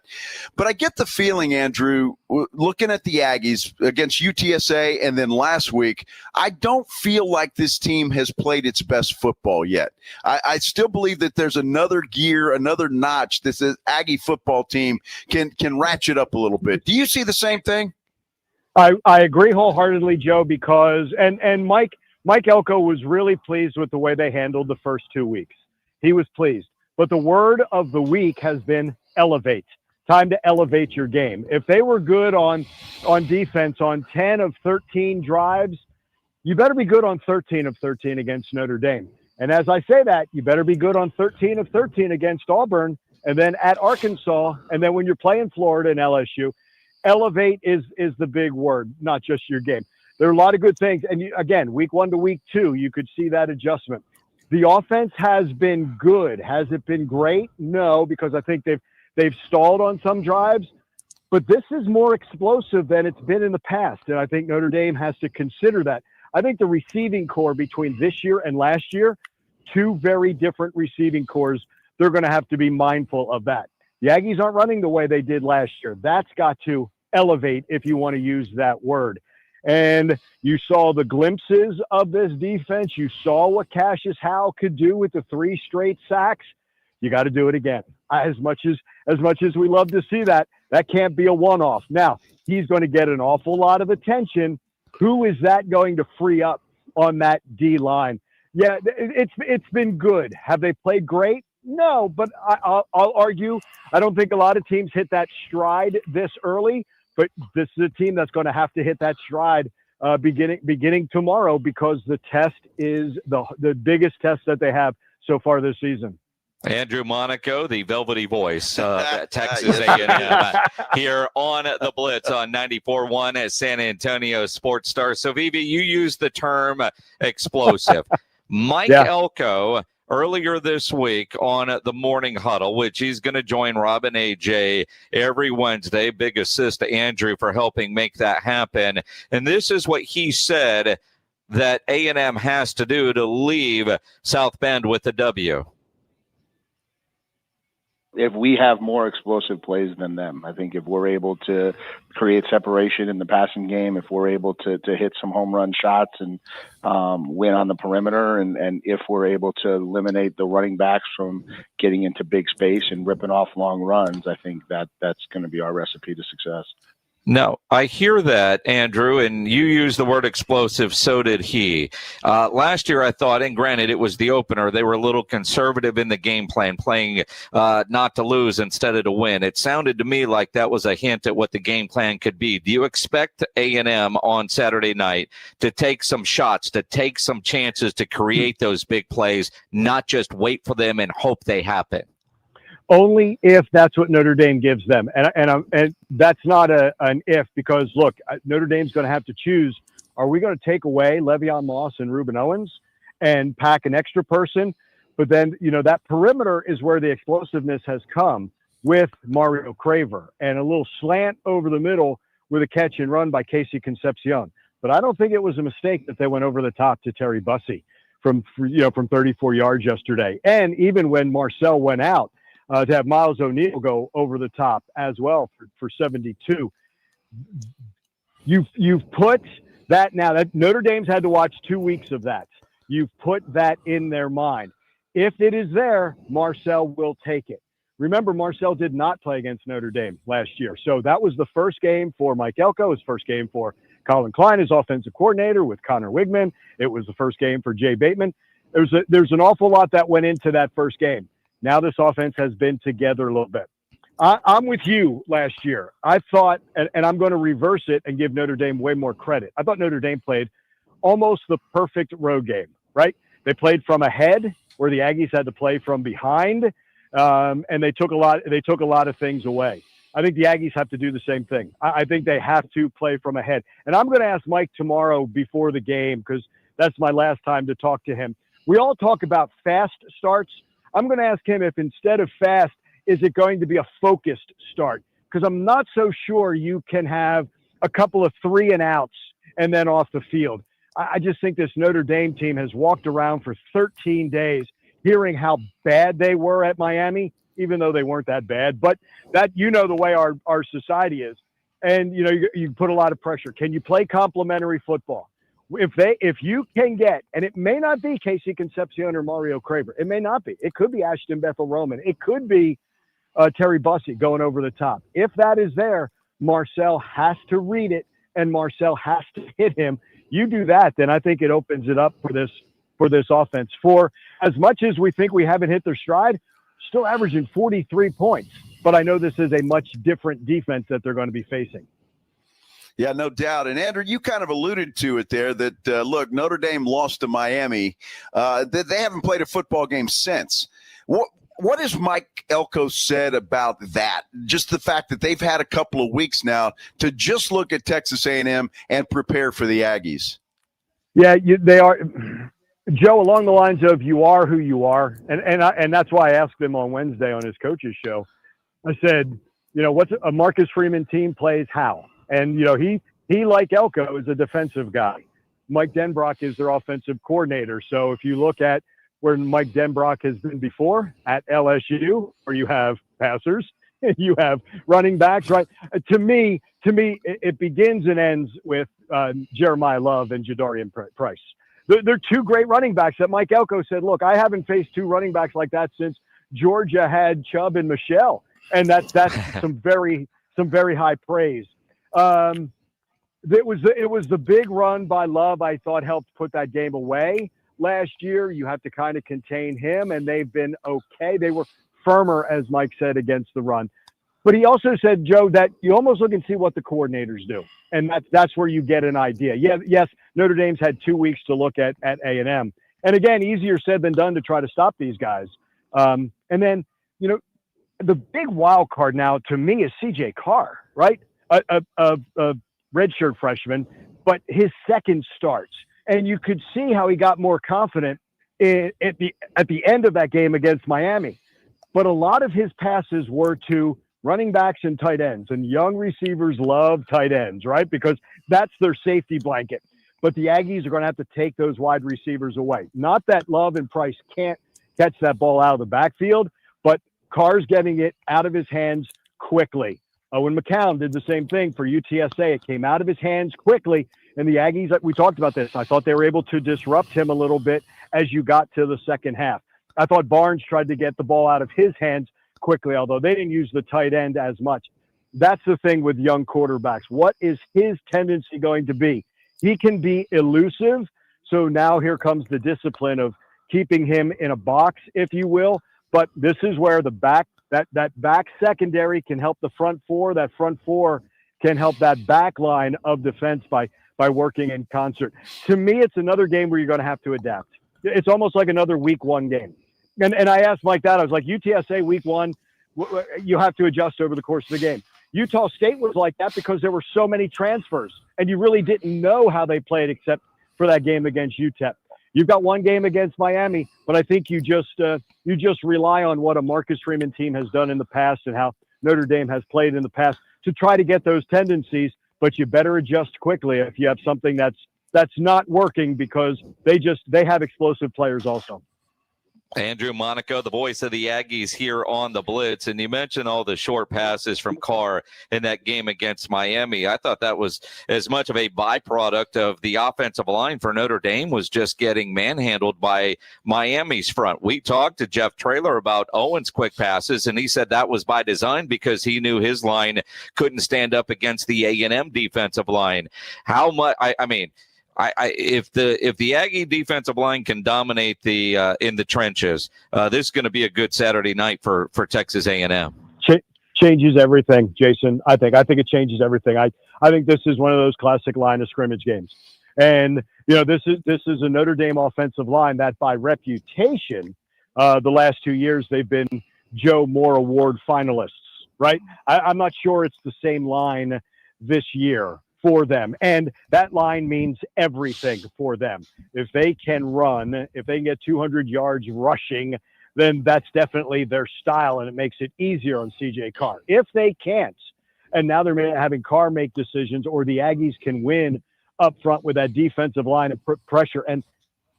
But I get the feeling, Andrew, looking at the Aggies against UTSA and then last week, I don't feel like this team has played its best football yet. I still believe that there's another gear, another notch this Aggie football team can ratchet up a little bit. Do you see the same thing? I agree wholeheartedly, Joe, because and Mike Elko was really pleased with the way they handled the first 2 weeks. He was pleased. But the word of the week has been elevate. Time to elevate your game. If they were good on defense on 10 of 13 drives, you better be good on 13 of 13 against Notre Dame. And as I say that, you better be good on 13 of 13 against Auburn, and then at Arkansas, and then when you're playing Florida and LSU. Elevate is the big word, not just your game. There are a lot of good things. And again, week 1 to week 2, you could see that adjustment. The offense has been good. Has it been great? No, because I think they've stalled on some drives. But this is more explosive than it's been in the past. And I think Notre Dame has to consider that. I think the receiving core between this year and last year, 2 very different receiving cores. They're going to have to be mindful of that. The Aggies aren't running the way they did last year. That's got to elevate, if you want to use that word. And you saw the glimpses of this defense. You saw what Cassius Howe could do with the 3 straight sacks. You got to do it again. As much as we love to see that can't be a one-off. Now, he's going to get an awful lot of attention. Who is that going to free up on that D-line? Yeah, it's been good. Have they played great? No, but I'll argue I don't think a lot of teams hit that stride this early, but this is a team that's going to have to hit that stride beginning tomorrow, because the test is the biggest test that they have so far this season. Andrew Monaco, the velvety voice at Texas A&M, here on the Blitz on 94.1 at San Antonio Sports Star. So, Vivi, you used the term explosive. Mike Elko, earlier this week on the Morning Huddle, which he's going to join Rob and AJ every Wednesday. Big assist to Andrew for helping make that happen. And this is what he said that A&M has to do to leave South Bend with the W. If we have more explosive plays than them, I think if we're able to create separation in the passing game, if we're able to hit some home run shots and win on the perimeter, and if we're able to eliminate the running backs from getting into big space and ripping off long runs, I think that's going to be our recipe to success. No, I hear that, Andrew, and you used the word explosive, so did he. Last year, I thought, and granted, it was the opener, they were a little conservative in the game plan, playing not to lose instead of to win. It sounded to me like that was a hint at what the game plan could be. Do you expect A&M on Saturday night to take some shots, to take some chances, to create those big plays, not just wait for them and hope they happen? Only if that's what Notre Dame gives them. And that's not an if, because, look, Notre Dame's going to have to choose. Are we going to take away Le'Veon Moss and Reuben Owens and pack an extra person? But then, that perimeter is where the explosiveness has come with Mario Craver and a little slant over the middle with a catch and run by Casey Concepcion. But I don't think it was a mistake that they went over the top to Terry Bussey from 34 yards yesterday. And even when Marcel went out, to have Miles O'Neill go over the top as well for 72. You've put that now. That Notre Dame's had to watch 2 weeks of that. You've put that in their mind. If it is there, Marcel will take it. Remember, Marcel did not play against Notre Dame last year. So that was the first game for Mike Elko, his first game for Colin Klein, his offensive coordinator, with Connor Wigman. It was the first game for Jay Bateman. There's an awful lot that went into that first game. Now this offense has been together a little bit. I'm with you last year. I thought, and I'm going to reverse it and give Notre Dame way more credit. I thought Notre Dame played almost the perfect road game, right? They played from ahead, where the Aggies had to play from behind, and they took a lot of things away. I think the Aggies have to do the same thing. I think they have to play from ahead. And I'm going to ask Mike tomorrow before the game, because that's my last time to talk to him. We all talk about fast starts. I'm going to ask him if instead of fast, is it going to be a focused start? Because I'm not so sure you can have a couple of 3 and outs and then off the field. I just think this Notre Dame team has walked around for 13 days hearing how bad they were at Miami, even though they weren't that bad. But that, the way our society is. And, you put a lot of pressure. Can you play complimentary football? If you can get, and it may not be Casey Concepcion or Mario Craver. It may not be. It could be Ashton Bethel-Roman. It could be Terry Bussey going over the top. If that is there, Marcel has to read it, and Marcel has to hit him. You do that, then I think it opens it up for this offense. For as much as we think we haven't hit their stride, still averaging 43 points. But I know this is a much different defense that they're going to be facing. Yeah, no doubt. And Andrew, you kind of alluded to it there that, look, Notre Dame lost to Miami. They haven't played a football game since. What has Mike Elko said about that? Just the fact that they've had a couple of weeks now to just look at Texas A&M and prepare for the Aggies. Yeah, they are, Joe, along the lines of you are who you are. And that's why I asked him on Wednesday on his coach's show. I said, what's a Marcus Freeman team plays how? And, he like Elko, is a defensive guy. Mike Denbrock is their offensive coordinator. So if you look at where Mike Denbrock has been before at LSU, where you have passers, you have running backs, right? To me, it begins and ends with Jeremiah Love and Jadarian Price. They're 2 great running backs that Mike Elko said, look, I haven't faced 2 running backs like that since Georgia had Chubb and Michelle. And that's some very high praise. It was the big run by Love I thought helped put that game away last year. You have to kind of contain him, and they've been okay. They were firmer, as Mike said, against the run. But he also said, Joe, that you almost look and see what the coordinators do, and that's where you get an idea. Yes, Notre Dame's had 2 weeks to look at A&M. And again, easier said than done to try to stop these guys. And then, the big wild card now to me is C.J. Carr, right? A redshirt freshman, but his second starts. And you could see how he got more confident at the end of that game against Miami. But a lot of his passes were to running backs and tight ends. And young receivers love tight ends, right? Because that's their safety blanket. But the Aggies are going to have to take those wide receivers away. Not that Love and Price can't catch that ball out of the backfield, but Carr's getting it out of his hands quickly. Owen McCown did the same thing for UTSA. It came out of his hands quickly. And the Aggies, we talked about this. I thought they were able to disrupt him a little bit as you got to the second half. I thought Barnes tried to get the ball out of his hands quickly, although they didn't use the tight end as much. That's the thing with young quarterbacks. What is his tendency going to be? He can be elusive. So now here comes the discipline of keeping him in a box, if you will. But this is where the back, that back secondary can help the front four. That front four can help that back line of defense by working in concert. To me, it's another game where you're going to have to adapt. It's almost like another week 1 game. And I asked Mike that. I was like, UTSA week 1, you have to adjust over the course of the game. Utah State was like that because there were so many transfers, and you really didn't know how they played except for that game against UTEP. You've got 1 game against Miami, but I think you just rely on what a Marcus Freeman team has done in the past and how Notre Dame has played in the past to try to get those tendencies. But you better adjust quickly if you have something that's not working, because they have explosive players also. Andrew Monaco, the voice of the Aggies here on the Blitz. And you mentioned all the short passes from Carr in that game against Miami. I thought that was as much of a byproduct of the offensive line for Notre Dame was just getting manhandled by Miami's front. We talked to Jeff Traylor about Owen's quick passes, and he said that was by design because he knew his line couldn't stand up against the A&M defensive line. How much, if the Aggie defensive line can dominate the in the trenches, this is going to be a good Saturday night for Texas A&M. Changes everything, Jason. I think it changes everything. I think this is one of those classic line of scrimmage games, and This is a Notre Dame offensive line that by reputation, the last 2 years, they've been Joe Moore Award finalists, right? I'm not sure it's the same line this year for them. And that line means everything for them. If they can run, if they can get 200 yards rushing, then that's definitely their style, and it makes it easier on C.J. Carr. If they can't, and now they're having Carr make decisions, or the Aggies can win up front with that defensive line and pressure. And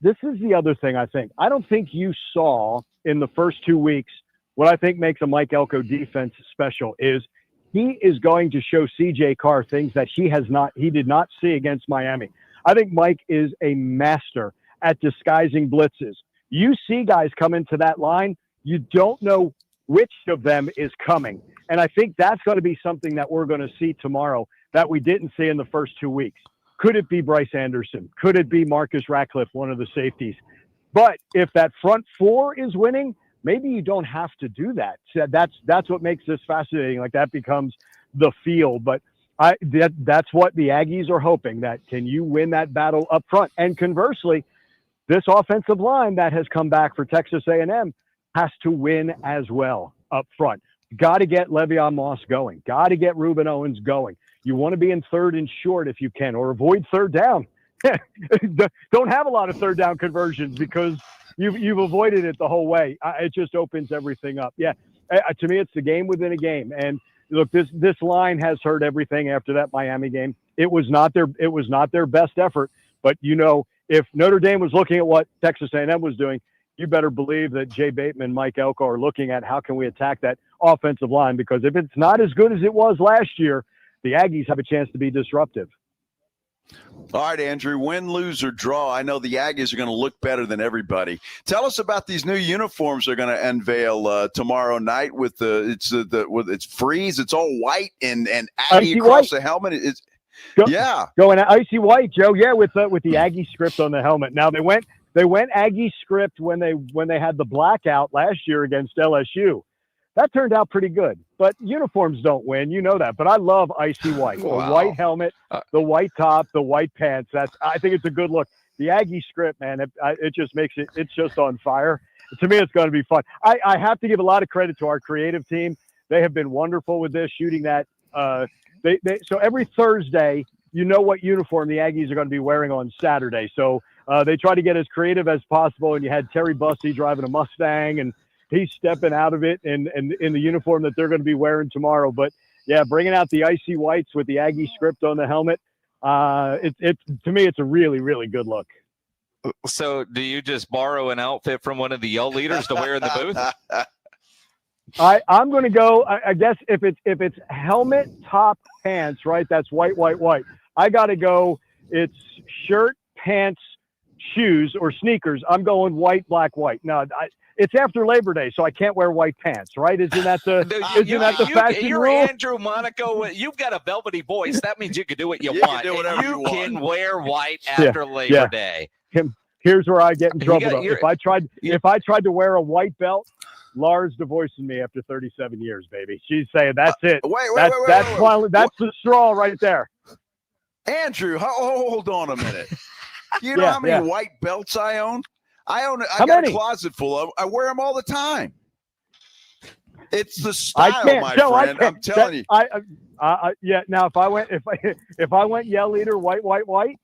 this is the other thing I think. I don't think you saw in the first 2 weeks what I think makes a Mike Elko defense special is he is going to show C.J. Carr things that he did not see against Miami. I think Mike is a master at disguising blitzes. You see guys come into that line, you don't know which of them is coming. And I think that's going to be something that we're going to see tomorrow that we didn't see in the first 2 weeks. Could it be Bryce Anderson? Could it be Marcus Ratcliffe, one of the safeties? But if that front four is winning, maybe you don't have to do that. So that's what makes this fascinating. Like that becomes the field. But that's what the Aggies are hoping, that can you win that battle up front? And conversely, this offensive line that has come back for Texas A&M has to win as well up front. Got to get Le'Veon Moss going. Got to get Reuben Owens going. You want to be in third and short if you can, or avoid third down. Don't have a lot of third down conversions because you've avoided it the whole way. It just opens everything up. Yeah, to me, it's the game within a game. And look, this line has heard everything after that Miami game. It was not their best effort, but if Notre Dame was looking at what Texas A&M was doing, you better believe that Jay Bateman and Mike Elko are looking at how can we attack that offensive line, because if it's not as good as it was last year, the Aggies have a chance to be disruptive. All right, Andrew, win, lose, or draw. I know the Aggies are going to look better than everybody. Tell us about these new uniforms they're going to unveil tomorrow night with it's frieze. It's all white and Aggie across the helmet. Going icy white, Joe. Yeah, with the Aggie script on the helmet. Now they went Aggie script when they had the blackout last year against LSU. That turned out pretty good, but uniforms don't win. You know that, but I love icy white. Wow. The white helmet, the white top, the white pants. I think it's a good look. The Aggie script, man, it just makes it's just on fire. To me, it's going to be fun. I have to give a lot of credit to our creative team. They have been wonderful with this, shooting that. So every Thursday, you know what uniform the Aggies are going to be wearing on Saturday. So they try to get as creative as possible, and you had Terry Bussey driving a Mustang, and he's stepping out of it in the uniform that they're going to be wearing tomorrow. But yeah, bringing out the icy whites with the Aggie script on the helmet. To me, it's a really, really good look. So do you just borrow an outfit from one of the yell leaders to wear in the booth? I'm going to go, I guess if it's helmet, top, pants, right? That's white. I got to go. It's shirt, pants, shoes, or sneakers. I'm going white, black, white. No, it's after Labor Day, so I can't wear white pants, right? Isn't that the fashion you're rule? Andrew Monaco. You've got a velvety voice. That means you can do what you want. You can wear white after Labor Day. Here's where I get in trouble. If I tried to wear a white belt, Lars divorcing me after 37 years, baby. She's saying that's it. That's the straw right there. Andrew, hold on a minute. You know how many white belts I own? I got a closet full of them. I wear them all the time. It's the style, my friend. I'm telling you. Now if I went yell leader, white,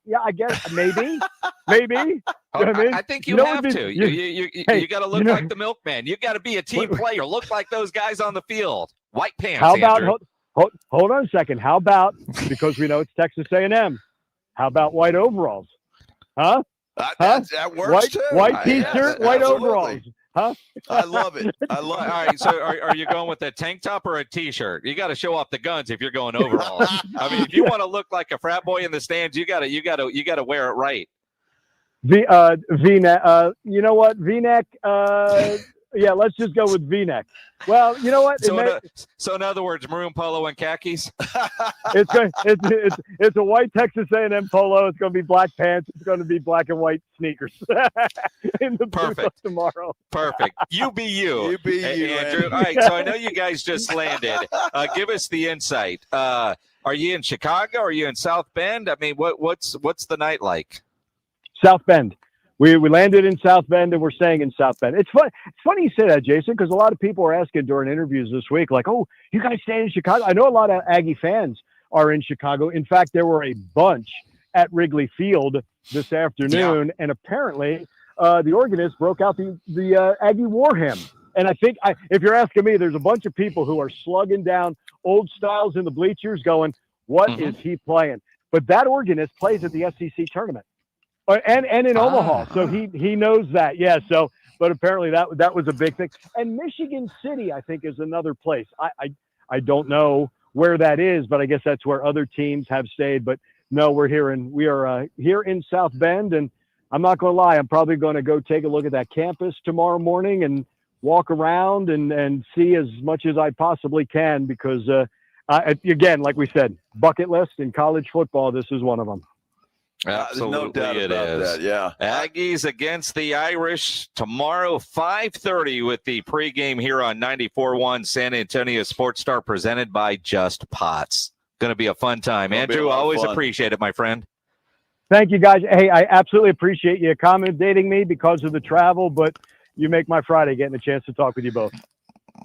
yeah, I guess maybe. I think you have to. You got to look like the milkman. You got to be a team player. Look like those guys on the field. White pants. How about Andrew. hold on a second? How about, because we know it's Texas A&M? How about white overalls? Huh? That works too. White T-shirt, white overalls. Huh? I love it. All right. So are you going with a tank top or a T-shirt? You got to show off the guns if you're going overalls. I mean, if you want to look like a frat boy in the stands, you got to wear it right. V-neck. You know what? V-neck. Yeah, let's just go with V-neck. Well, you know what? So in other words, maroon polo and khakis. It's a white Texas A&M polo. It's going to be black pants. It's going to be black and white sneakers in the booth tomorrow. Perfect. You be you. You be you, Andrew. All right. So I know you guys just landed. Give us the insight. Are you in Chicago? Are you in South Bend? I mean, what's the night like? South Bend. We landed in South Bend, and we're staying in South Bend. It's funny you say that, Jason, because a lot of people are asking during interviews this week, like, oh, you guys staying in Chicago? I know a lot of Aggie fans are in Chicago. In fact, there were a bunch at Wrigley Field this afternoon, and apparently the organist broke out the Aggie War Hymn. And I think, if you're asking me, there's a bunch of people who are slugging down old styles in the bleachers going, what is he playing? But that organist plays at the SEC tournament. And in Omaha, so he knows that. Yeah. So, but apparently that was a big thing. And Michigan City, I think, is another place. I don't know where that is, but I guess that's where other teams have stayed. But no, we are here in South Bend, and I'm not going to lie. I'm probably going to go take a look at that campus tomorrow morning and walk around and see as much as I possibly can because, again, like we said, bucket list in college football. This is one of them. Absolutely, no doubt it about is. that, yeah. Aggies against the Irish tomorrow, 5:30 with the pregame here on 94.1 San Antonio Sports Star, presented by Just Pots. Going to be a fun time. Andrew, always appreciate it, my friend. Thank you, guys. Hey, I absolutely appreciate you accommodating me because of the travel, but you make my Friday getting a chance to talk with you both.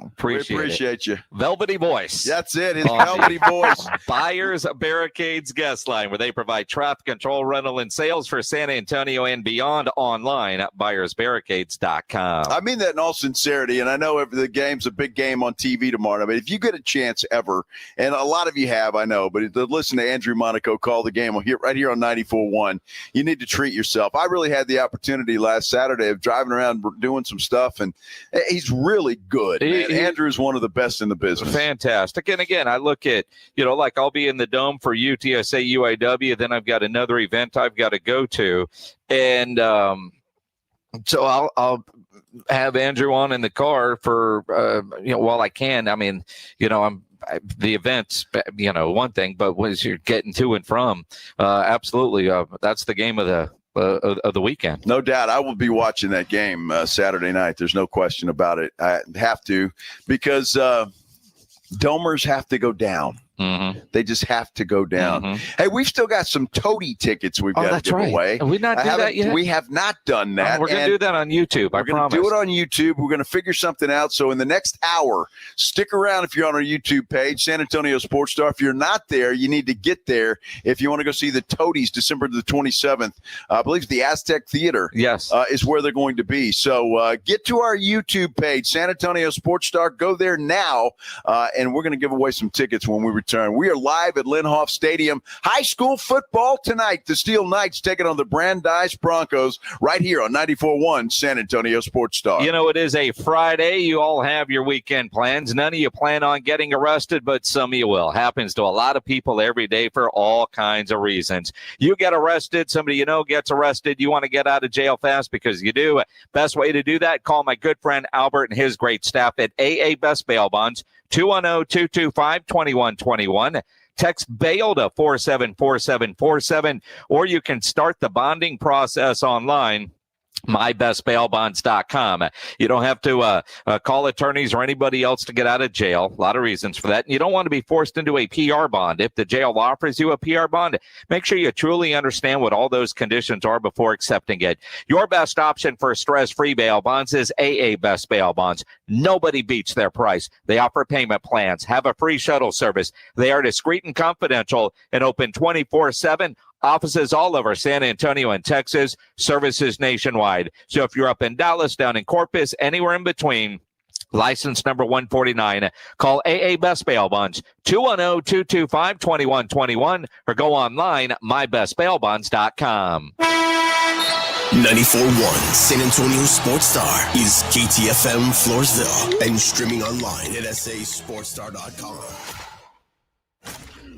Appreciate you. Velvety voice. That's it. His velvety voice. Buyers Barricades guest line, where they provide traffic control, rental, and sales for San Antonio and beyond online at buyersbarricades.com. I mean that in all sincerity, and I know the game's a big game on TV tomorrow. But if you get a chance ever, and a lot of you have, I know, but to listen to Andrew Monaco call the game right here on 94.1, you need to treat yourself. I really had the opportunity last Saturday of driving around doing some stuff, and he's really good. Andrew is one of the best in the business. Fantastic. And again, I look at, like I'll be in the Dome for UTSA UAW. Then I've got another event I've got to go to. And so I'll have Andrew on in the car for, while I can. I mean, the events, one thing, but as you're getting to and from, absolutely. That's the game of the weekend. No doubt. I will be watching that game Saturday night. There's no question about it. I have to, because Domers have to go down. Mm-hmm. They just have to go down. Mm-hmm. Hey, we've still got some Toady tickets we've got to give away. Have we not done that yet? We have not done that. We're going to do that on YouTube. We're going to do it on YouTube. We're going to figure something out. So in the next hour, stick around if you're on our YouTube page, San Antonio Sports Star. If you're not there, you need to get there. If you want to go see the Toadies December the 27th, I believe the Aztec Theater is where they're going to be. So get to our YouTube page, San Antonio Sports Star. Go there now, and we're going to give away some tickets when we return. We are live at Linhoff Stadium. High school football tonight. The Steel Knights taking on the Brandeis Broncos right here on 94.1 San Antonio Sports Star. It is a Friday. You all have your weekend plans. None of you plan on getting arrested, but some of you will. Happens to a lot of people every day for all kinds of reasons. You get arrested. Somebody gets arrested. You want to get out of jail fast because you do. Best way to do that, call my good friend Albert and his great staff at AA Best Bail Bonds. 210-225-2121. Text bail to 474747, or you can start the bonding process online. mybestbailbonds.com. You don't have to call attorneys or anybody else to get out of jail. A lot of reasons for that. And you don't want to be forced into a PR bond. If the jail offers you a PR bond, make sure you truly understand what all those conditions are before accepting it. Your best option for stress-free bail bonds is AA Best Bail Bonds. Nobody beats their price. They offer payment plans, have a free shuttle service. They are discreet and confidential and open 24/7. Offices all over San Antonio and Texas, services nationwide. So if you're up in Dallas, down in Corpus, anywhere in between, license number 149, call AA Best Bail Bonds, 210-225-2121, or go online, mybestbailbonds.com. 94.1 San Antonio Sports Star is KTFM Floresville and streaming online at sasportstar.com.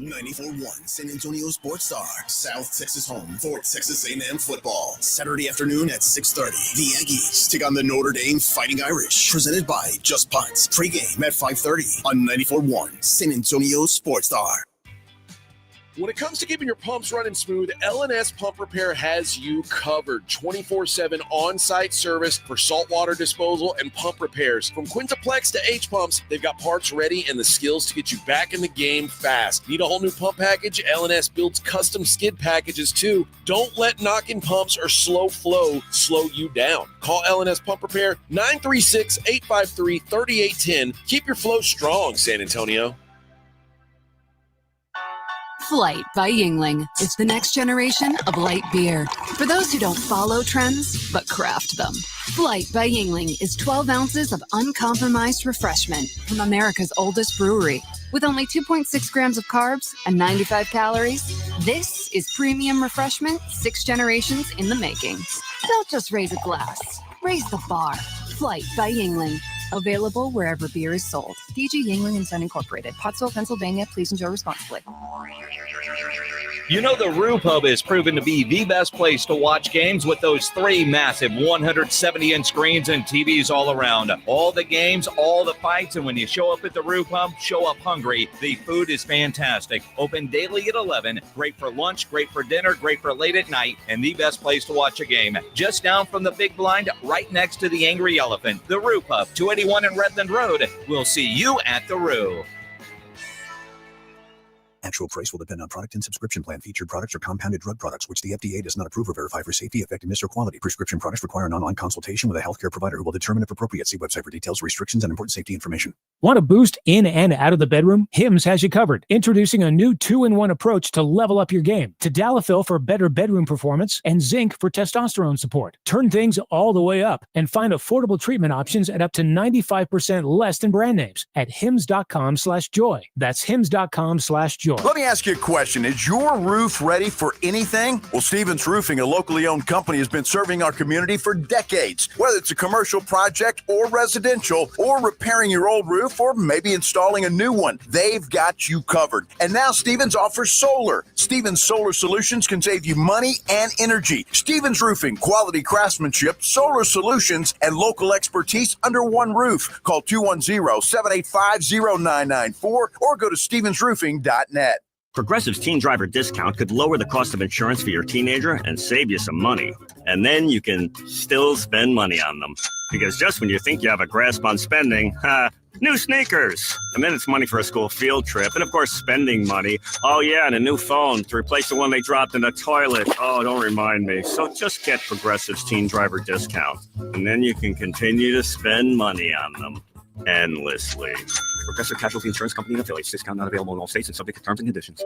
94.1 San Antonio Sports Star, South Texas home for Texas A&M football. Saturday afternoon at 6:30. The Aggies take on the Notre Dame Fighting Irish. Presented by Just Pots. Pre-game at 5:30 on 94.1 San Antonio Sports Star. When it comes to keeping your pumps running smooth, L&S Pump Repair has you covered. 24/7 on-site service for saltwater disposal and pump repairs. From Quintaplex to H-Pumps, they've got parts ready and the skills to get you back in the game fast. Need a whole new pump package? L&S builds custom skid packages too. Don't let knocking pumps or slow flow slow you down. Call L&S Pump Repair 936-853-3810. Keep your flow strong, San Antonio. Flight by Yingling is the next generation of light beer. For those who don't follow trends, but craft them. Flight by Yingling is 12 ounces of uncompromised refreshment from America's oldest brewery. With only 2.6 grams of carbs and 95 calories, this is premium refreshment 6 generations in the making. Don't just raise a glass, raise the bar. Flight by Yingling. Available wherever beer is sold. DG Yingling and Son Incorporated, Pottsville, Pennsylvania. Please enjoy responsibly. You know, the Roo Pub is proven to be the best place to watch games with those 3 massive 170-inch screens and TVs all around. All the games, all the fights, and when you show up at the Roo Pub, show up hungry. The food is fantastic. Open daily at 11. Great for lunch, great for dinner, great for late at night, and the best place to watch a game. Just down from the big blind, right next to the Angry Elephant. The Roo Pub, 281 in Redland Road. We'll see you at the Roo. Actual price will depend on product and subscription plan. Featured products are compounded drug products, which the FDA does not approve or verify for safety, effectiveness, or quality. Prescription products require an online consultation with a healthcare provider who will determine if appropriate. See website for details, restrictions, and important safety information. Want to boost in and out of the bedroom? Hims has you covered. Introducing a new 2-in-1 approach to level up your game. Tadalafil for better bedroom performance and zinc for testosterone support. Turn things all the way up and find affordable treatment options at up to 95% less than brand names at hims.com/joy. That's hims.com/joy. Let me ask you a question. Is your roof ready for anything? Well, Stevens Roofing, a locally owned company, has been serving our community for decades. Whether it's a commercial project or residential, or repairing your old roof, or maybe installing a new one, they've got you covered. And now Stevens offers solar. Stevens Solar Solutions can save you money and energy. Stevens Roofing, quality craftsmanship, solar solutions, and local expertise under one roof. Call 210-785-0994 or go to stevensroofing.net. Progressive's Teen Driver discount could lower the cost of insurance for your teenager and save you some money. And then you can still spend money on them. Because just when you think you have a grasp on spending, new sneakers. And then it's money for a school field trip. And of course, spending money. Oh yeah, and a new phone to replace the one they dropped in the toilet. Oh, don't remind me. So just get Progressive's Teen Driver discount. And then you can continue to spend money on them endlessly. Progressive Casualty Insurance Company and affiliates. Discount not available in all states and subject to terms and conditions.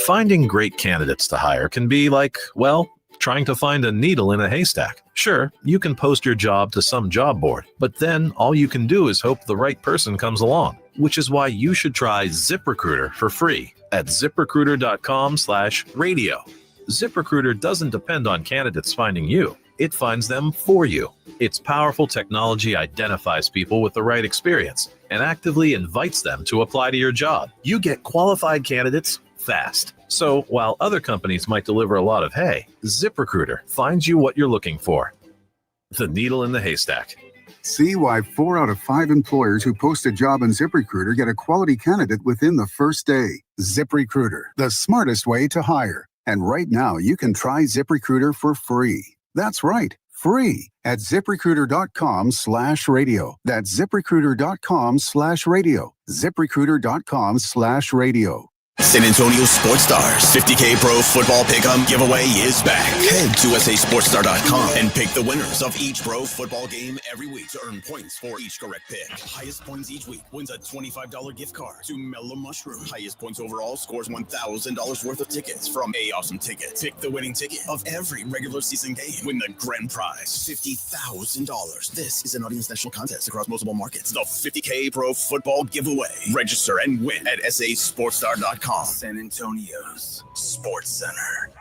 Finding great candidates to hire can be like, well, trying to find a needle in a haystack. Sure, you can post your job to some job board, but then all you can do is hope the right person comes along, which is why you should try ZipRecruiter for free at ZipRecruiter.com/radio. ZipRecruiter doesn't depend on candidates finding you. It finds them for you. Its powerful technology identifies people with the right experience and actively invites them to apply to your job. You get qualified candidates fast. So while other companies might deliver a lot of hay, ZipRecruiter finds you what you're looking for. The needle in the haystack. See why 4 out of 5 employers who post a job on ZipRecruiter get a quality candidate within the first day. ZipRecruiter, the smartest way to hire. And right now, you can try ZipRecruiter for free. That's right, free at ZipRecruiter.com/radio. That's ZipRecruiter.com/radio. ZipRecruiter.com/radio. San Antonio Sports Stars 50K Pro Football Pick'em giveaway is back. Head to USASportsStar.com and pick the winners of each pro football game every week to earn points for each correct pick. Highest points each week wins a $25 gift card to Mellow Mushroom. Highest points overall scores $1,000 worth of tickets from A Awesome Tickets. Pick the winning ticket of every regular season game. Win the grand prize, $50,000. This is an audience national contest across multiple markets. The 50K Pro Football Giveaway. Register and win at SASportsStar.com. San Antonio's Sports Center.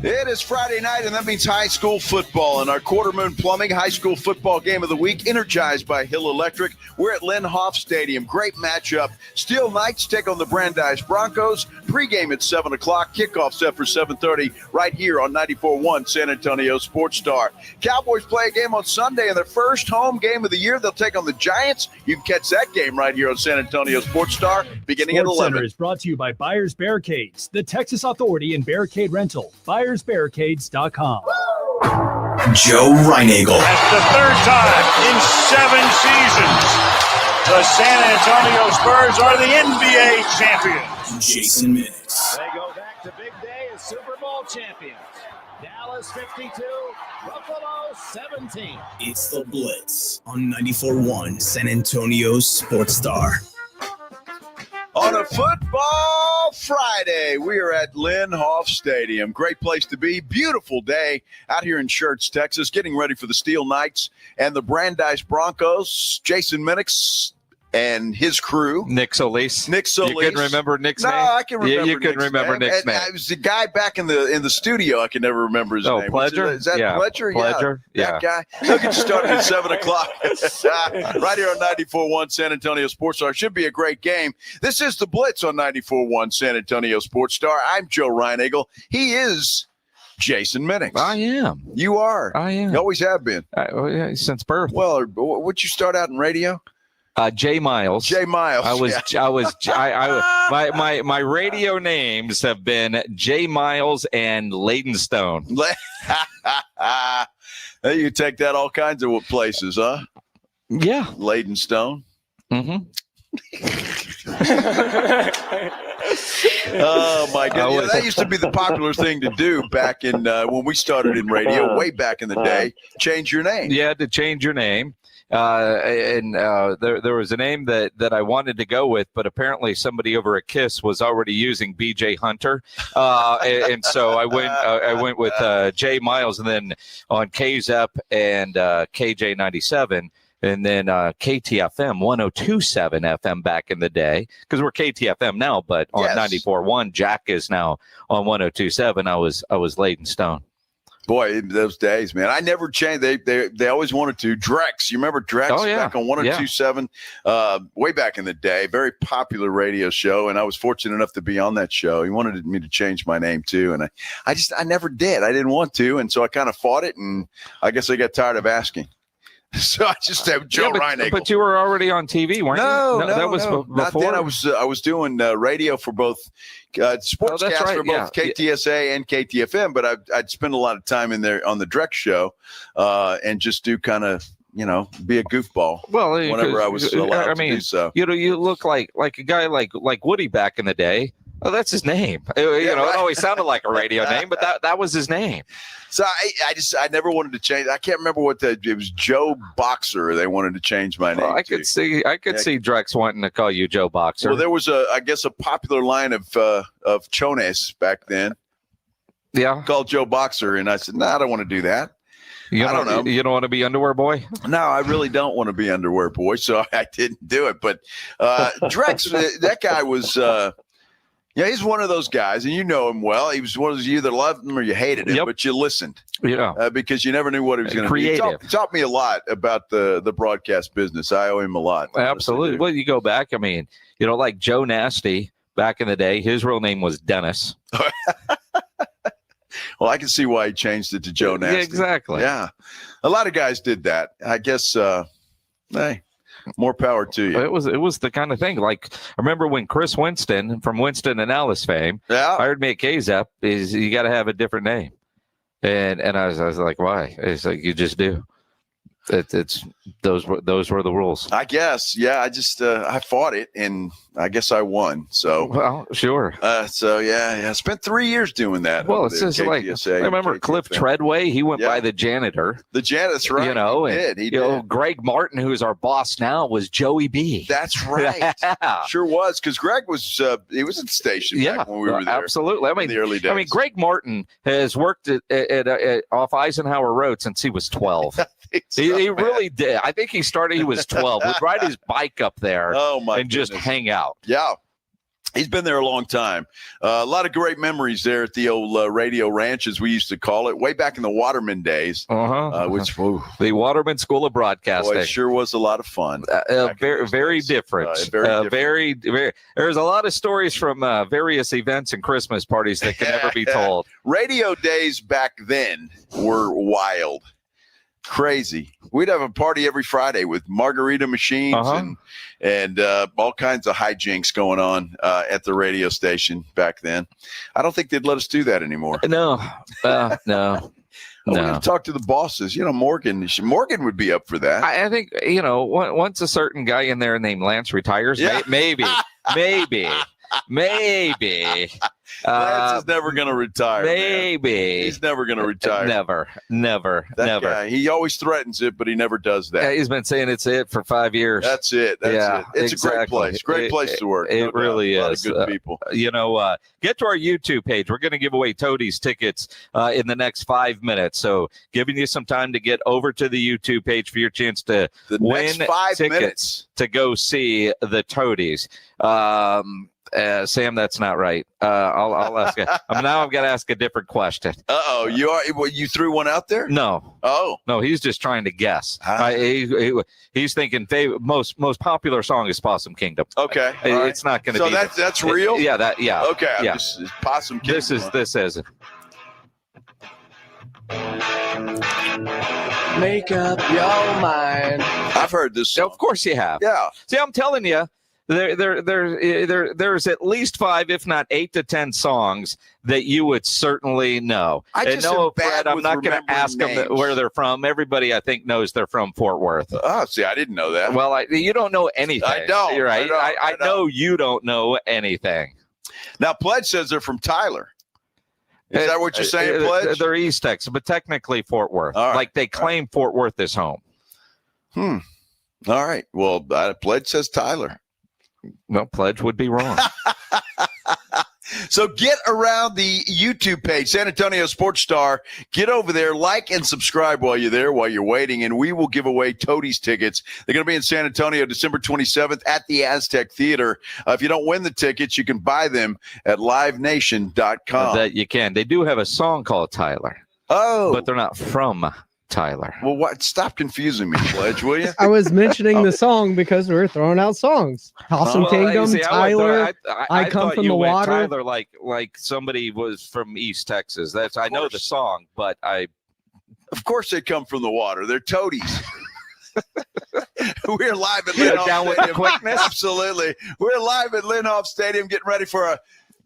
It is Friday night, and that means high school football. And our Quarter Moon Plumbing high school football game of the week, energized by Hill Electric. We're at Lynn Hoff Stadium. Great matchup. Steel Knights take on the Brandeis Broncos. Pregame at 7 o'clock. Kickoff set for 7:30 right here on 94.1 San Antonio Sports Star. Cowboys play a game on Sunday in their first home game of the year. They'll take on the Giants. You can catch that game right here on San Antonio Sports Star beginning at 11. Center is brought to you by Buyers Barricades, the Texas Authority in Barricade Rental. BuyersBarricades.com. Joe Reinagle. That's the third time in 7 seasons the San Antonio Spurs are the NBA champions. Jason Minix. They go back to big day as Super Bowl champions. Dallas 52, Buffalo 17. It's the Blitz on 94.1 San Antonio Sports Star. On a football Friday, we are at Lynn Hoff Stadium. Great place to be. Beautiful day out here in Schertz, Texas, getting ready for the Steel Knights and the Brandeis Broncos. Jason Minix and his crew. Nick Solis. Nick Solis. You couldn't remember Nick's name? No, I can remember. You couldn't remember Nick's name. It was the guy back in the studio. I can never remember his name. Pledger? Is that Yeah. Pledger? Pledger, Yeah. That guy. He'll get you started at 7 o'clock. Right here on 94.1 San Antonio Sports Star. Should be a great game. This is the Blitz on 94.1 San Antonio Sports Star. I'm Joe Reinagle. He is Jason Minix. I am. You are. I am. You always have been. Since birth. Well, would you start out in radio? J Miles. J Miles. My radio names have been J Miles and Leydenstone. You take that all kinds of places, huh? Yeah. Leydenstone. Mm-hmm. Oh my goodness! That used to be the popular thing to do back in when we started in radio, way back in the day. Change your name. You had to change your name. There was a name that I wanted to go with, but apparently somebody over at KISS was already using BJ Hunter, and so I went with J Miles, and then on KZEP and KJ97. And then KTFM 102.7 FM back in the day, because we're KTFM now, but on 94.1, Jack is now on 102.7. I was Leydenstone. Boy, those days, man. I never changed. They always wanted to. Drex. You remember Drex back on 102.7 way back in the day. Very popular radio show, and I was fortunate enough to be on that show. He wanted me to change my name too, and I never did. I didn't want to, and so I kind of fought it, and I guess I got tired of asking. So I just have Joe Reinagle. But you were already on TV, weren't you? No, that was before. Not then. I was doing radio for both sportscast for both KTSA and KTFM. But I'd spend a lot of time in there on the Drex show, and just do kind of be a goofball. Well, whenever I was allowed to do so. You look like a guy like Woody back in the day. Oh, that's his name. It always sounded like a radio name, but that was his name. So I never wanted to change. I can't remember it was Joe Boxer. They wanted to change my name. Well, I could see Drex wanting to call you Joe Boxer. Well, there was a popular line of chones back then. Yeah, called Joe Boxer, and I said, no, I don't want to do that. I don't know. You don't want to be underwear boy? No, I really don't want to be underwear boy, so I didn't do it. But Drex, that guy was. He's one of those guys, and you know him well. He was one of those, you either loved him or you hated him, but you listened. Because you never knew what he was going to do. He taught me a lot about the broadcast business. I owe him a lot. Absolutely. Well, you go back, like Joe Nasty back in the day, his real name was Dennis. Well, I can see why he changed it to Joe Nasty. Yeah, exactly. Yeah. A lot of guys did that. I guess, hey. More power to you. It was the kind of thing. Like, I remember when Chris Winston from Winston and Alice fame hired me at KZEP, is you got to have a different name, and I was like, why? It's like you just do. It's those were the rules. I guess. Yeah. I just I fought it, and I guess I won. So well, sure. I spent 3 years doing that. Well, it's just like I remember Cliff Treadway. He went by the janitor. The janitor, that's right. He did. Greg Martin, who's our boss now, was Joey B. That's right. Sure was, because Greg was he was at the station back when we were there. Absolutely. In the early days. Greg Martin has worked at off Eisenhower Road since he was 12. He really did. I think he started. He was 12. Would ride his bike up there and just hang out. Yeah. He's been there a long time. A lot of great memories there at the old Radio Ranch, as we used to call it, way back in the Waterman days. Which the Waterman School of Broadcasting. Boy, it sure was a lot of fun. Very different. Very. There's a lot of stories from various events and Christmas parties that can never be told. Radio days back then were wild. Crazy. We'd have a party every Friday with margarita machines and all kinds of hijinks going on at the radio station back then. I don't think they'd let us do that anymore. No. We need to talk to the bosses. Morgan would be up for that. I think, once a certain guy in there named Lance retires, maybe. Lance is never going to retire. Maybe. Man. He's never going to retire. Never. Guy, he always threatens it, but he never does that. Yeah, he's been saying it's it for 5 years. That's it. It's a great place. Great place to work. It really is. A lot of good people. Get to our YouTube page. We're going to give away Toadies tickets in the next 5 minutes. So giving you some time to get over to the YouTube page for your chance to win tickets to go see the Toadies. Sam, that's not right. I'll ask you. Now I've got to ask a different question. You threw one out there? No. Oh. No, he's just trying to guess. He's thinking most popular song is Possum Kingdom. Okay. It's not going to be. So that's real? Yeah. Okay. Yeah. Possum Kingdom. This is. Make up your mind. I've heard this song. Of course you have. Yeah. See, I'm telling you. There's at least 5, if not 8 to 10 songs that you would certainly know. Fred, I'm not going to ask them where they're from. Everybody, I think, knows they're from Fort Worth. Oh, see, I didn't know that. Well, you don't know anything. I don't. You're right. I know you don't know anything. Now, Pledge says they're from Tyler. Is that what you're saying, Pledge? They're East Texas, but technically Fort Worth. All right. Like they claim Fort Worth is home. All right. Well, Pledge says Tyler. Well, Pledge would be wrong. So get around the YouTube page, San Antonio Sports Star. Get over there, like and subscribe while you're there, while you're waiting, and we will give away Toadies tickets. They're going to be in San Antonio December 27th at the Aztec Theater. If you don't win the tickets, you can buy them at livenation.com. That you can. They do have a song called Tyler. Oh. But they're not from Tyler. Well, what? Stop confusing me, Pledge, will you? I was mentioning the song because we're throwing out songs. Possum Kingdom, Tyler. I come from the water. Tyler, like somebody was from East Texas. I know the song, but Of course, they come from the water. They're Toadies. We're live at Linhoff down with Stadium. the quickness. Absolutely. We're live at Linhoff Stadium, getting ready for a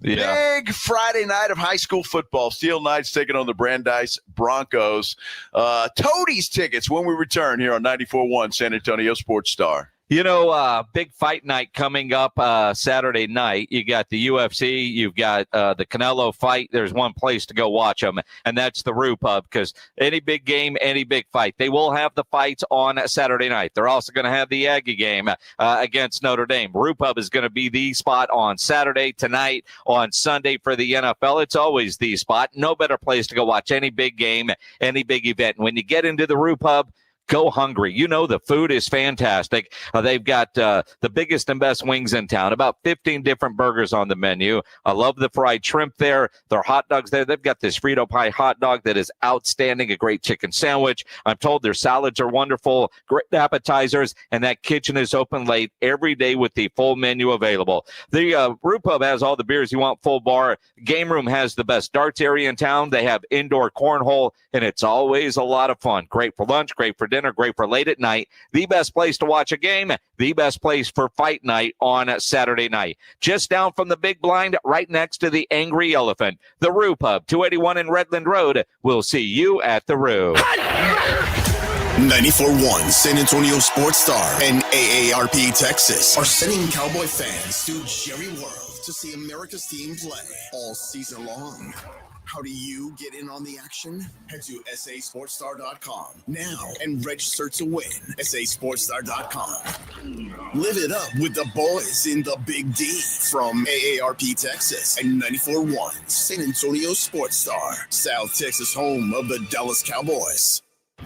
big Friday night of high school football. Steel Knights taking on the Brandeis Broncos. Toadies tickets when we return here on 94.1 San Antonio Sports Star. Big fight night coming up Saturday night. You got the UFC. You've got the Canelo fight. There's one place to go watch them, and that's the Roo Pub, because any big game, any big fight, they will have the fights on Saturday night. They're also going to have the Aggie game against Notre Dame. Roo Pub is going to be the spot on Saturday, tonight, on Sunday for the NFL. It's always the spot. No better place to go watch any big game, any big event. When you get into the Roo Pub, go hungry. The food is fantastic. They've got the biggest and best wings in town, about 15 different burgers on the menu. I love the fried shrimp there. Their hot dogs there. They've got this Frito pie hot dog that is outstanding, a great chicken sandwich. I'm told their salads are wonderful, great appetizers, and that kitchen is open late every day with the full menu available. The Roo Pub has all the beers you want, full bar. Game Room has the best darts area in town. They have indoor cornhole, and it's always a lot of fun. Great for lunch, great for dinner, great for late at night. The best place to watch a game, the best place for fight night on Saturday night. Just down from the big blind, right next to the Angry Elephant. The Roo Pub, 281 in Redland Road. We'll see you at the Roo. 94.1 San Antonio Sports Star and AARP Texas are sending Cowboy fans to Jerry World to see America's team play all season long. How do you get in on the action? Head to sasportstar.com now and register to win. sasportstar.com. Live it up with the boys in the Big D from AARP Texas and 94.1 San Antonio Sports Star, South Texas home of the Dallas Cowboys.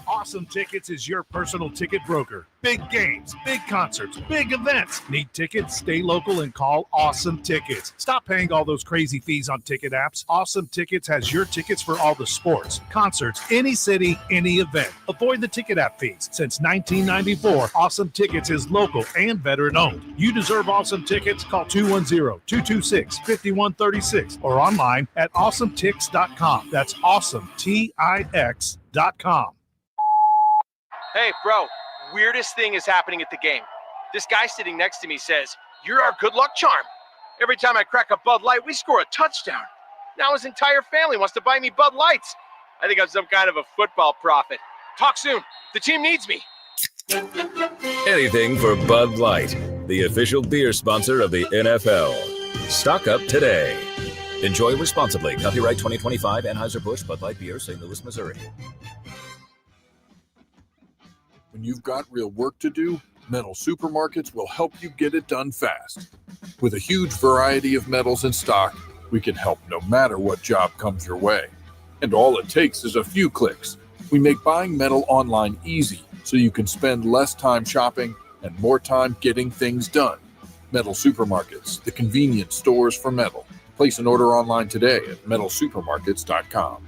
Awesome Tickets is your personal ticket broker. Big games, big concerts, big events. Need tickets? Stay local and call Awesome Tickets. Stop paying all those crazy fees on ticket apps. Awesome Tickets has your tickets for all the sports, concerts, any city, any event. Avoid the ticket app fees. Since 1994, Awesome Tickets is local and veteran-owned. You deserve Awesome Tickets. Call 210-226-5136 or online at awesometix.com. That's awesometix.com. Hey, bro, weirdest thing is happening at the game. This guy sitting next to me says, "You're our good luck charm." Every time I crack a Bud Light, we score a touchdown. Now his entire family wants to buy me Bud Lights. I think I'm some kind of a football prophet. Talk soon. The team needs me. Anything for Bud Light, the official beer sponsor of the NFL. Stock up today. Enjoy responsibly. Copyright 2025 Anheuser-Busch Bud Light Beer, St. Louis, Missouri. When you've got real work to do, Metal Supermarkets will help you get it done fast. With a huge variety of metals in stock, we can help no matter what job comes your way. And all it takes is a few clicks. We make buying metal online easy so you can spend less time shopping and more time getting things done. Metal Supermarkets, the convenience stores for metal. Place an order online today at metalsupermarkets.com.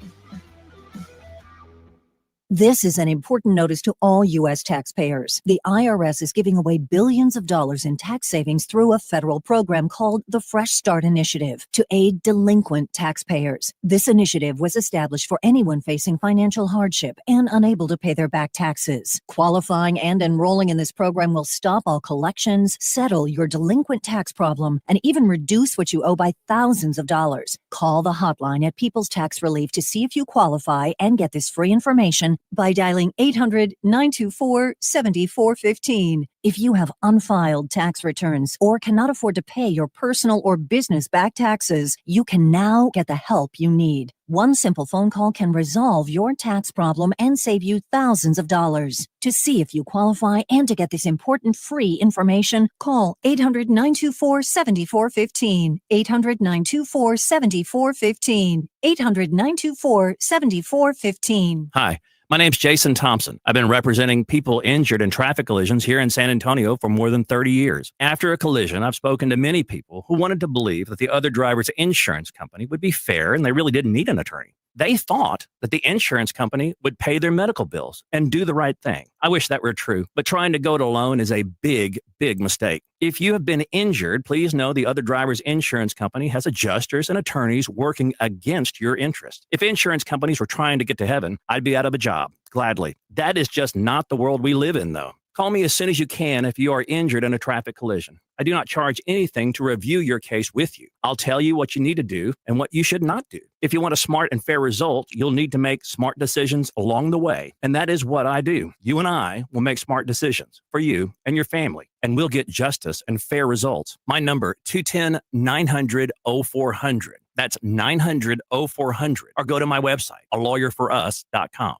This is an important notice to all U.S. taxpayers. The IRS is giving away billions of dollars in tax savings through a federal program called the Fresh Start Initiative to aid delinquent taxpayers. This initiative was established for anyone facing financial hardship and unable to pay their back taxes. Qualifying and enrolling in this program will stop all collections, settle your delinquent tax problem, and even reduce what you owe by thousands of dollars. Call the hotline at People's Tax Relief to see if you qualify and get this free information by dialing 800-924-7415. If you have unfiled tax returns or cannot afford to pay your personal or business back taxes, you can now get the help you need. One simple phone call can resolve your tax problem and save you thousands of dollars. To see if you qualify and to get this important free information, call 800-924-7415. 800-924-7415. 800-924-7415. Hi. My name's Jason Thompson. I've been representing people injured in traffic collisions here in San Antonio for more than 30 years. After a collision, I've spoken to many people who wanted to believe that the other driver's insurance company would be fair and they really didn't need an attorney. They thought that the insurance company would pay their medical bills and do the right thing. I wish that were true, but trying to go it alone is a big, big mistake. If you have been injured, please know the other driver's insurance company has adjusters and attorneys working against your interest. If insurance companies were trying to get to heaven, I'd be out of a job, gladly. That is just not the world we live in, though. Call me as soon as you can if you are injured in a traffic collision. I do not charge anything to review your case with you. I'll tell you what you need to do and what you should not do. If you want a smart and fair result, you'll need to make smart decisions along the way. And that is what I do. You and I will make smart decisions for you and your family, and we'll get justice and fair results. My number, 210-900-0400. That's 900-0400. Or go to my website, alawyerforus.com.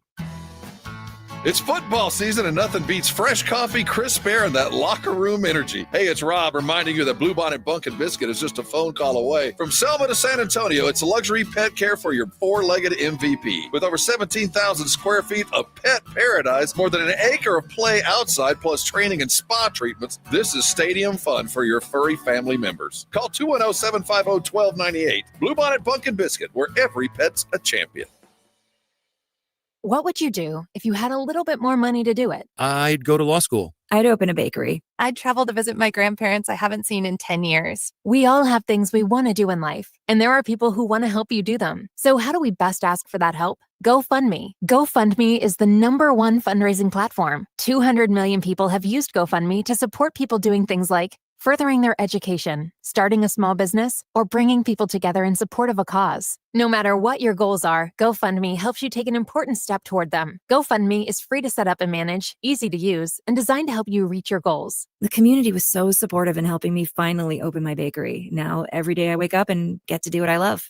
It's football season and nothing beats fresh coffee, crisp air, and that locker room energy. Hey, it's Rob reminding you that Bluebonnet Bunkin' Biscuit is just a phone call away. From Selma to San Antonio, it's luxury pet care for your four-legged MVP. With over 17,000 square feet of pet paradise, more than an acre of play outside, plus training and spa treatments, this is stadium fun for your furry family members. Call 210-750-1298. Bluebonnet Bunkin' Biscuit, where every pet's a champion. What would you do if you had a little bit more money to do it? I'd go to law school. I'd open a bakery. I'd travel to visit my grandparents I haven't seen in 10 years. We all have things we want to do in life, and there are people who want to help you do them. So how do we best ask for that help? GoFundMe. GoFundMe is the #1 fundraising platform. 200 million people have used GoFundMe to support people doing things like furthering their education, starting a small business, or bringing people together in support of a cause. No matter what your goals are, GoFundMe helps you take an important step toward them. GoFundMe is free to set up and manage, easy to use, and designed to help you reach your goals. The community was so supportive in helping me finally open my bakery. Now, every day I wake up and get to do what I love.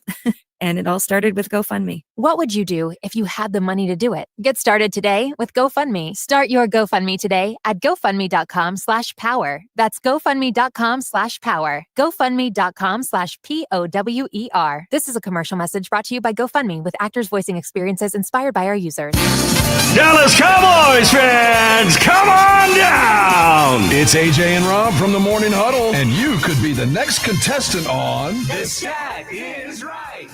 And it all started with GoFundMe. What would you do if you had the money to do it? Get started today with GoFundMe. Start your GoFundMe today at GoFundMe.com/power. That's GoFundMe.com/power. GoFundMe.com/POWER. This is a commercial message message brought to you by GoFundMe, with actors voicing experiences inspired by our users. Dallas Cowboys fans, come on down! It's AJ and Rob from the Morning Huddle, and you could be the next contestant on The Stat Is Right.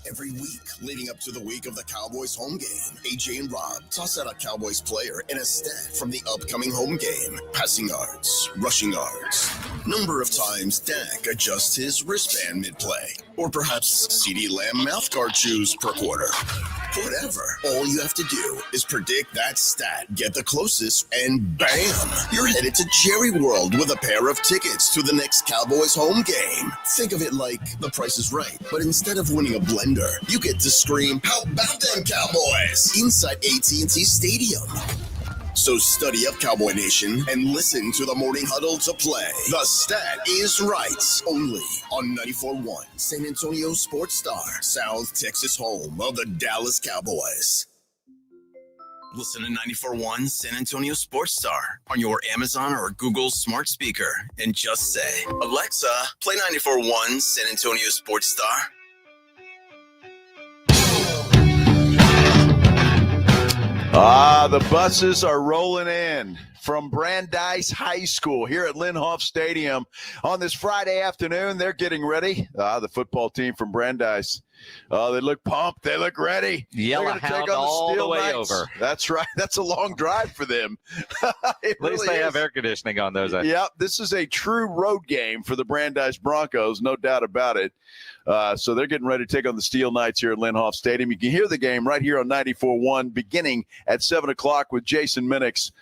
Every week leading up to the week of the Cowboys home game, AJ and Rob toss out a Cowboys player and a stat from the upcoming home game. Passing yards, rushing yards, number of times Dak adjusts his wristband mid-play, or perhaps CeeDee Lamb mouthguard chews per quarter. Whatever. All you have to do is predict that stat, get the closest, and bam! You're headed to Jerry World with a pair of tickets to the next Cowboys home game. Think of it like The Price is Right, but instead of winning a blender, you get to scream, "How about them Cowboys?" inside AT&T Stadium. So study up, Cowboy Nation, and listen to the Morning Huddle to play. The Stat Is Right, only on 94.1 San Antonio Sports Star, South Texas home of the Dallas Cowboys. Listen to 94.1 San Antonio Sports Star on your Amazon or Google smart speaker and just say, "Alexa, play 94.1 San Antonio Sports Star." The buses are rolling in from Brandeis High School here at Linhoff Stadium on this Friday afternoon. They're getting ready. The football team from Brandeis. They look pumped. They look ready. Yellowhound all the way over. That's right. That's a long drive for them. At least they have air conditioning on those. Yep. This is a true road game for the Brandeis Broncos, no doubt about it. So they're getting ready to take on the Steel Knights here at Linhoff Stadium. You can hear the game right here on 94.1 beginning at 7 o'clock with Jason Minix.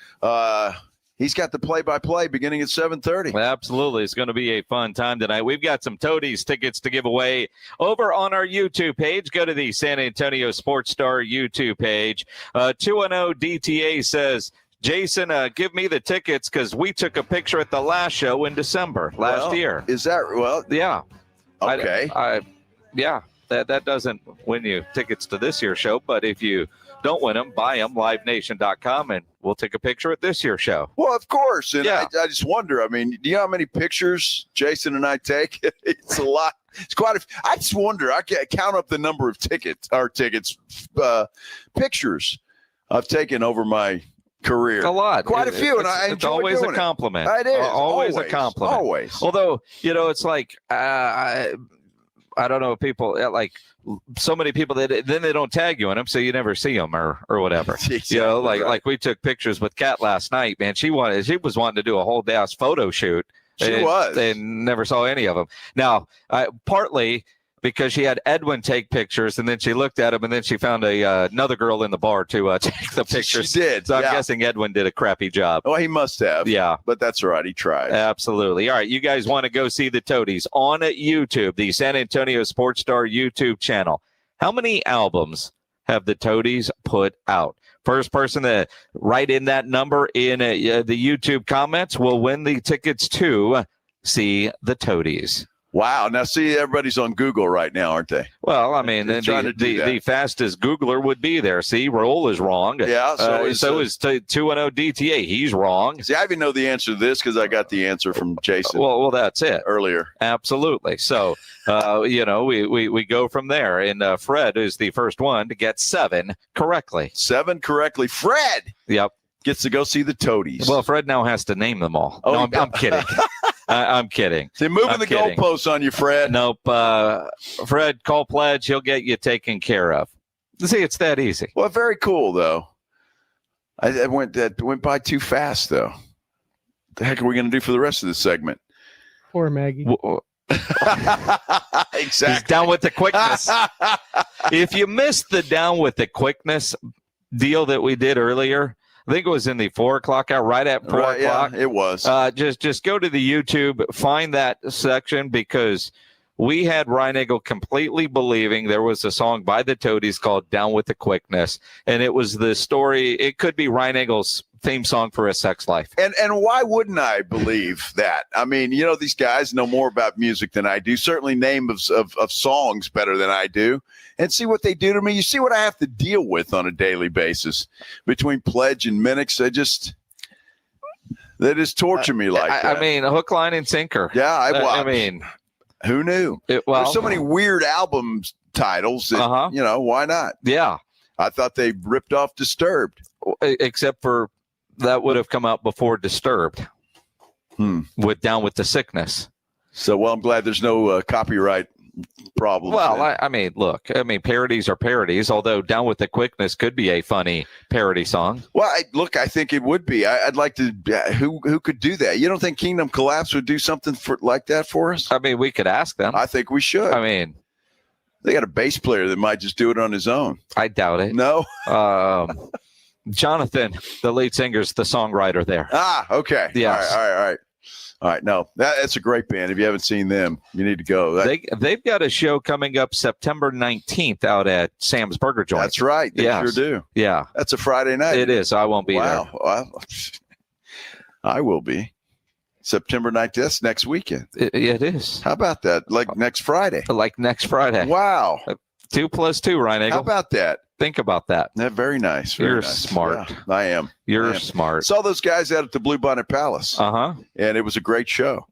He's got the play-by-play beginning at 7:30. Absolutely. It's going to be a fun time tonight. We've got some Toadies tickets to give away over on our YouTube page. Go to the San Antonio Sports Star YouTube page. 210 DTA says, "Jason, give me the tickets because we took a picture at the last show in December last year." Is that – well, yeah. Okay. Yeah, that doesn't win you tickets to this year's show, but if you don't win them, buy them, livenation.com, and we'll take a picture at this year's show. Well, of course. And yeah. I just wonder, I mean, do you know how many pictures Jason and I take? It's a lot. It's quite a – I just wonder. I can't count up the number of pictures I've taken over my career. A lot. Quite a few, and I enjoy it's always doing a compliment. It is. Always a compliment. Always. Although, it's like I don't know, people like so many people that then they don't tag you in them, so you never see them or whatever. Exactly, like we took pictures with Kat last night, man. She was wanting to do a whole Dallas photo shoot. She was. They never saw any of them. Now, partly because she had Edwin take pictures, and then she looked at him, and then she found another girl in the bar to take the pictures. She did. So I'm guessing Edwin did a crappy job. Well, he must have. Yeah. But that's all right. He tried. Absolutely. All right. You guys want to go see the Toadies on YouTube, the San Antonio Sports Star YouTube channel. How many albums have the Toadies put out? First person to write in that number in the YouTube comments will win the tickets to see the Toadies. Wow. Now, see, everybody's on Google right now, aren't they? Well, I mean, the fastest Googler would be there. See, Roll is wrong. Yeah. So is 210 DTA. He's wrong. See, I even know the answer to this because I got the answer from Jason. Well, that's it. Earlier. Absolutely. So, we go from there. And Fred is the first one to get 7 correctly. 7 correctly. Fred! Yep. Gets to go see the Toadies. Well, Fred now has to name them all. Oh, no, I'm kidding. I'm kidding. They're moving the goalposts on you, Fred. Nope. Fred, call pledge. He'll get you taken care of. See, it's that easy. Well, very cool, though. That went by too fast, though. What the heck are we going to do for the rest of this segment? Poor Maggie. Exactly. He's down with the quickness. If you missed the down with the quickness deal that we did earlier, I think it was in the 4 o'clock hour, right at 4 o'clock. Yeah, it was. Just go to the YouTube, find that section, because we had Ryan Eagle completely believing there was a song by the Toadies called Down with the Quickness. And it was the story. It could be Ryan Eagle's theme song for A Sex Life. And why wouldn't I believe that? I mean, these guys know more about music than I do, certainly names of songs better than I do. And see what they do to me. You see what I have to deal with on a daily basis between Pledge and Minix. They just torture me like that. I mean, hook, line, and sinker. Yeah, I mean, who knew? There's so many weird albums titles. That, why not? Yeah. I thought they ripped off Disturbed. Except for that would have come out before Disturbed. With Down with the Sickness. So, I'm glad there's no copyright problems. Well, I mean, look, parodies are parodies, although Down with the Quickness could be a funny parody song. Well, I think it would be. I'd like to. Who could do that? You don't think Kingdom Collapse would do something like that for us? I mean, we could ask them. I think we should. I mean, they got a bass player that might just do it on his own. I doubt it. No. Jonathan, the lead singer's the songwriter there. Okay. Yes. All right. No, that's a great band. If you haven't seen them, you need to go. They've got a show coming up September 19th out at Sam's Burger Joint. That's right. They sure do. Yeah. That's a Friday night. It is. I won't be there. Wow. I will be. September 19th. That's next weekend. It is. How about that? Like next Friday. Wow. 2 + 2, Ryan Eagle. How about that? Think about that. Very nice. You're smart. Yeah, I am. You're smart. Saw those guys out at the Blue Bonnet Palace. And it was a great show.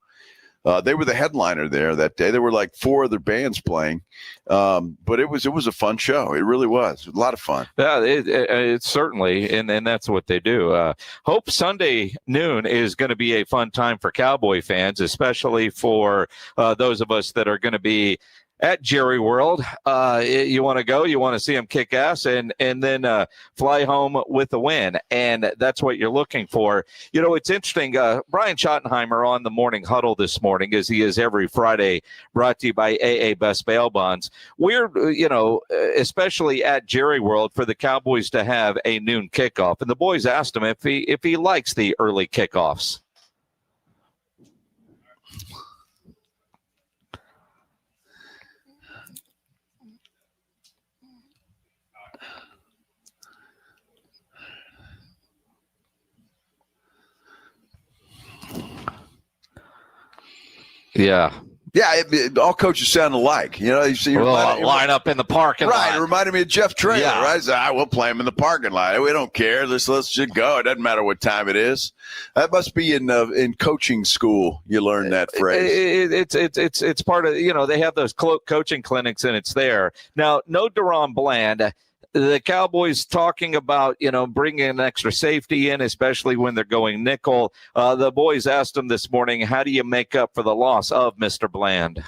They were the headliner there that day. There were like 4 other bands playing, but it was a fun show. It really was a lot of fun. Yeah, it's certainly, and that's what they do. Hope Sunday noon is going to be a fun time for Cowboy fans, especially for those of us that are going to be at Jerry World. You want to go, you want to see them kick ass and then fly home with a win. And that's what you're looking for. It's interesting. Brian Schottenheimer on the morning huddle this morning, as he is every Friday, brought to you by AA Best Bail Bonds. We're, especially at Jerry World, for the Cowboys to have a noon kickoff. And the boys asked him if he likes the early kickoffs. Yeah. Yeah, all coaches sound alike. Line up in the parking lot. Right, it reminded me of Jeff Traylor, right? So, we'll play him in the parking lot. We don't care. Let's just go. It doesn't matter what time it is. That must be in coaching school. You learn that phrase. It's part of, they have those coaching clinics, and it's there. Now, no Deron Bland. The Cowboys talking about, bringing an extra safety in, especially when they're going nickel. The boys asked him this morning, how do you make up for the loss of Mr. Bland?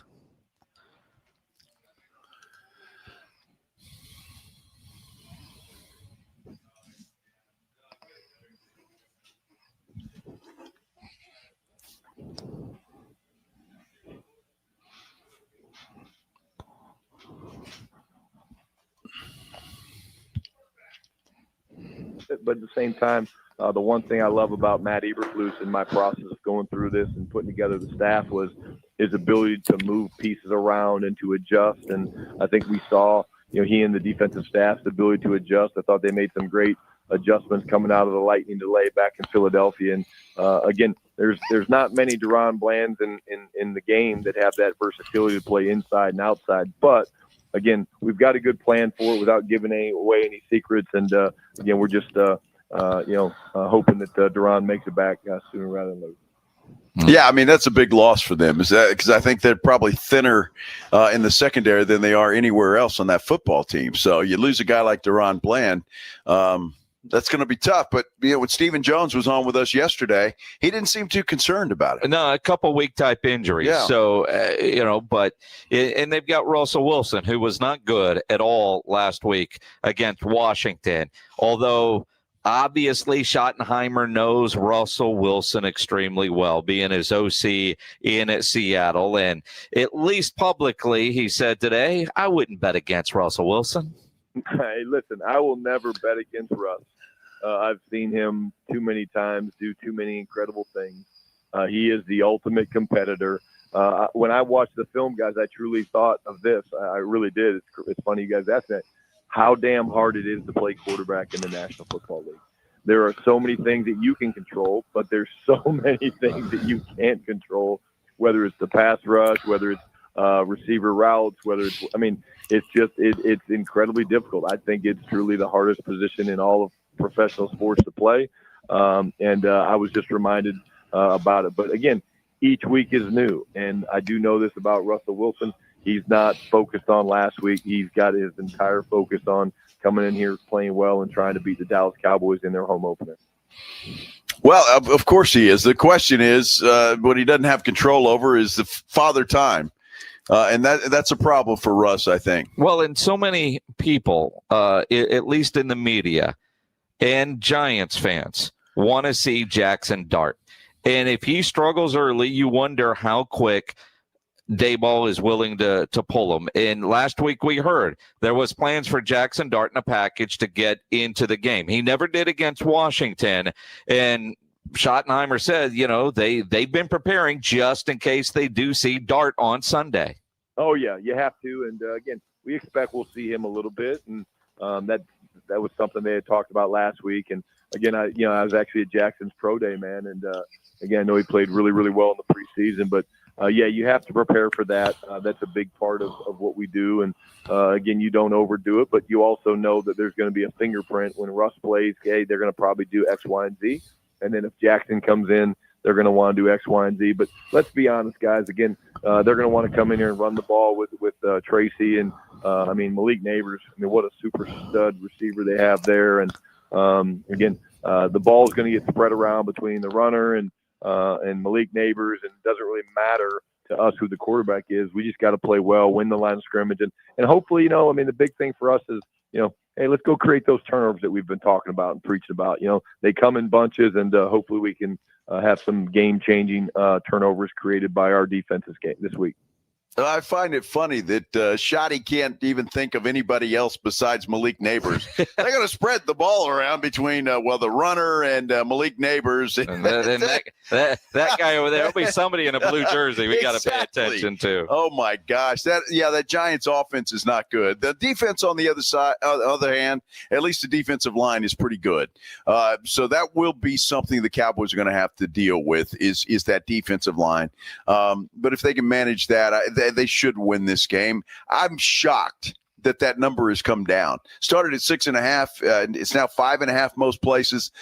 But at the same time, the one thing I love about Matt Eberflus in my process of going through this and putting together the staff was his ability to move pieces around and to adjust. And I think we saw, he and the defensive staff's ability to adjust. I thought they made some great adjustments coming out of the lightning delay back in Philadelphia. And again, there's not many Deron Blands in the game that have that versatility to play inside and outside. But again, we've got a good plan for it without giving away any secrets. And again, we're just hoping that Deron makes it back sooner rather than later. Yeah, I mean, that's a big loss for them, is that because I think they're probably thinner in the secondary than they are anywhere else on that football team. So you lose a guy like Deron Bland, that's going to be tough. But when Stephen Jones was on with us yesterday, he didn't seem too concerned about it. No, a couple week type injuries. Yeah. So and they've got Russell Wilson, who was not good at all last week against Washington, although obviously Schottenheimer knows Russell Wilson extremely well, being his OC in Seattle. And at least publicly, he said today, I wouldn't bet against Russell Wilson. Hey, listen, I will never bet against Russ. I've seen him too many times do too many incredible things. He is the ultimate competitor. When I watched the film, guys, I truly thought of this. I really did. It's funny you guys asked that. How damn hard it is to play quarterback in the National Football League. There are so many things that you can control, but there's so many things that you can't control, whether it's the pass rush, whether it's receiver routes, whether it's, it's incredibly difficult. I think it's truly the hardest position in all of professional sports to play. I was just reminded about it. But again, each week is new. And I do know this about Russell Wilson. he's not focused on last week. He's got his entire focus on coming in here, playing well, and trying to beat the Dallas Cowboys in their home opener. Well, of course he is. The question is, what he doesn't have control over is the father time. And that's a problem for Russ, I think. Well, and so many people, at least in the media and Giants fans, want to see Jackson Dart. And if he struggles early, you wonder how quick Daboll is willing to pull him. And last week we heard there was plans for Jackson Dart in a package to get into the game. He never did against Washington. And Schottenheimer said, they've been preparing just in case they do see Dart on Sunday. Oh, yeah, you have to. And, again, we expect we'll see him a little bit. And that was something they had talked about last week. And, again, I was actually at Jackson's Pro Day, man. And, again, I know he played really, really well in the preseason. But, you have to prepare for that. That's a big part of what we do. And, again, you don't overdo it. But you also know that there's going to be a fingerprint when Russ plays. Hey, they're going to probably do X, Y, and Z. And then if Jackson comes in, they're going to want to do X, Y, and Z. But let's be honest, guys. Again, they're going to want to come in here and run the ball with Tracy and, Malik Neighbors. What a super stud receiver they have there. And, again, the ball is going to get spread around between the runner and Malik Neighbors, and it doesn't really matter to us who the quarterback is. We just got to play well, win the line of scrimmage. And hopefully, the big thing for us is, hey, let's go create those turnovers that we've been talking about and preaching about. They come in bunches, and hopefully we can have some game-changing turnovers created by our defenses this week. I find it funny that Shotty can't even think of anybody else besides Malik Neighbors. They're going to spread the ball around between, the runner and Malik Neighbors. And that guy over there, there'll be somebody in a blue jersey we got to pay attention to. Oh, my gosh. That Giants offense is not good. The defense on the other hand, at least the defensive line is pretty good. So that will be something the Cowboys are going to have to deal with is that defensive line. But if they can manage that, they should win this game. I'm shocked that number has come down. Started at 6.5. It's now 5.5 most places.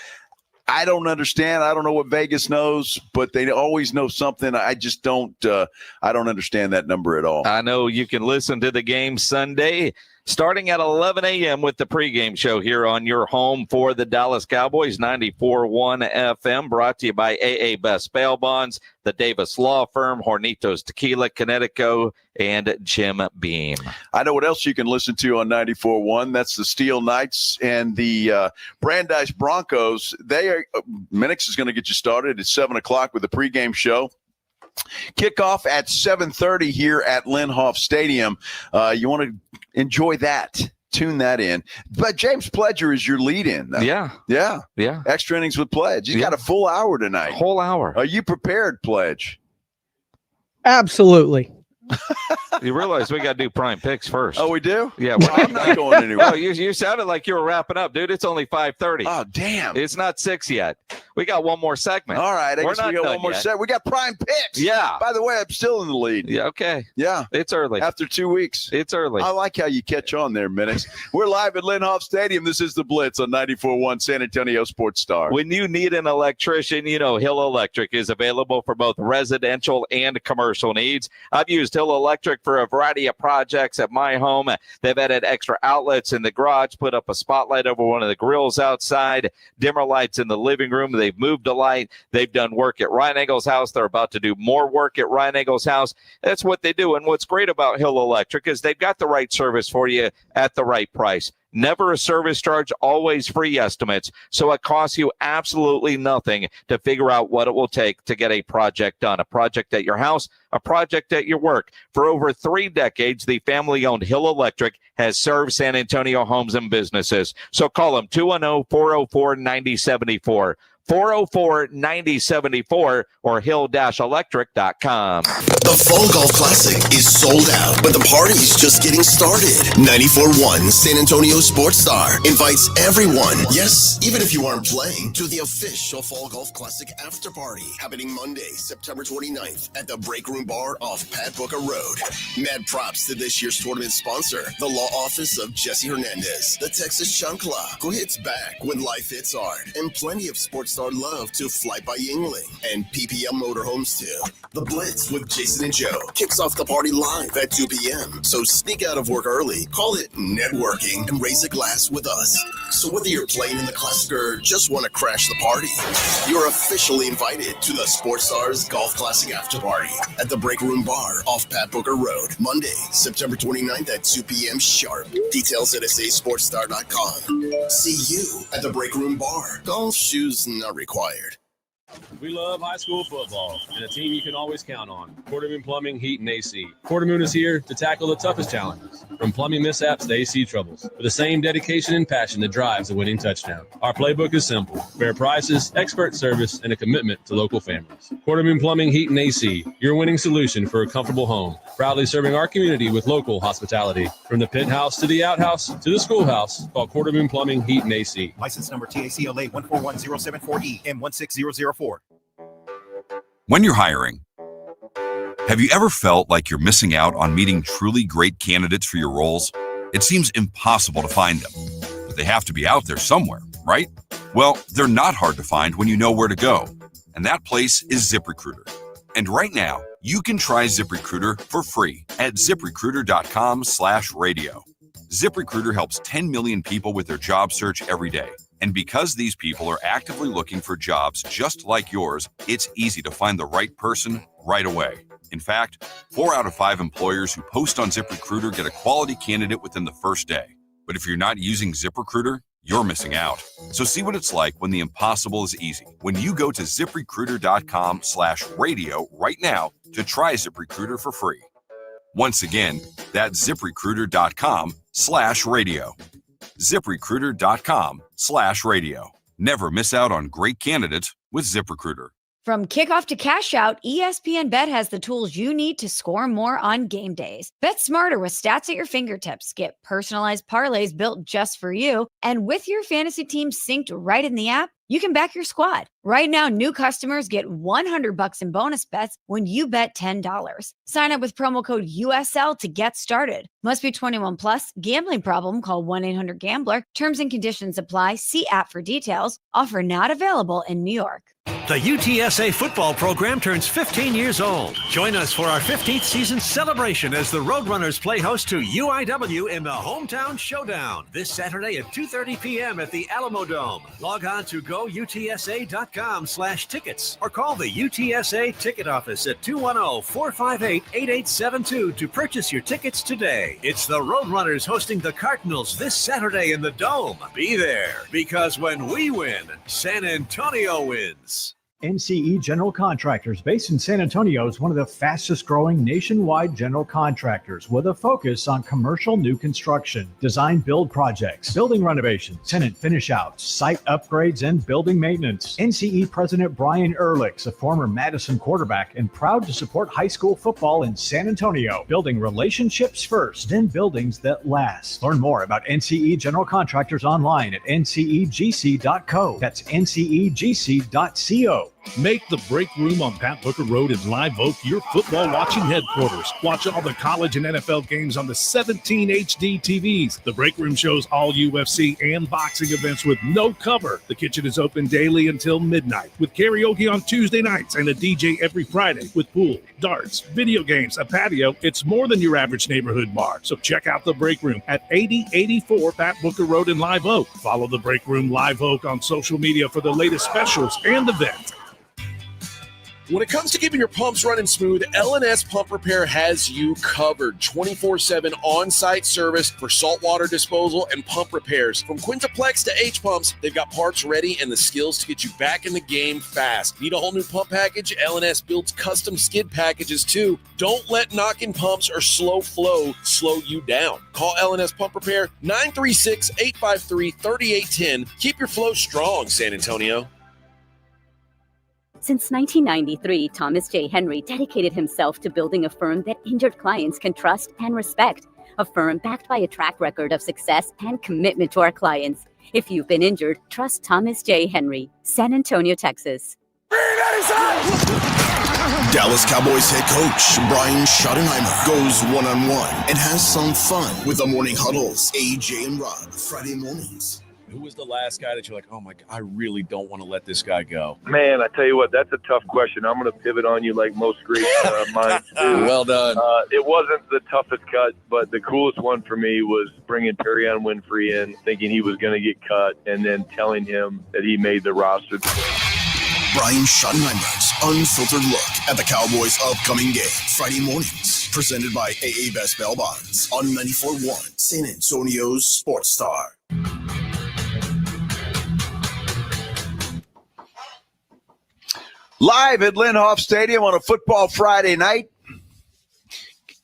I don't understand. I don't know what Vegas knows, but they always know something. I just don't. I don't understand that number at all. I know you can listen to the game Sunday starting at 11 a.m. with the pregame show here on your home for the Dallas Cowboys, 94.1 FM, brought to you by AA Best Bail Bonds, the Davis Law Firm, Hornitos Tequila, Connecticut, and Jim Beam. I know what else you can listen to on 94.1. That's the Steel Knights and the Brandeis Broncos. Minix is going to get you started at 7 o'clock with the pregame show. Kickoff at 7:30 here at Linhoff Stadium. You want to enjoy that. Tune that in. But James Pledger is your lead-in. Yeah. Extra innings with Pledge. He's got a full hour tonight. Whole hour. Are you prepared, Pledge? Absolutely. You realize we got to do prime picks first. Oh, we do? Yeah. I'm not going anywhere. Oh, you sounded like you were wrapping up, dude. It's only 5:30. Oh, damn. It's not 6 yet. We got one more segment. All right. I guess we got one more segment. We got prime picks. Yeah. By the way, I'm still in the lead. Yeah. Okay. Yeah. It's early. After 2 weeks. It's early. I like how you catch on there, Minix. We're live at Linhoff Stadium. This is the Blitz on 94.1 San Antonio Sports Star. When you need an electrician, Hill Electric is available for both residential and commercial needs. I've used Hill Electric for a variety of projects at my home. They've added extra outlets in the garage, put up a spotlight over one of the grills outside, dimmer lights in the living room. They've moved a light. They've done work at Ryan Engel's house. They're about to do more work at Ryan Engel's house. That's what they do. And what's great about Hill Electric is they've got the right service for you at the right price. Never a service charge, always free estimates. So it costs you absolutely nothing to figure out what it will take to get a project done. A project at your house, a project at your work. For over 3 decades, the family-owned Hill Electric has served San Antonio homes and businesses. So call them 210-404-9074. 404-9074 or hill-electric.com. The Fall Golf Classic is sold out, but the party's just getting started. 94.1 San Antonio Sports Star invites everyone, yes, even if you aren't playing, to the official Fall Golf Classic after party happening Monday, September 29th at the Break Room Bar off Pat Booker Road. Mad props to this year's tournament sponsor, the law office of Jesse Hernandez, the Texas Chancla, who hits back when life hits hard, and plenty of sports Sportstar love to fly by Yingling and PPM Motorhomes too. The Blitz with Jason and Joe kicks off the party live at 2 p.m. So sneak out of work early, call it networking, and raise a glass with us. So whether you're playing in the classic or just want to crash the party, you're officially invited to the Sportstars Golf Classic After Party at the Break Room Bar off Pat Booker Road, Monday, September 29th at 2 p.m. sharp. Details at sasportstar.com. See you at the Break Room Bar. Golf shoes not required. We love high school football and a team you can always count on. Quartermoon Plumbing, Heat, and AC. Quartermoon is here to tackle the toughest challenges, from plumbing mishaps to AC troubles, with the same dedication and passion that drives a winning touchdown. Our playbook is simple: fair prices, expert service, and a commitment to local families. Quartermoon Plumbing, Heat, and AC, your winning solution for a comfortable home. Proudly serving our community with local hospitality. From the pit house to the outhouse to the schoolhouse, call Quartermoon Plumbing, Heat, and AC. License number TACLA 141074E and 16004. When you're hiring, have you ever felt like you're missing out on meeting truly great candidates for your roles? It seems impossible to find them, but they have to be out there somewhere, right? Well, they're not hard to find when you know where to go, and that place is ZipRecruiter. And right now, you can try ZipRecruiter for free at ZipRecruiter.com/radio. ZipRecruiter helps 10 million people with their job search every day. And because these people are actively looking for jobs just like yours, it's easy to find the right person right away. In fact, 4 out of 5 employers who post on ZipRecruiter get a quality candidate within the first day. But if you're not using ZipRecruiter, you're missing out. So see what it's like when the impossible is easy. When you go to ZipRecruiter.com/radio right now to try ZipRecruiter for free. Once again, that's ZipRecruiter.com/radio. ZipRecruiter.com/radio. Never miss out on great candidates with ZipRecruiter. From kickoff to cash out, ESPN Bet has the tools you need to score more on game days. Bet smarter with stats at your fingertips. Get personalized parlays built just for you. And with your fantasy team synced right in the app, you can back your squad. Right now, new customers get $100 in bonus bets when you bet $10. Sign up with promo code USL to get started. Must be 21 plus. Gambling problem? Call 1-800-GAMBLER. Terms and conditions apply. See app for details. Offer not available in New York. The UTSA football program turns 15 years old. Join us for our 15th season celebration as the Roadrunners play host to UIW in the Hometown Showdown this Saturday at 2:30 p.m. at the Alamo Dome. Log on to goutsa.com/tickets or call the UTSA ticket office at 210-458-8872 to purchase your tickets today. It's the Roadrunners hosting the Cardinals this Saturday in the Dome. Be there, because when we win, San Antonio wins. NCE General Contractors, based in San Antonio, is one of the fastest growing nationwide general contractors with a focus on commercial new construction, design build projects, building renovations, tenant finish outs, site upgrades, and building maintenance. NCE President Brian Ehrlich's a former Madison quarterback and proud to support high school football in San Antonio, building relationships first and buildings that last. Learn more about NCE General Contractors online at ncegc.co. That's ncegc.co. Make the Break Room on Pat Booker Road in Live Oak your football watching headquarters. Watch all the college and NFL games on the 17 HD TVs. The Break Room shows all UFC and boxing events with no cover. The kitchen is open daily until midnight with karaoke on Tuesday nights and a DJ every Friday with pool, darts, video games, a patio. It's more than your average neighborhood bar. So check out the Break Room at 8084 Pat Booker Road in Live Oak. Follow the Break Room Live Oak on social media for the latest specials and events. When it comes to keeping your pumps running smooth, L&S Pump Repair has you covered. 24/7 on-site service for saltwater disposal and pump repairs. From Quintaplex to H-Pumps, they've got parts ready and the skills to get you back in the game fast. Need a whole new pump package? L&S builds custom skid packages too. Don't let knocking pumps or slow flow slow you down. Call L&S Pump Repair 936-853-3810. Keep your flow strong, San Antonio. Since 1993, Thomas J. Henry dedicated himself to building a firm that injured clients can trust and respect. A firm backed by a track record of success and commitment to our clients. If you've been injured, trust Thomas J. Henry, San Antonio, Texas. Dallas Cowboys head coach Brian Schottenheimer goes one-on-one and has some fun with the morning huddles. AJ and Rob, Friday mornings. Who was the last guy that you're like, oh my God, I really don't want to let this guy go? Man, I tell you what, that's a tough question. I'm going to pivot on you like most great minds do. Well done. It wasn't the toughest cut, but the coolest one for me was bringing Perion Winfrey in, thinking he was going to get cut, and then telling him that he made the roster. Brian Schottenheimer's unfiltered look at the Cowboys' upcoming game, Friday mornings, presented by AA Best Bail Bonds on 94.1 San Antonio's Sports Star. Live at Lindhoff Stadium on a football Friday night.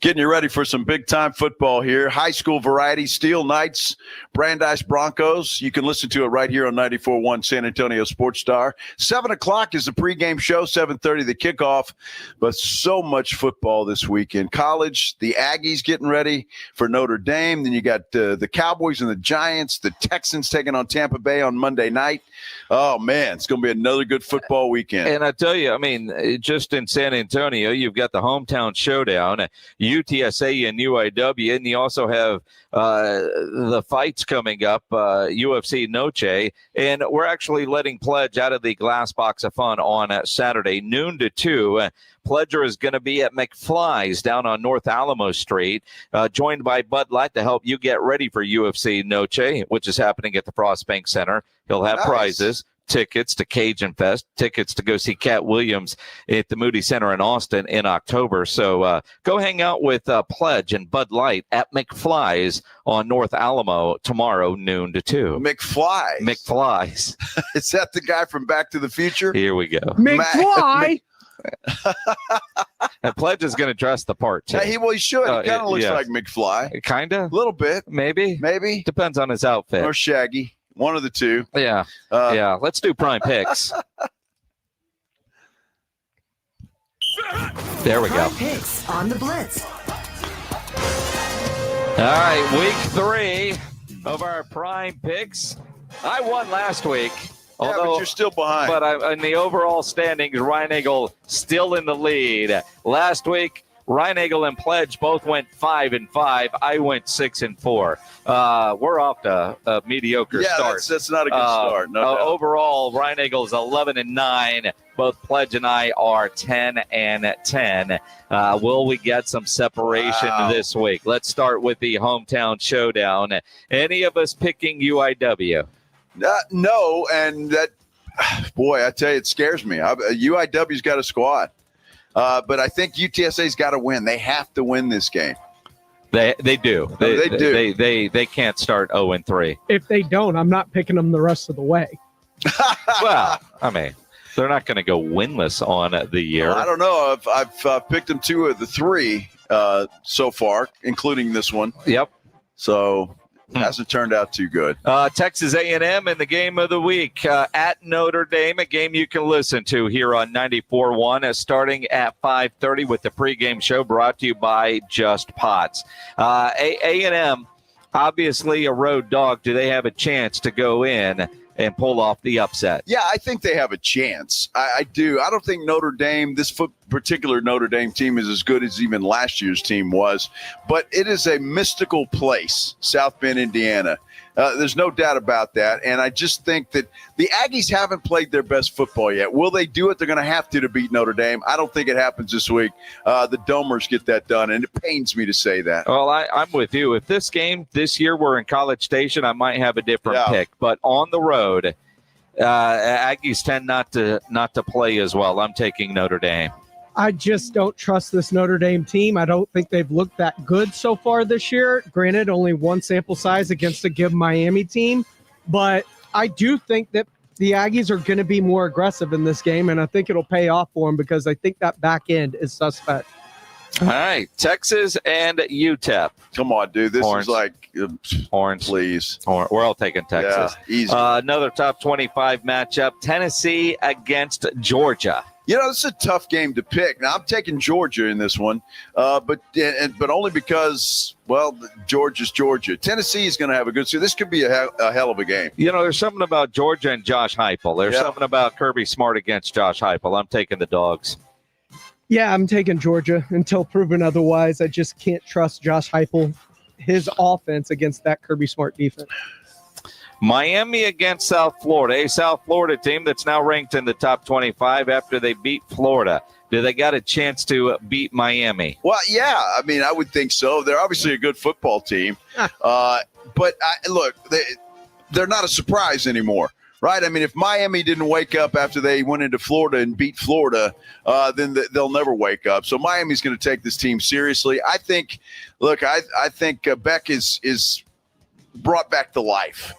Getting you ready for some big-time football here. High school variety, Steel Knights, Brandeis Broncos. You can listen to it right here on 94.1 San Antonio Sports Star. 7 o'clock is the pregame show, 7:30 the kickoff. But so much football this weekend. College, the Aggies getting ready for Notre Dame. Then you got the Cowboys and the Giants, the Texans taking on Tampa Bay on Monday night. Oh, man, it's going to be another good football weekend. And I tell you, I mean, just in San Antonio, you've got the hometown showdown, UTSA and UIW, and you also have the fights coming up, UFC Noche, and we're actually letting Pledge out of the Glass Box of Fun on Saturday, noon to 2. Pledger is going to be at McFly's down on North Alamo Street, joined by Bud Light to help you get ready for UFC Noche, which is happening at the Frost Bank Center. He'll have prizes, tickets to Cajun Fest, tickets to go see Cat Williams at the Moody Center in Austin in October. So go hang out with Pledge and Bud Light at McFly's on North Alamo tomorrow, noon to 2. McFly's. Is that the guy from Back to the Future? Here we go. McFly. And Pledge is going to dress the part, too. He should. He kind of looks like McFly. Kind of? A little bit. Maybe. Depends on his outfit. Or Shaggy. One of the two. Yeah. Let's do prime picks. There we go. Prime picks on the Blitz. All right, week 3 of our prime picks. I won last week. Although, but you're still behind. But in the overall standings, Ryan Eagle still in the lead. Last week, Ryan Eagle and Pledge both went 5-5. I went 6-4. We're off to a mediocre start. That's not a good start. No doubt. Overall, Ryan Eagle is 11-9. Both Pledge and I are 10-10. Will we get some separation this week? Let's start with the hometown showdown. Any of us picking UIW? No, and that, boy, I tell you, it scares me. UIW's got a squad. But I think UTSA's got to win. They have to win this game. They do. They do. They can't start 0-3. If they don't, I'm not picking them the rest of the way. Well, I mean, they're not going to go winless on the year. I don't know. I've picked them 2 of the 3 so far, including this one. Yep. So hasn't turned out too good. Texas A&M in the game of the week at Notre Dame, a game you can listen to here on 94.1 starting at 5:30 with the pregame show brought to you by Just Pots. A&M, obviously a road dog. Do they have a chance to go in and pull off the upset? Yeah, I think they have a chance. I do. I don't think Notre Dame, this particular Notre Dame team, is as good as even last year's team was. But it is a mystical place, South Bend, Indiana. There's no doubt about that. And I just think that the Aggies haven't played their best football yet. Will they do it? They're going to have to beat Notre Dame. I don't think it happens this week. The Domers get that done, and it pains me to say that. Well, I'm with you. If this game this year were in College Station, I might have a different pick. But on the road, Aggies tend not to play as well. I'm taking Notre Dame. I just don't trust this Notre Dame team. I don't think they've looked that good so far this year. Granted, only one sample size against a good Miami team. But I do think that the Aggies are going to be more aggressive in this game, and I think it'll pay off for them because I think that back end is suspect. All right, Texas and UTEP. Come on, dude. This is like Orange. Please. We're all taking Texas. Yeah, easy. Another top 25 matchup, Tennessee against Georgia. You know, this is a tough game to pick. Now, I'm taking Georgia in this one, but only because, well, Georgia's Georgia. Tennessee is going to have a good season. This could be a hell of a game. You know, there's something about Georgia and Josh Heupel. There's something about Kirby Smart against Josh Heupel. I'm taking the Dogs. Yeah, I'm taking Georgia until proven otherwise. I just can't trust Josh Heupel, his offense against that Kirby Smart defense. Miami against South Florida, a South Florida team that's now ranked in the top 25 after they beat Florida. Do they got a chance to beat Miami? Well, yeah. I mean, I would think so. They're obviously a good football team. But look, they're not a surprise anymore, right? I mean, if Miami didn't wake up after they went into Florida and beat Florida, then they'll never wake up. So Miami's going to take this team seriously. I think Beck is brought back to life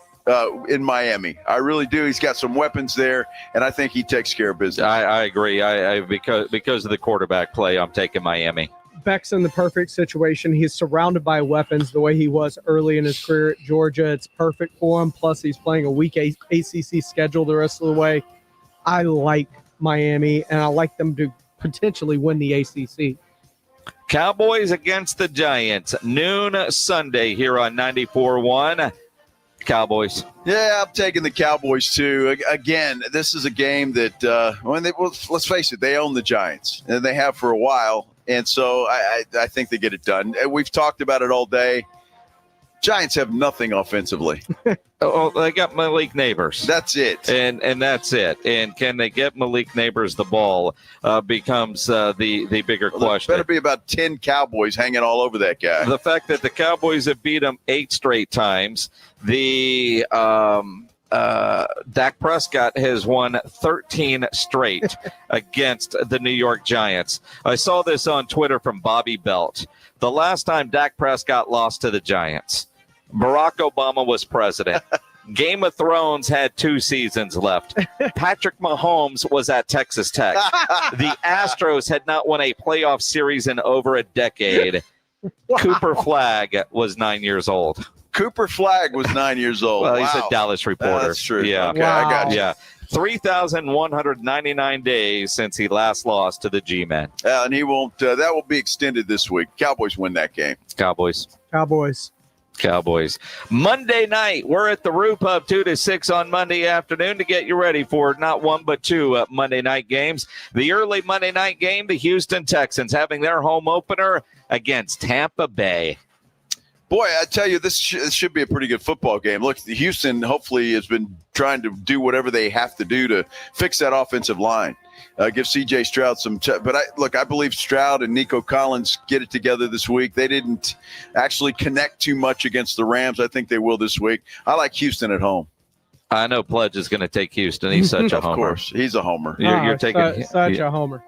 in Miami. I really do. He's got some weapons there, and I think he takes care of business. I agree. Because of the quarterback play, I'm taking Miami. Beck's in the perfect situation. He's surrounded by weapons the way he was early in his career at Georgia. It's perfect for him. Plus, he's playing a weak ACC schedule the rest of the way. I like Miami, and I like them to potentially win the ACC. Cowboys against the Giants, noon Sunday here on 94.1. Cowboys. Yeah, I'm taking the Cowboys too. Again, this is a game that, let's face it, they own the Giants, and they have for a while. And so I think they get it done. And we've talked about it all day. Giants have nothing offensively. They got Malik Neighbors. That's it. And that's it. And can they get Malik Neighbors the ball becomes the bigger question. There better be about 10 Cowboys hanging all over that guy. The fact that the Cowboys have beat him 8 straight times. The Dak Prescott has won 13 straight against the New York Giants. I saw this on Twitter from Bobby Belt. The last time Dak Prescott lost to the Giants, Barack Obama was president. Game of Thrones had 2 seasons left. Patrick Mahomes was at Texas Tech. The Astros had not won a playoff series in over a decade. Wow. Cooper Flagg was 9 years old. Cooper Flagg was 9 years old. Well, wow. He's a Dallas reporter. That's true. Yeah. Okay, wow. I got you. Yeah. 3,199 days since he last lost to the G-Men. And he won't. That will be extended this week. Cowboys win that game. Cowboys. Monday night, we're at the Roo Pub 2 to 6 on Monday afternoon to get you ready for not one but 2 Monday night games. The early Monday night game, the Houston Texans having their home opener against Tampa Bay. Boy, I tell you, this should be a pretty good football game. Look, Houston hopefully has been trying to do whatever they have to do to fix that offensive line. Give C.J. Stroud some but I believe Stroud and Nico Collins get it together this week. They didn't actually connect too much against the Rams. I think they will this week. I like Houston at home. I know Pledge is going to take Houston. He's such a homer. Of course, he's a homer. You're taking such a homer.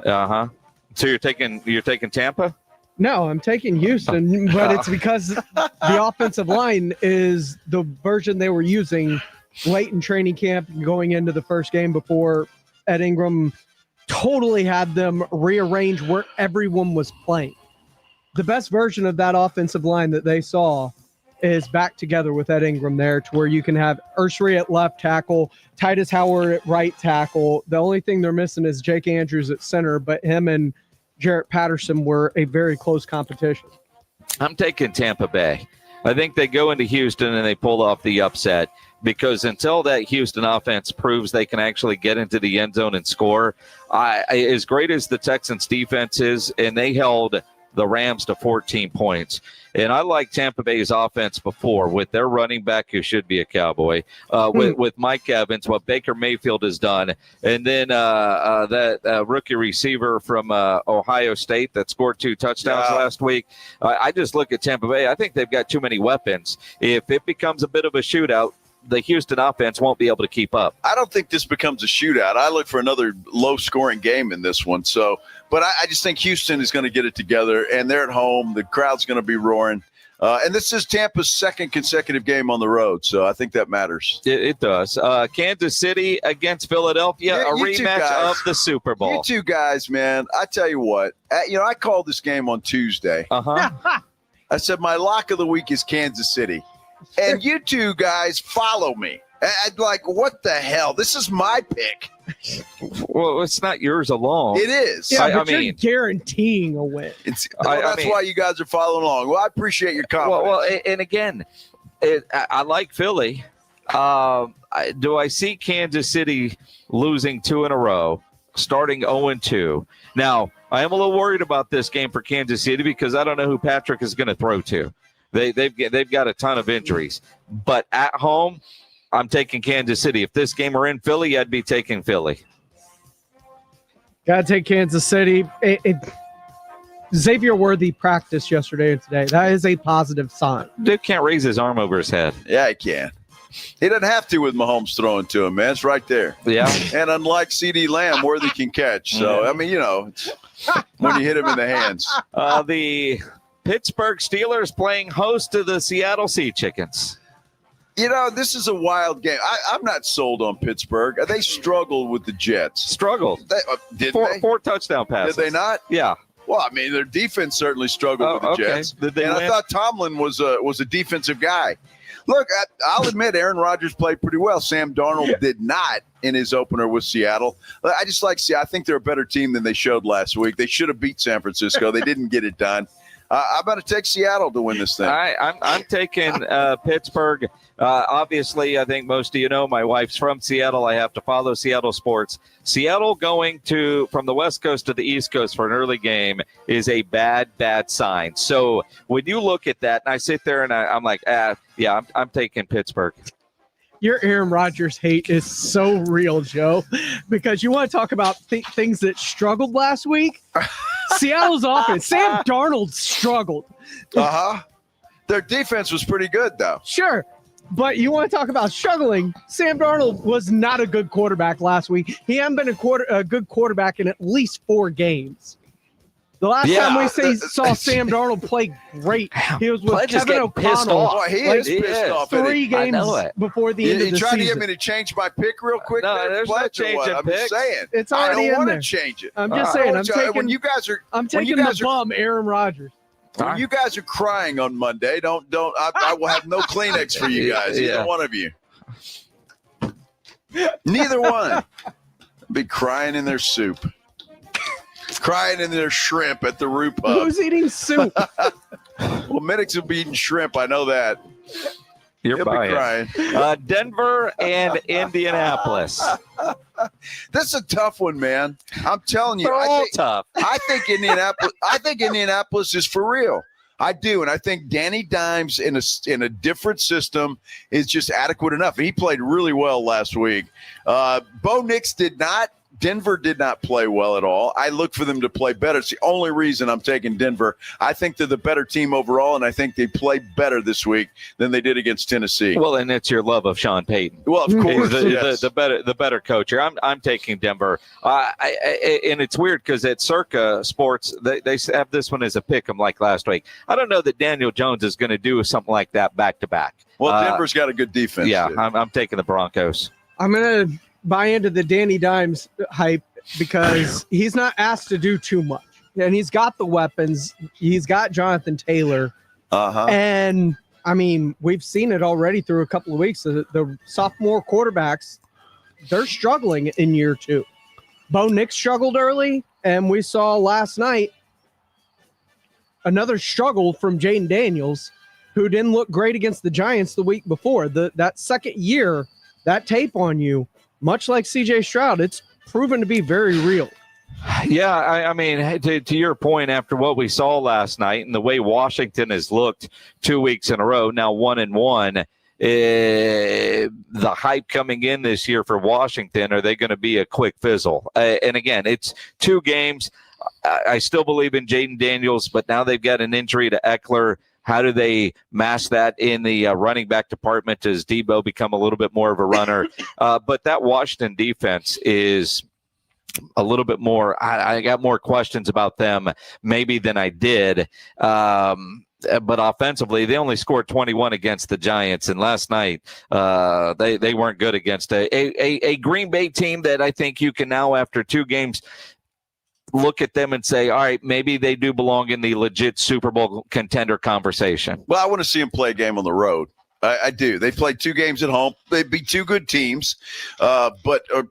Uh-huh. So you're taking Tampa? No, I'm taking Houston, but it's because the offensive line is the version they were using late in training camp going into the first game before Ed Ingram totally had them rearrange where everyone was playing. The best version of that offensive line that they saw is back together with Ed Ingram there to where you can have Ursary at left tackle, Titus Howard at right tackle. The only thing they're missing is Jake Andrews at center, but him and Jarrett Patterson were a very close competition. I'm taking Tampa Bay. I think they go into Houston and they pull off the upset because until that Houston offense proves they can actually get into the end zone and score, as great as the Texans defense is, and they held the Rams to 14 points. And I like Tampa Bay's offense before with their running back, who should be a Cowboy, with Mike Evans, what Baker Mayfield has done. And then that rookie receiver from Ohio State that scored 2 touchdowns last week. I just look at Tampa Bay. I think they've got too many weapons. If it becomes a bit of a shootout, the Houston offense won't be able to keep up. I don't think this becomes a shootout. I look for another low-scoring game in this one. But I just think Houston is going to get it together, and they're at home. The crowd's going to be roaring. And this is Tampa's second consecutive game on the road, so I think that matters. It does. Kansas City against Philadelphia, a rematch of the Super Bowl. You two guys, man, I tell you what. I called this game on Tuesday. Uh-huh. I said my lock of the week is Kansas City. And you two guys follow me. I'd like, what the hell? This is my pick. Well, it's not yours alone. It is. Yeah, but you're guaranteeing a win. That's why you guys are following along. Well, I appreciate your confidence. Well, and again, I like Philly. Do I see Kansas City losing 2 in a row, starting 0-2? Now, I am a little worried about this game for Kansas City because I don't know who Patrick is going to throw to. They've got a ton of injuries. But at home, I'm taking Kansas City. If this game were in Philly, I'd be taking Philly. Got to take Kansas City. Xavier Worthy practiced yesterday and today. That is a positive sign. Dude can't raise his arm over his head. Yeah, he can. He doesn't have to with Mahomes throwing to him, man. It's right there. Yeah. And unlike CeeDee Lamb, Worthy can catch. So, I mean, it's when you hit him in the hands. The Pittsburgh Steelers playing host to the Seattle Sea Chickens. This is a wild game. I'm not sold on Pittsburgh. They struggled with the Jets. Struggled. Did Four they? Touchdown passes. Did they not? Yeah. Well, I mean, their defense certainly struggled with the Jets. I thought Tomlin was a defensive guy. Look, I'll admit Aaron Rodgers played pretty well. Sam Darnold did not in his opener with Seattle. I just I think they're a better team than they showed last week. They should have beat San Francisco. They didn't get it done. I'm going to take Seattle to win this thing. I'm taking Pittsburgh. Obviously, I think most of you know my wife's from Seattle. I have to follow Seattle sports. Seattle going from the West Coast to the East Coast for an early game is a bad sign. So when you look at that, and I sit there and I'm like, yeah, I'm taking Pittsburgh. Your Aaron Rodgers hate is so real, Joe, because you want to talk about things that struggled last week. Seattle's offense. Sam Darnold struggled. Their defense was pretty good, though. Sure. But you want to talk about struggling. Sam Darnold was not a good quarterback last week. He hadn't been a good quarterback in at least 4 games. The last time we saw Sam Darnold play great, he was with Kevin O'Connell. He is pissed off. 3 games before the end of the season. You trying to get me to change my pick real quick? No, there's no change in picks. I'm saying. It's already in there. I don't want to change it. I'm just saying. I'm taking the bum, Aaron Rodgers. When you guys are crying on Monday, I will have no Kleenex for you guys. Either one of you. Neither one. I'll be crying in their soup. Crying in their shrimp at the Root Pub. Who's eating soup? Well, Medics will be eating shrimp. I know that. You're buying. Denver and Indianapolis. This is a tough one, man. I'm telling you. They're all tough. I think Indianapolis is for real. I do, and I think Danny Dimes in a different system is just adequate enough. He played really well last week. Bo Nix did not. Denver did not play well at all. I look for them to play better. It's the only reason I'm taking Denver. I think they're the better team overall, and I think they play better this week than they did against Tennessee. Well, and it's your love of Sean Payton. Well, of course, the better coach here. I'm taking Denver. And it's weird because at Circa Sports, they have this one as a pick 'em like last week. I don't know that Daniel Jones is going to do something like that back to back. Well, Denver's got a good defense. Yeah, I'm taking the Broncos. I'm going to buy into the Danny Dimes hype because he's not asked to do too much. And he's got the weapons. He's got Jonathan Taylor. And, I mean, we've seen it already through a couple of weeks. The sophomore quarterbacks, they're struggling in year 2. Bo Nix struggled early, and we saw last night another struggle from Jaden Daniels, who didn't look great against the Giants the week before. That second year, that tape on you, much like C.J. Stroud, it's proven to be very real. Yeah, I mean, to your point, after what we saw last night and the way Washington has looked 2 weeks in a row, now 1-1, the hype coming in this year for Washington, are they going to be a quick fizzle? And again, it's 2 games. I still believe in Jaden Daniels, but now they've got an injury to Eckler. How do they mask that in the running back department? Does Debo become a little bit more of a runner? But that Washington defense is a little bit more. I got more questions about them maybe than I did. But offensively, they only scored 21 against the Giants. And last night, they weren't good against a Green Bay team that I think you can now, after 2 games, look at them and say, all right, maybe they do belong in the legit Super Bowl contender conversation. Well, I want to see them play a game on the road. I do. They played 2 games at home. They beat 2 good teams, or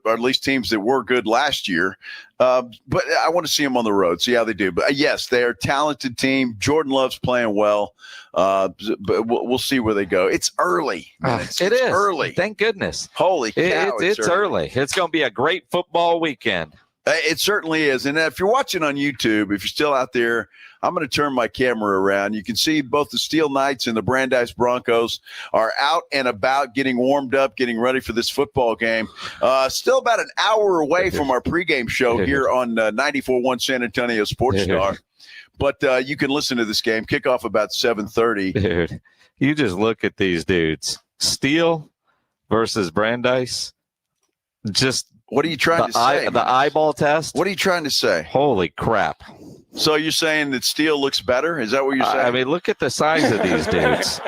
at least teams that were good last year. But I want to see them on the road, see how they do. But yes, they are a talented team. Jordan Love's playing well. But we'll see where they go. It's early. It's early. Thank goodness. Holy cow, it's early. It's going to be a great football weekend. It certainly is. And if you're watching on YouTube, if you're still out there, I'm going to turn my camera around. You can see both the Steel Knights and the Brandeis Broncos are out and about, getting warmed up, getting ready for this football game. Still about an hour away from our pregame show here on 94.1 San Antonio Sports Star. But you can listen to this game. Kickoff about 7:30. Dude, you just look at these dudes. Steel versus Brandeis. Just what are you trying to say? The eyeball test. What are you trying to say? Holy crap. So you're saying that Steel looks better? Is that what you're saying? I mean, look at the size of these dudes.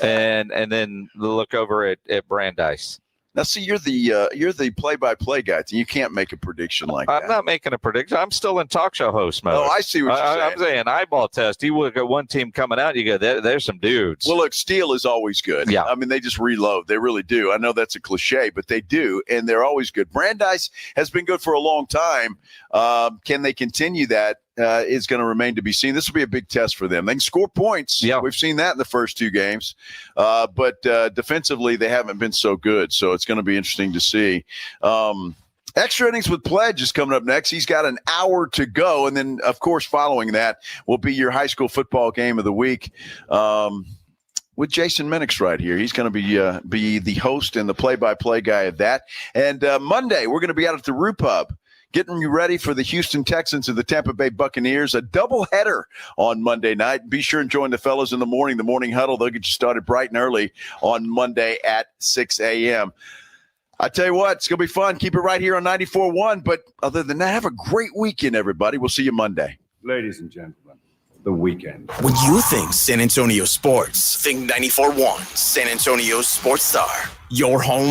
And then look over at Brandeis. Now, see, you're the play-by-play guy. You can't make a prediction like that. I'm not making a prediction. I'm still in talk show host mode. Oh, I see what you're saying. I'm saying eyeball test. You look at one team coming out, you go, there's some dudes. Well, look, Steel is always good. Yeah. I mean, they just reload. They really do. I know that's a cliche, but they do, and they're always good. Brandeis has been good for a long time. Can they continue that? Is going to remain to be seen. This will be a big test for them. They can score points. Yeah. We've seen that in the first two games. But defensively, they haven't been so good. So it's going to be interesting to see. Extra Innings with Pledge is coming up next. He's got an hour to go. And then, of course, following that will be your high school football game of the week. With Jason Minix right here. He's going to be the host and the play-by-play guy of that. And Monday, we're going to be out at the Roo Pub, getting you ready for the Houston Texans and the Tampa Bay Buccaneers, a doubleheader on Monday night. Be sure and join the fellas in the morning huddle. They'll get you started bright and early on Monday at 6 a.m. I tell you what, it's going to be fun. Keep it right here on 94.1. But other than that, have a great weekend, everybody. We'll see you Monday. Ladies and gentlemen, the weekend. When you think San Antonio sports, think 94.1 San Antonio Sports Star, your home